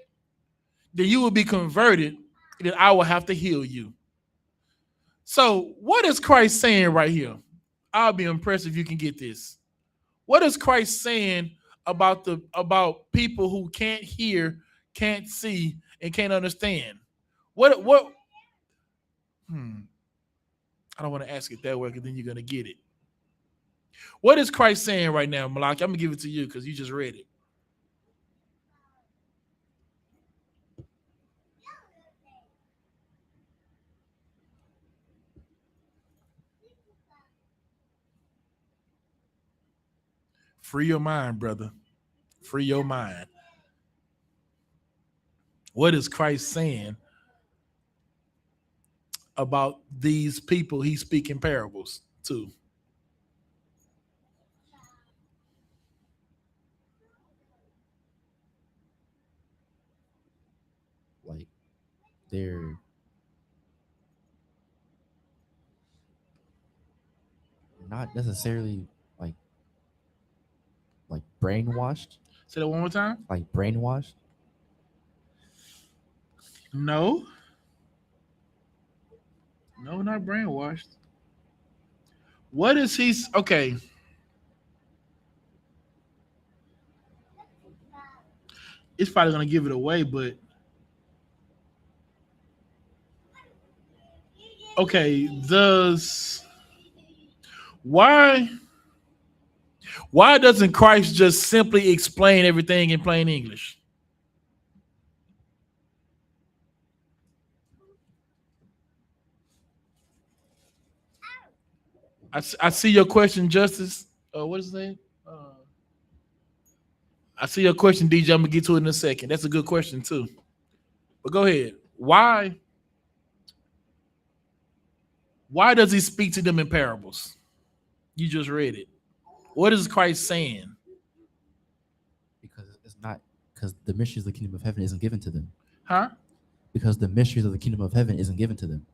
Then you will be converted, and then I will have to heal you. So what is Christ saying right here? I'll be impressed if you can get this. What is Christ saying about people who can't hear, can't see, and can't understand? I don't want to ask it that way because then you're gonna get it. What is Christ saying right now, Malaki? I'm gonna give it to you because you just read it. Free your mind, brother. Free your mind. What is Christ saying about these people he's speaking parables to? Like they're not necessarily like brainwashed. Say that one more time. Like brainwashed. No, not brainwashed. What is he? Okay. It's probably gonna give it away, but okay. Why doesn't Christ just simply explain everything in plain English? I see your question, Justice. What is his name? I see your question, DJ. I'm gonna get to it in a second. That's a good question too. But go ahead. Why does he speak to them in parables? You just read it. What is Christ saying? Because the mysteries of the kingdom of heaven isn't given to them. Huh? Because the mysteries of the kingdom of heaven isn't given to them.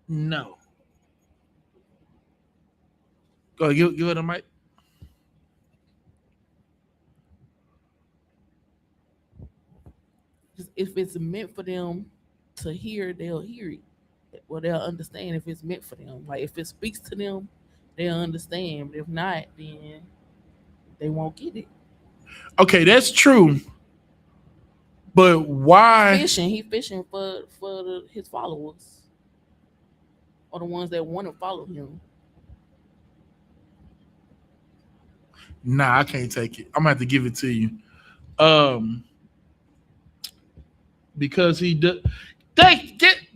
No. Go ahead, give it a mic. If it's meant for them to hear, they'll hear it. Well, they'll understand if it's meant for them. Like if it speaks to them, they'll understand. But if not, then they won't get it. Okay, that's true. But why? He fishing for his followers, or the ones that want to follow him. Nah, I can't take it. I'm gonna have to give it to you. Because he does.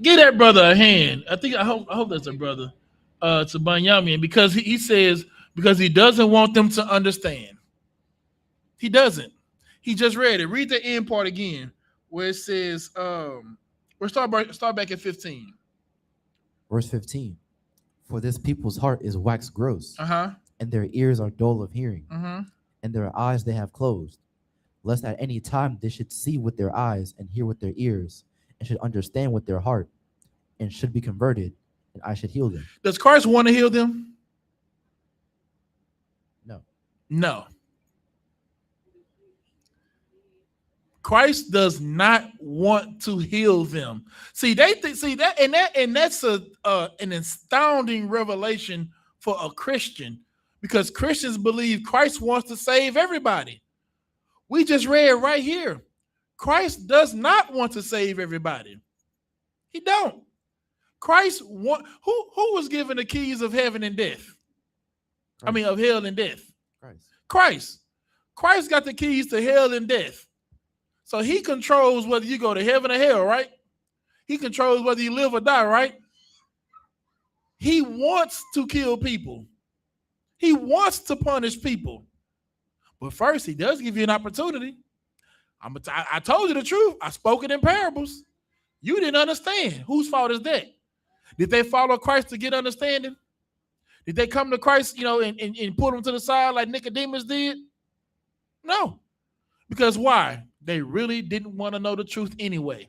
Get that brother a hand. I hope that's a brother. To Banyami, because he says because he doesn't want them to understand. He doesn't. He just read it. Read the end part again, where it says, we'll start back at 15. Verse 15. For this people's heart is waxed gross, and their ears are dull of hearing, and their eyes they have closed, lest at any time they should see with their eyes and hear with their ears, and should understand with their heart, and should be converted, and I should heal them. Does Christ want to heal them? No. Christ does not want to heal them. See, that's an astounding revelation for a Christian, because Christians believe Christ wants to save everybody. We just read right here. Christ does not want to save everybody. He don't. Christ who was given the keys of heaven and death? Christ. I mean, of hell and death. Christ. Christ got the keys to hell and death. So he controls whether you go to heaven or hell, right? He controls whether you live or die, right? He wants to kill people. He wants to punish people. But first, he does give you an opportunity. I told you the truth. I spoke it in parables. You didn't understand. Whose fault is that? Did they follow Christ to get understanding? Did they come to Christ, and put him to the side like Nicodemus did? No. Because why? They really didn't want to know the truth anyway.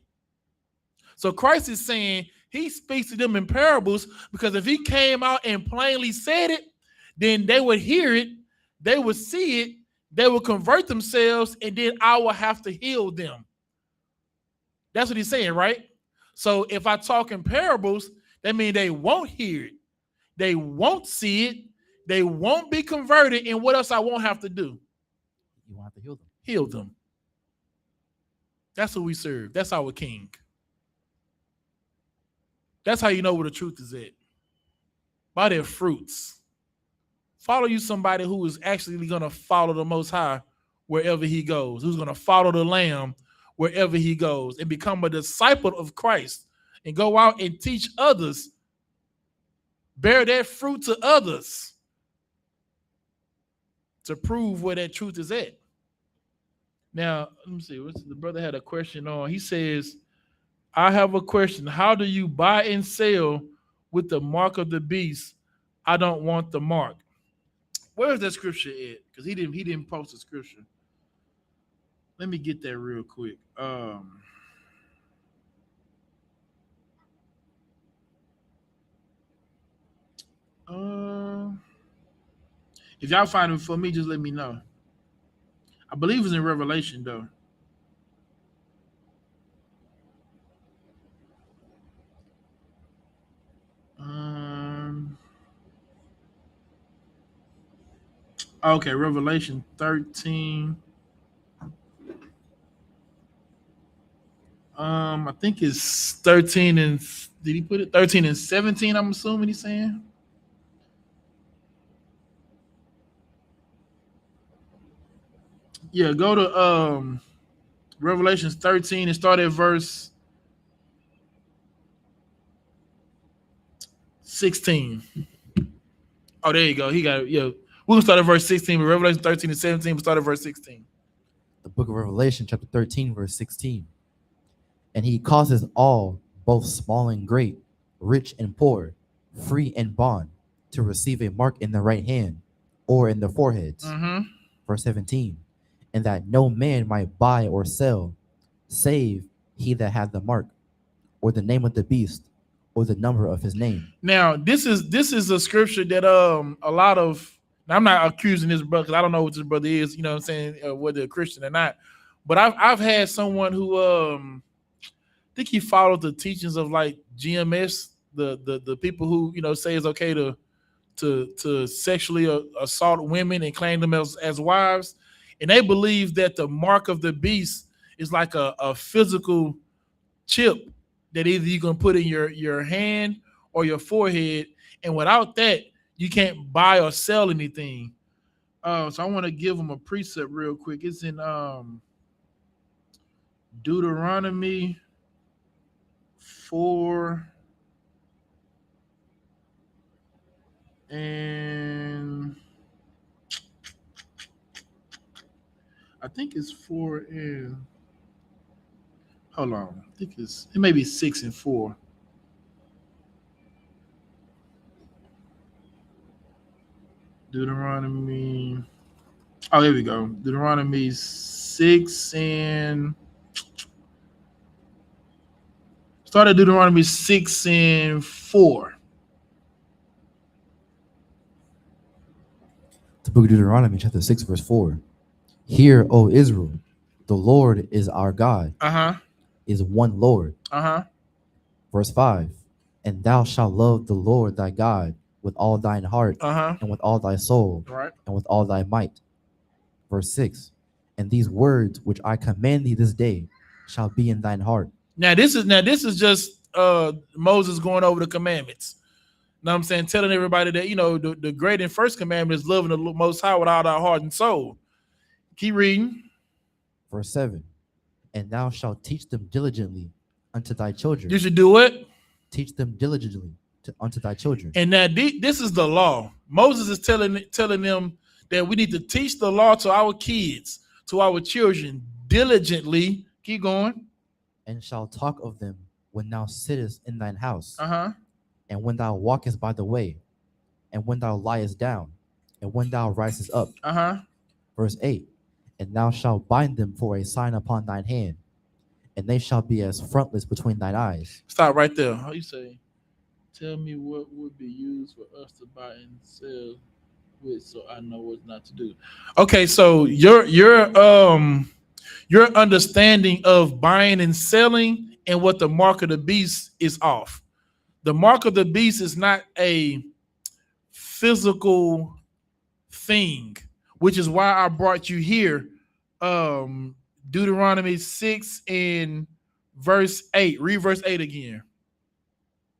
So Christ is saying he speaks to them in parables because if he came out and plainly said it, then they would hear it, they would see it, they would convert themselves, and then I will have to heal them. That's what he's saying, right? So if I talk in parables, that means they won't hear it. They won't see it. They won't be converted. And what else I won't have to do? You won't have to heal them. Heal them. That's who we serve. That's our king. That's how you know where the truth is at. By their fruits. Follow you somebody who is actually going to follow the Most High wherever he goes, who's going to follow the Lamb wherever he goes and become a disciple of Christ and go out and teach others, bear that fruit to others to prove where that truth is at. Now, let me see. The brother had a question on. He says, I have a question. How do you buy and sell with the mark of the beast? I don't want the mark. Where's that scripture at? Because he didn't post the scripture. Let me get that real quick. If y'all find it for me, just let me know. I believe it's in Revelation, though. Okay, Revelation 13. I think it's 13 and did he put it 13 and 17? I'm assuming he's saying. Yeah, go to Revelations 13 and start at verse 16. Oh, there you go. He got it. Yeah. We're going to start at verse 16, but Revelation 13 and 17, we'll start at verse 16. The book of Revelation, chapter 13, verse 16. And he causes all, both small and great, rich and poor, free and bond, to receive a mark in the right hand or in their foreheads. Mm-hmm. Verse 17. And that no man might buy or sell, save he that had the mark, or the name of the beast, or the number of his name. Now, this is a scripture that a lot of, I'm not accusing this brother because I don't know what this brother is, you know what I'm saying, whether a Christian or not. But I've had someone who I think he followed the teachings of like GMS, the people who say it's okay to sexually assault women and claim them as wives, and they believe that the mark of the beast is like a physical chip that either you can put in your hand or your forehead, and without that you can't buy or sell anything. So I want to give them a precept real quick. It's in Deuteronomy 4 and I think it's 4 and hold on. I think it may be 6 and 4. Deuteronomy. Oh, here we go. Deuteronomy 6 and start at Deuteronomy 6 and 4. The book of Deuteronomy, chapter 6, verse 4. Hear, O Israel, the Lord is our God. Is one Lord. Verse 5. And thou shalt love the Lord thy God with all thine heart, and with all thy soul, and with all thy might. Verse 6. And these words which I command thee this day shall be in thine heart. Now this is just Moses going over the commandments. Know what I'm saying? Telling everybody that the great and first commandment is loving the Most High with all thy heart and soul. Keep reading. Verse 7. And thou shalt teach them diligently unto thy children. You should do it. Teach them diligently unto thy children. And now this is the law. Moses is telling them that we need to teach the law to our kids, to our children diligently. Keep going. And shall talk of them when thou sittest in thine house, and when thou walkest by the way, and when thou liest down, and when thou risest up. Verse 8. And thou shalt bind them for a sign upon thine hand, and they shall be as frontlets between thine eyes. Stop right there. How you say? Tell me what would be used for us to buy and sell with, so I know what not to do. Okay, so your understanding of buying and selling and what the mark of the beast is off. The mark of the beast is not a physical thing, which is why I brought you here. Deuteronomy 6 and verse 8. Read verse 8 again.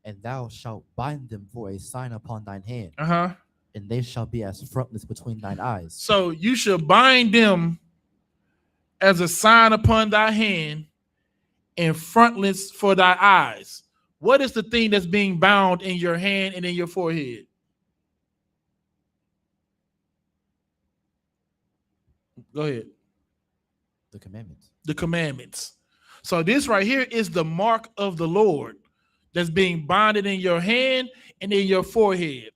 And thou shalt bind them for a sign upon thine hand, and they shall be as frontlets between thine eyes. So you should bind them as a sign upon thy hand and frontlets for thy eyes. What is the thing that's being bound in your hand and in your forehead? Go ahead. The commandments. The commandments. So this right here is the mark of the Lord that's being bonded in your hand and in your forehead.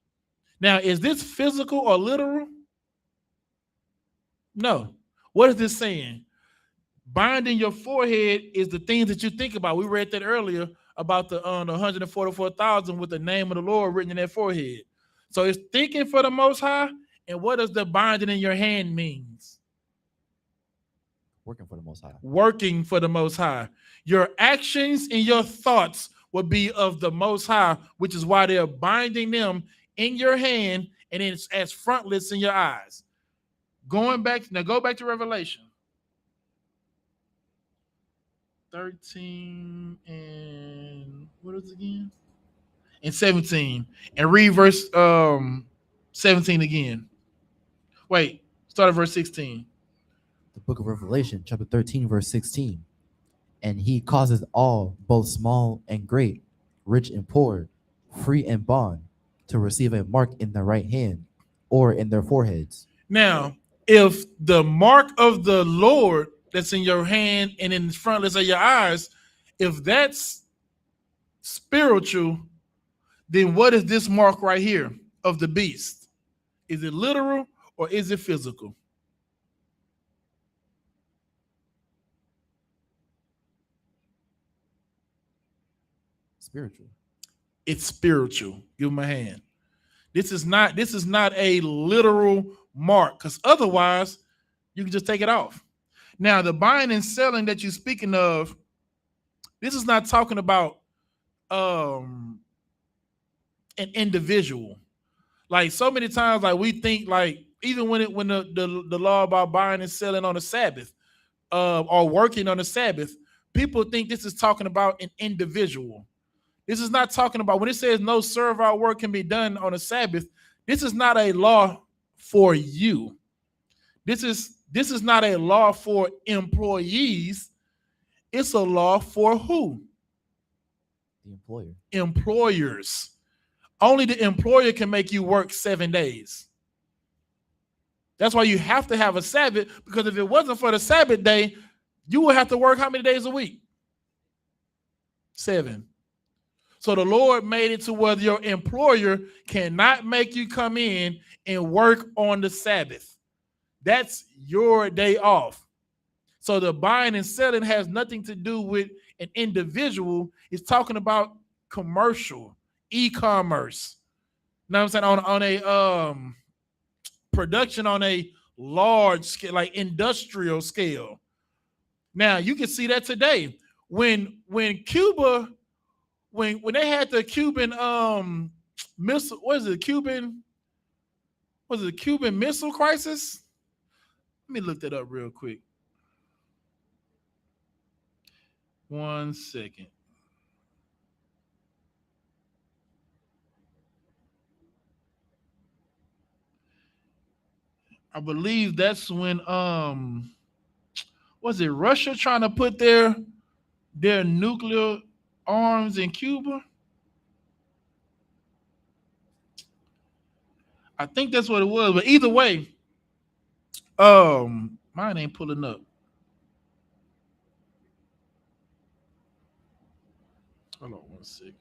Now, is this physical or literal? No. What is this saying? Binding your forehead is the things that you think about. We read that earlier about the 144,000 with the name of the Lord written in their forehead. So it's thinking for the Most High. And what does the binding in your hand means? Working for the Most High. Working for the Most High. Your actions and your thoughts will be of the Most High, which is why they're binding them in your hand and it's as frontlets in your eyes. Going back, now go back to Revelation 13 and what is it again? And 17. And read verse 17 again. Wait, start at verse 16. The book of Revelation, chapter 13, verse 16. And he causes all, both small and great, rich and poor, free and bond, to receive a mark in their right hand or in their foreheads. Now, if the mark of the Lord that's in your hand and in the frontlets of your eyes, if that's spiritual, then what is this mark right here of the beast? Is it literal or is it physical? Spiritual. It's spiritual. Give him a hand. This is not a literal mark, because otherwise you can just take it off. Now, the buying and selling that you're speaking of, this is not talking about an individual. Like so many times, like we think, like even when the law about buying and selling on the Sabbath, or working on the Sabbath, people think this is talking about an individual. This is not talking about, when it says no servile work can be done on a Sabbath, this is not a law for you. This is not a law for employees. It's a law for who? The employer. Employers. Only the employer can make you work 7 days. That's why you have to have a Sabbath, because if it wasn't for the Sabbath day, you would have to work how many days a week? 7. So the Lord made it to where your employer cannot make you come in and work on the Sabbath. That's your day off. So the buying and selling has nothing to do with an individual. It's talking about commercial, e-commerce. You know what I'm saying? On a production on a large scale, like industrial scale. Now you can see that today. When Cuba, when they had the Cuban missile, Cuban Missile Crisis? Let me look that up real quick. 1 second. I believe that's when was it Russia trying to put their nuclear arms in Cuba? I think that's what it was. But either way, Mine ain't pulling up. Hold on 1 second.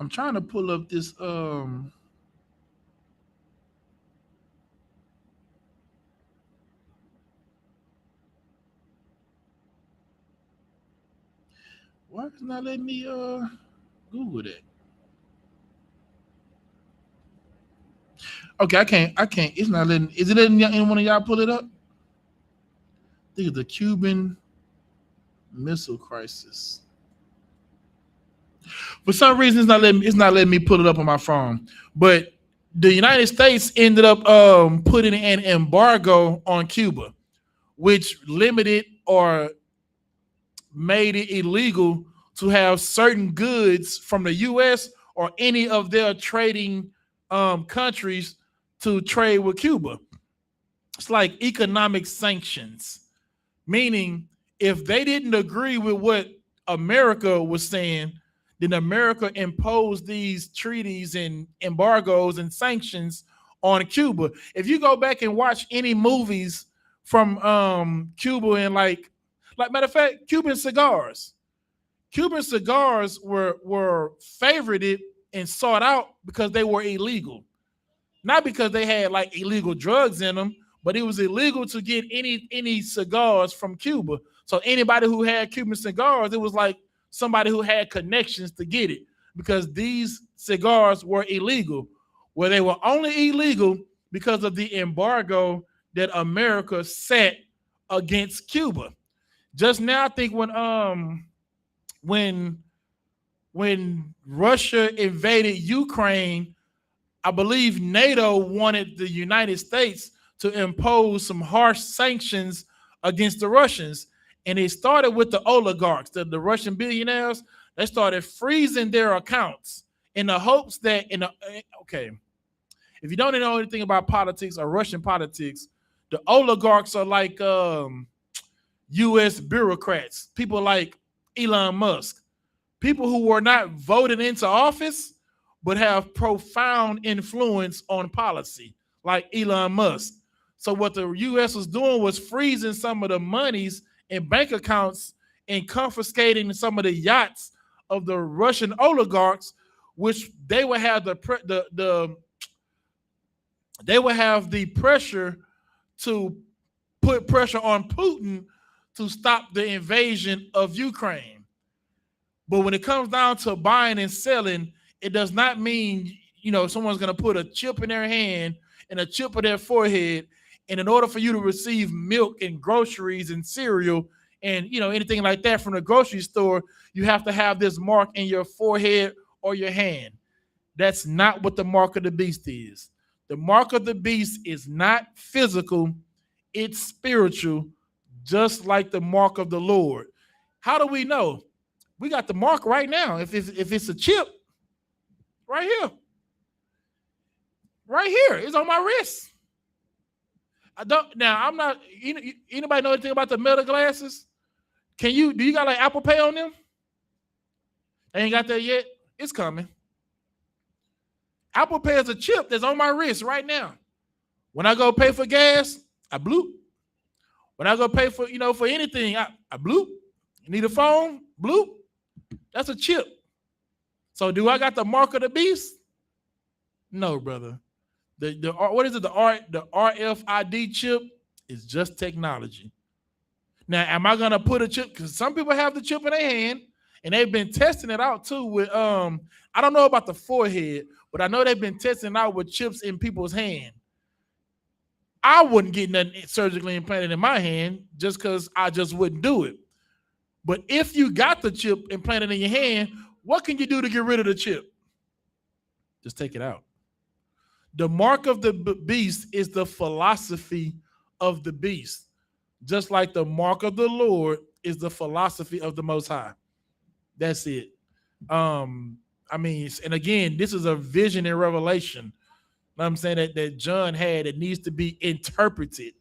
I'm trying to pull up this why is it not letting me Google that? Okay, I can't. It's not letting. Is it letting any one of y'all pull it up? I think it's the Cuban Missile Crisis. For some reason, it's not letting me pull it up on my phone. But the United States ended up putting an embargo on Cuba, which limited or made it illegal to have certain goods from the U.S. or any of their trading countries to trade with Cuba. It's like economic sanctions, meaning if they didn't agree with what America was saying, then America imposed these treaties and embargoes and sanctions on Cuba. If you go back and watch any movies from Cuba and like matter of fact, Cuban cigars were favorited and sought out because they were illegal. Not because they had like illegal drugs in them, but it was illegal to get any cigars from Cuba. So anybody who had Cuban cigars, it was like somebody who had connections to get it because these cigars were illegal. Well, they were only illegal because of the embargo that America set against Cuba. Just now, I think when Russia invaded Ukraine, I believe NATO wanted the United States to impose some harsh sanctions against the Russians. And it started with the oligarchs, the Russian billionaires. They started freezing their accounts in the hopes that, if you don't know anything about politics or Russian politics, the oligarchs are like U.S. bureaucrats, people like Elon Musk, people who were not voted into office, but have profound influence on policy, like Elon Musk. So what the U.S. was doing was freezing some of the monies in bank accounts and confiscating some of the yachts of the Russian oligarchs, which they would have the pressure to put pressure on Putin to stop the invasion of Ukraine. But when it comes down to buying and selling, it does not mean, someone's going to put a chip in their hand and a chip in their forehead. And in order for you to receive milk and groceries and cereal and, anything like that from the grocery store, you have to have this mark in your forehead or your hand. That's not what the mark of the beast is. The mark of the beast is not physical. It's spiritual, just like the mark of the Lord. How do we know? We got the mark right now. If it's a chip, right here. Right here. It's on my wrist. I'm not, anybody know anything about the Meta glasses? Do you got like Apple Pay on them? They ain't got that yet? It's coming. Apple Pay is a chip that's on my wrist right now. When I go pay for gas, I bloop. When I go pay for, for anything, I bloop. You need a phone? Bloop. That's a chip. So do I got the mark of the beast? No, brother. What is it? The RFID chip is just technology. Now, am I gonna put a chip? Because some people have the chip in their hand, and they've been testing it out too. With I don't know about the forehead, but I know they've been testing it out with chips in people's hand. I wouldn't get nothing surgically implanted in my hand just because I just wouldn't do it. But if you got the chip implanted in your hand, what can you do to get rid of the chip? Just take it out. The mark of the beast is the philosophy of the beast, just like the mark of the Lord is the philosophy of the Most High. That's it. And again, this is a vision and revelation. I'm saying that John had, it needs to be interpreted.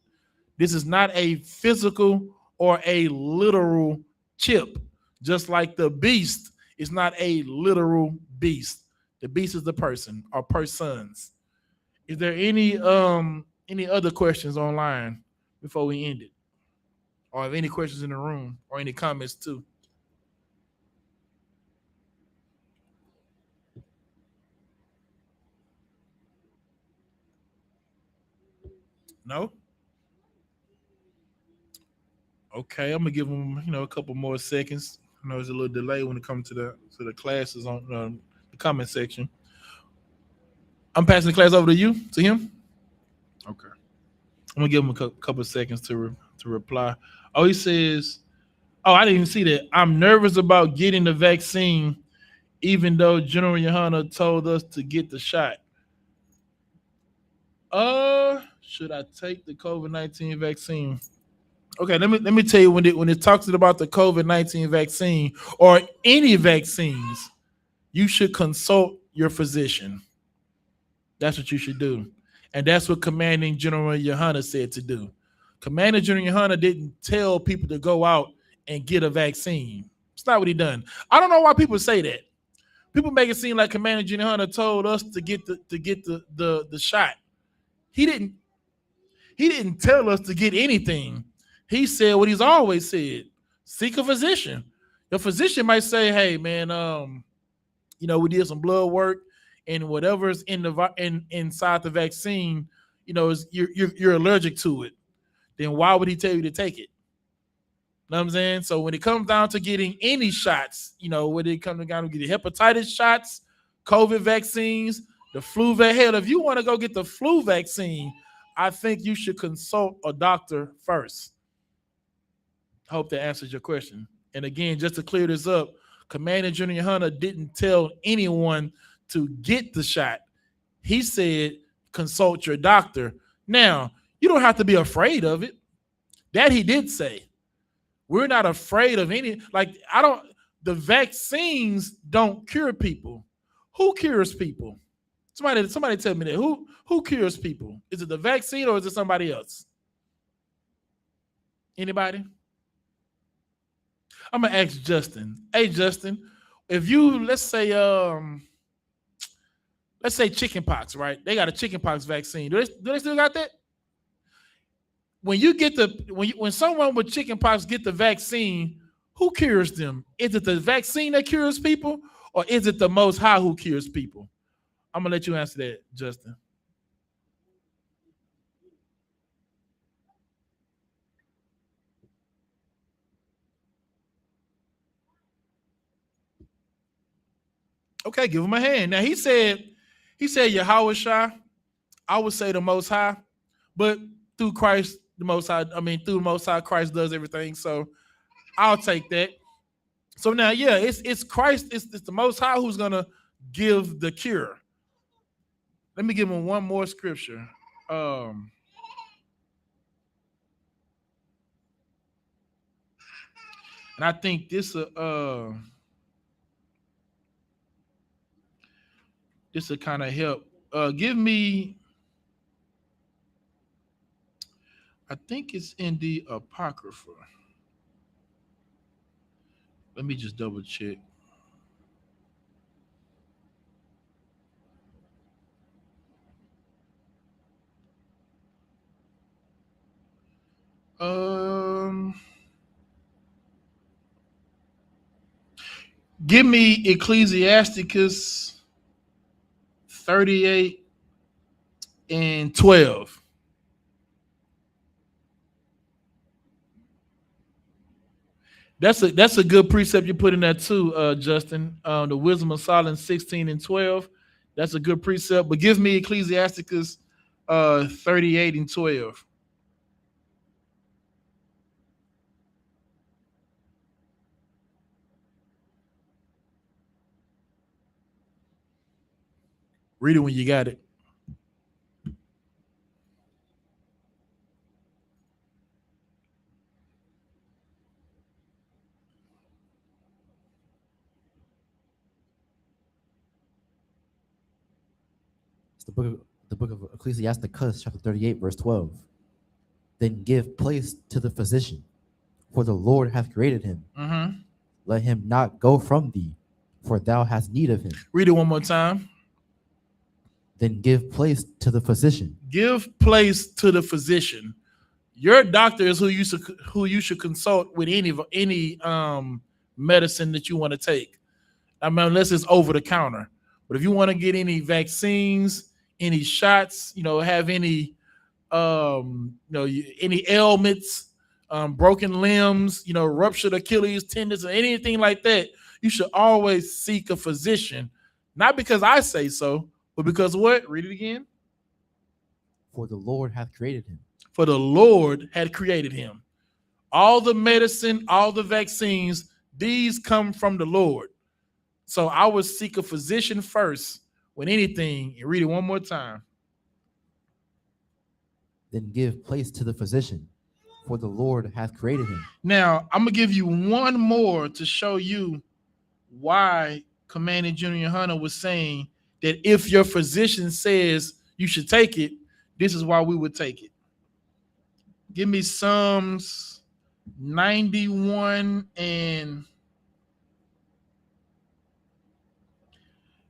This is not a physical or a literal chip, Just like the beast is not a literal beast. The beast is the person or persons. Is there any other questions online before we end it? Or have any questions in the room or any comments too? No? Okay, I'm gonna give them, a couple more seconds. I know there's a little delay when it comes to the classes on the comment section. I'm passing the class over to you, to him. Okay, I'm gonna give him a couple seconds to reply. Oh, he says, "Oh, I didn't even see that. I'm nervous about getting the vaccine, even though General YAHANNA told us to get the shot. Should I take the COVID-19 vaccine?" Okay, let me tell you, when it talks about the COVID-19 vaccine or any vaccines, you should consult your physician. That's what you should do. And that's what Commanding General YAHANNA said to do. Commanding General YAHANNA didn't tell people to go out and get a vaccine. It's not what he done. I don't know why people say that. People make it seem like Commanding General YAHANNA told us to get the shot. He didn't tell us to get anything. He said what he's always said: seek a physician. Your physician might say, "Hey, man, we did some blood work, and whatever's inside the vaccine, you're allergic to it." Then why would he tell you to take it? Know what I'm saying? So when it comes down to getting any shots, when it comes down to getting hepatitis shots, COVID vaccines, the flu vaccine, hell, if you want to go get the flu vaccine, I think you should consult a doctor first. I hope that answers your question. And again, just to clear this up, Commander General YAHANNA didn't tell anyone to get the shot. He said, consult your doctor. Now, you don't have to be afraid of it. That he did say. We're not afraid of any, the vaccines don't cure people. Who cures people? Somebody tell me that. Who cures people? Is it the vaccine or is it somebody else? Anybody? I'm gonna ask Justin. Hey, Justin, if you let's say chickenpox, right? They got a chickenpox vaccine. Do they still got that? When you get when someone with chickenpox get the vaccine, who cures them? Is it the vaccine that cures people, or is it the Most High who cures people? I'm gonna let you answer that, Justin. Okay, give him a hand. Now he said Yahweh Shai. I would say the Most High, but through Christ, through the Most High, Christ does everything. So I'll take that. So now, yeah, it's Christ, it's the Most High who's gonna give the cure. Let me give him one more scripture. And I think this will kind of help. Give me, I think it's in the Apocrypha. Let me just double check. Give me Ecclesiasticus 38:12. That's a good precept you put in there too, Justin. The Wisdom of Solomon 16:12. That's a good precept. But give me Ecclesiasticus 38:12. Read it when you got it. It's the book of Ecclesiasticus, chapter 38, verse 12. Then give place to the physician, for the Lord hath created him. Mm-hmm. let him not go from thee, for thou hast need of him. Read it one more time. Then give place to the physician. Give place to the physician. Your doctor is who you should consult with any medicine that you want to take. I mean, unless it's over the counter. But if you want to get any vaccines, any shots, have any any ailments, broken limbs, ruptured Achilles tendons, or anything like that, you should always seek a physician. Not because I say so, but because what? Read it again. For the Lord hath created him. For the Lord had created him. All the medicine, all the vaccines, these come from the Lord. So I would seek a physician first with anything. And read it one more time. Then give place to the physician, for the Lord hath created him. Now, I'm going to give you one more to show you why Commanding General YAHANNA was saying that if your physician says you should take it, this is why we would take it. Give me Psalms 91 and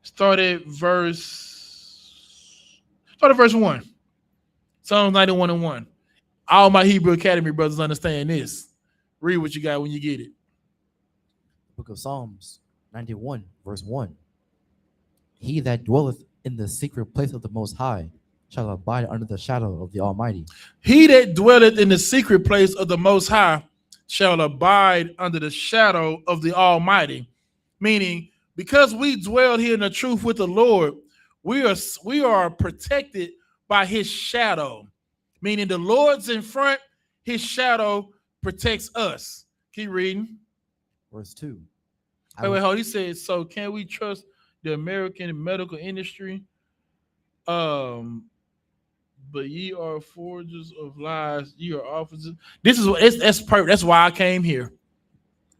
start at verse 1. Psalms 91 and 1. All my Hebrew Academy brothers understand this. Read what you got when you get it. Book of Psalms 91, verse 1. He that dwelleth in the secret place of the Most High shall abide under the shadow of the Almighty. He that dwelleth in the secret place of the Most High shall abide under the shadow of the Almighty. Meaning, because we dwell here in the truth with the Lord, we are protected by his shadow. Meaning the Lord's in front, his shadow protects us. Keep reading. Verse 2. Wait, hold. He said, so can we trust the American medical industry? But ye are forgers of lies. Ye are officers. That's why I came here.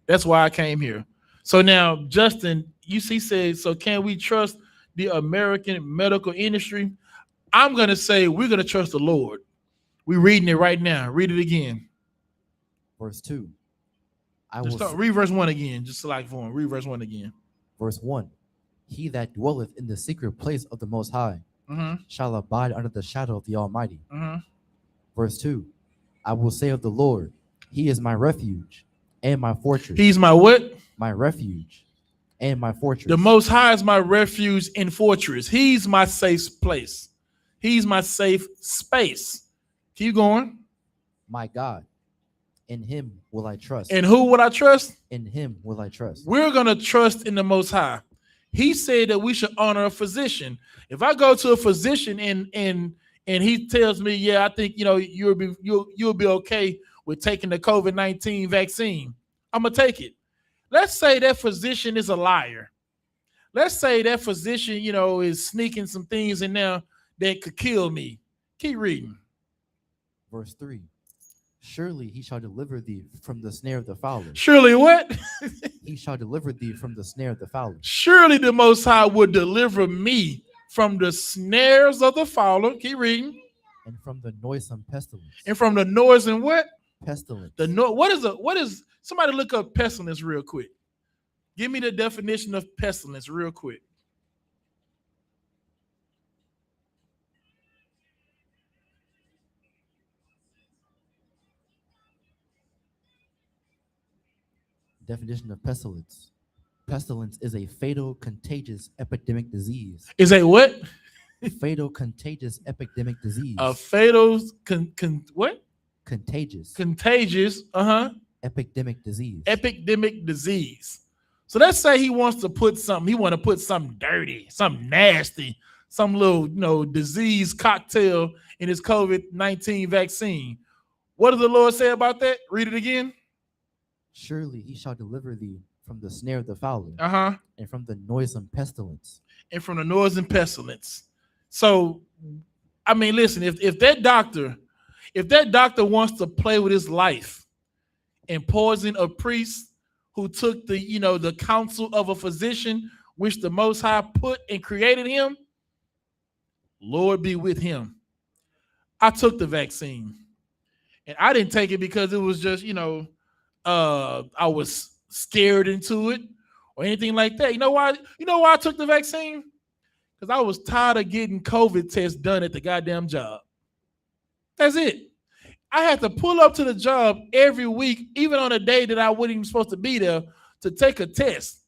That's why I came here. So now, Justin, he said, so can we trust the American medical industry? I'm going to say we're going to trust the Lord. We're reading it right now. Read it again. Verse 2. Read verse 1 again. Just select for him. Read verse 1 again. Verse 1. He that dwelleth in the secret place of the Most High shall abide under the shadow of the Almighty. Verse 2. I will say of the Lord, he is my refuge and my fortress. He's my what? My refuge and my fortress. The Most High is my refuge and fortress. He's my safe place. He's my safe space. Keep going. My God, in him will I trust. And who will I trust? In him will I trust. We're going to trust in the Most High. He said that we should honor a physician. If I go to a physician and he tells me, yeah, I think you'll be okay with taking the COVID-19 vaccine, I'm gonna take it. Let's say that physician is a liar. Let's say that physician, is sneaking some things in there that could kill me. Keep reading. Verse 3. Surely he shall deliver thee from the snare of the fowler. Surely what? He shall deliver thee from the snare of the fowler. Surely the Most High would deliver me from the snares of the fowler. Keep reading. And from the noisome pestilence. And from the noise and what? Pestilence. What is somebody look up pestilence real quick. Give me the definition of pestilence real quick. Definition of pestilence. Pestilence is a fatal, contagious epidemic disease. Is a what? Fatal, contagious epidemic disease. A fatal, what? Contagious. Contagious, Epidemic disease. Epidemic disease. So let's say he wants to put something dirty, something nasty, some little, disease cocktail in his COVID-19 vaccine. What does the Lord say about that? Read it again. Surely he shall deliver thee from the snare of the fowler, and from the noisome pestilence. And from the noise and pestilence. So, I mean, listen, if that doctor wants to play with his life and poison a priest who took the counsel of a physician, which the Most High put and created him, Lord be with him. I took the vaccine, and I didn't take it because it was just, I was scared into it or anything like that. You know why? You know why I took the vaccine? Because I was tired of getting COVID tests done at the goddamn job. That's it. I had to pull up to the job every week, even on a day that I wasn't even supposed to be there, to take a test.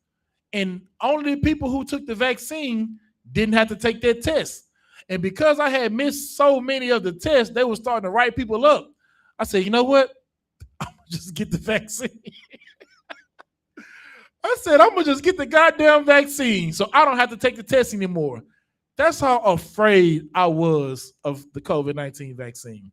And only the people who took the vaccine didn't have to take that test. And because I had missed so many of the tests, they were starting to write people up. I said, you know what? I'm going to just get the vaccine. I said, I'm going to just get the goddamn vaccine so I don't have to take the test anymore. That's how afraid I was of the COVID-19 vaccine.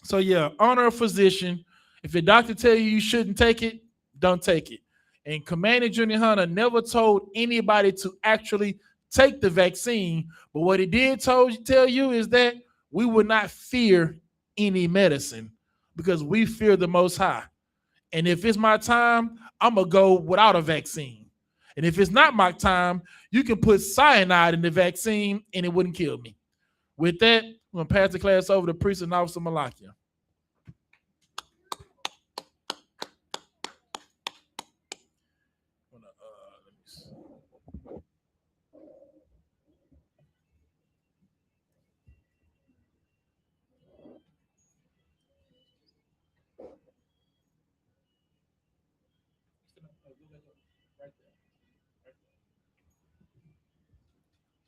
So, yeah, honor a physician. If your doctor tell you shouldn't take it, don't take it. And Commander Junior Hunter never told anybody to actually take the vaccine. But what he did tell you is that we would not fear any medicine because we fear the Most High. And if it's my time, I'm going to go without a vaccine. And if it's not my time, you can put cyanide in the vaccine and it wouldn't kill me. With that, I'm going to pass the class over to Priest and Officer Malakia.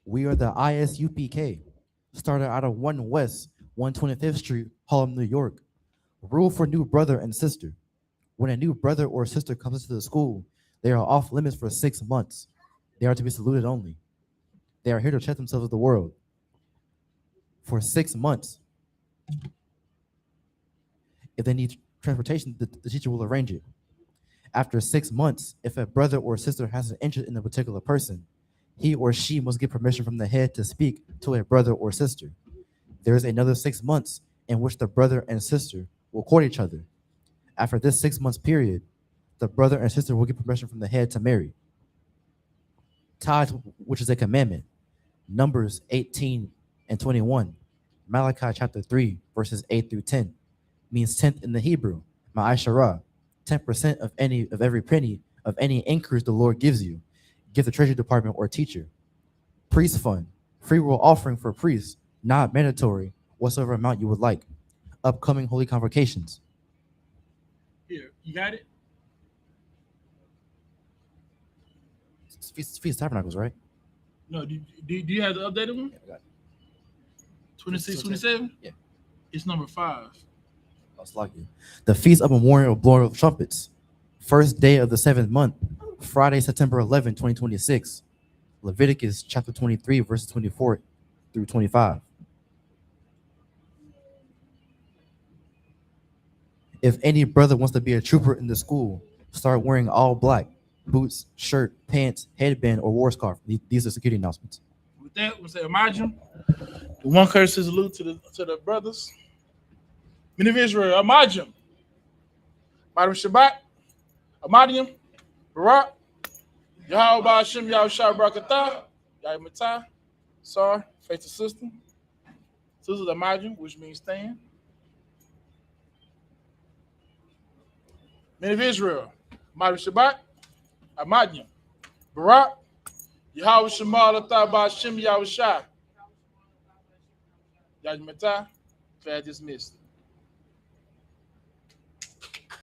We are the I.S.U.P.K, started out of 1 West 125th Street, Harlem, New York. Rule for new brother and sister. When a new brother or sister comes into the school, they are off limits for 6 months. They are to be saluted only. They are here to check themselves with the world. For 6 months. If they need transportation, the teacher will arrange it. After 6 months, if a brother or sister has an interest in a particular person, he or she must get permission from the head to speak to a brother or sister. There is another 6 months in which the brother and sister will court each other. After this 6 months period, the brother and sister will get permission from the head to marry. Tithe, which is a commandment, Numbers 18 and 21, Malachi chapter 3, verses 8 through 10, means tenth in the Hebrew, ma'asharah, 10% of every penny of any increase the Lord gives you. Give the treasury department or teacher. Priest fund, free will offering for priests, not mandatory, whatsoever amount you would like. Upcoming holy convocations. Here, you got it? Feast of Tabernacles, right? No, do you have the updated one? Yeah, I got it. 26, 27? Yeah. It's number 5. That's lucky. The Feast of Memorial Blowing of Trumpets. First day of the 7th month, Friday, September 11, 2026. Leviticus chapter 23, verses 24 through 25. If any brother wants to be a trooper in the school, start wearing all black. Boots, shirt, pants, headband, or war scarf. These are security announcements. With that, we'll say Imagine. One courtesy salute to the brothers. Men of Israel, Imagine. Madam Shabbat, Amadium, Barak, Yahweh Hashem, Yahushua Barakatah, Yahimatah, Sar, faithful sister. Sister Imagine, which means stand. Men of Israel, Madam Shabbat, Amadium, Barak, Yahweh Shemal Atah Ba'Shem Yahushua. Yahimatah, class dismissed.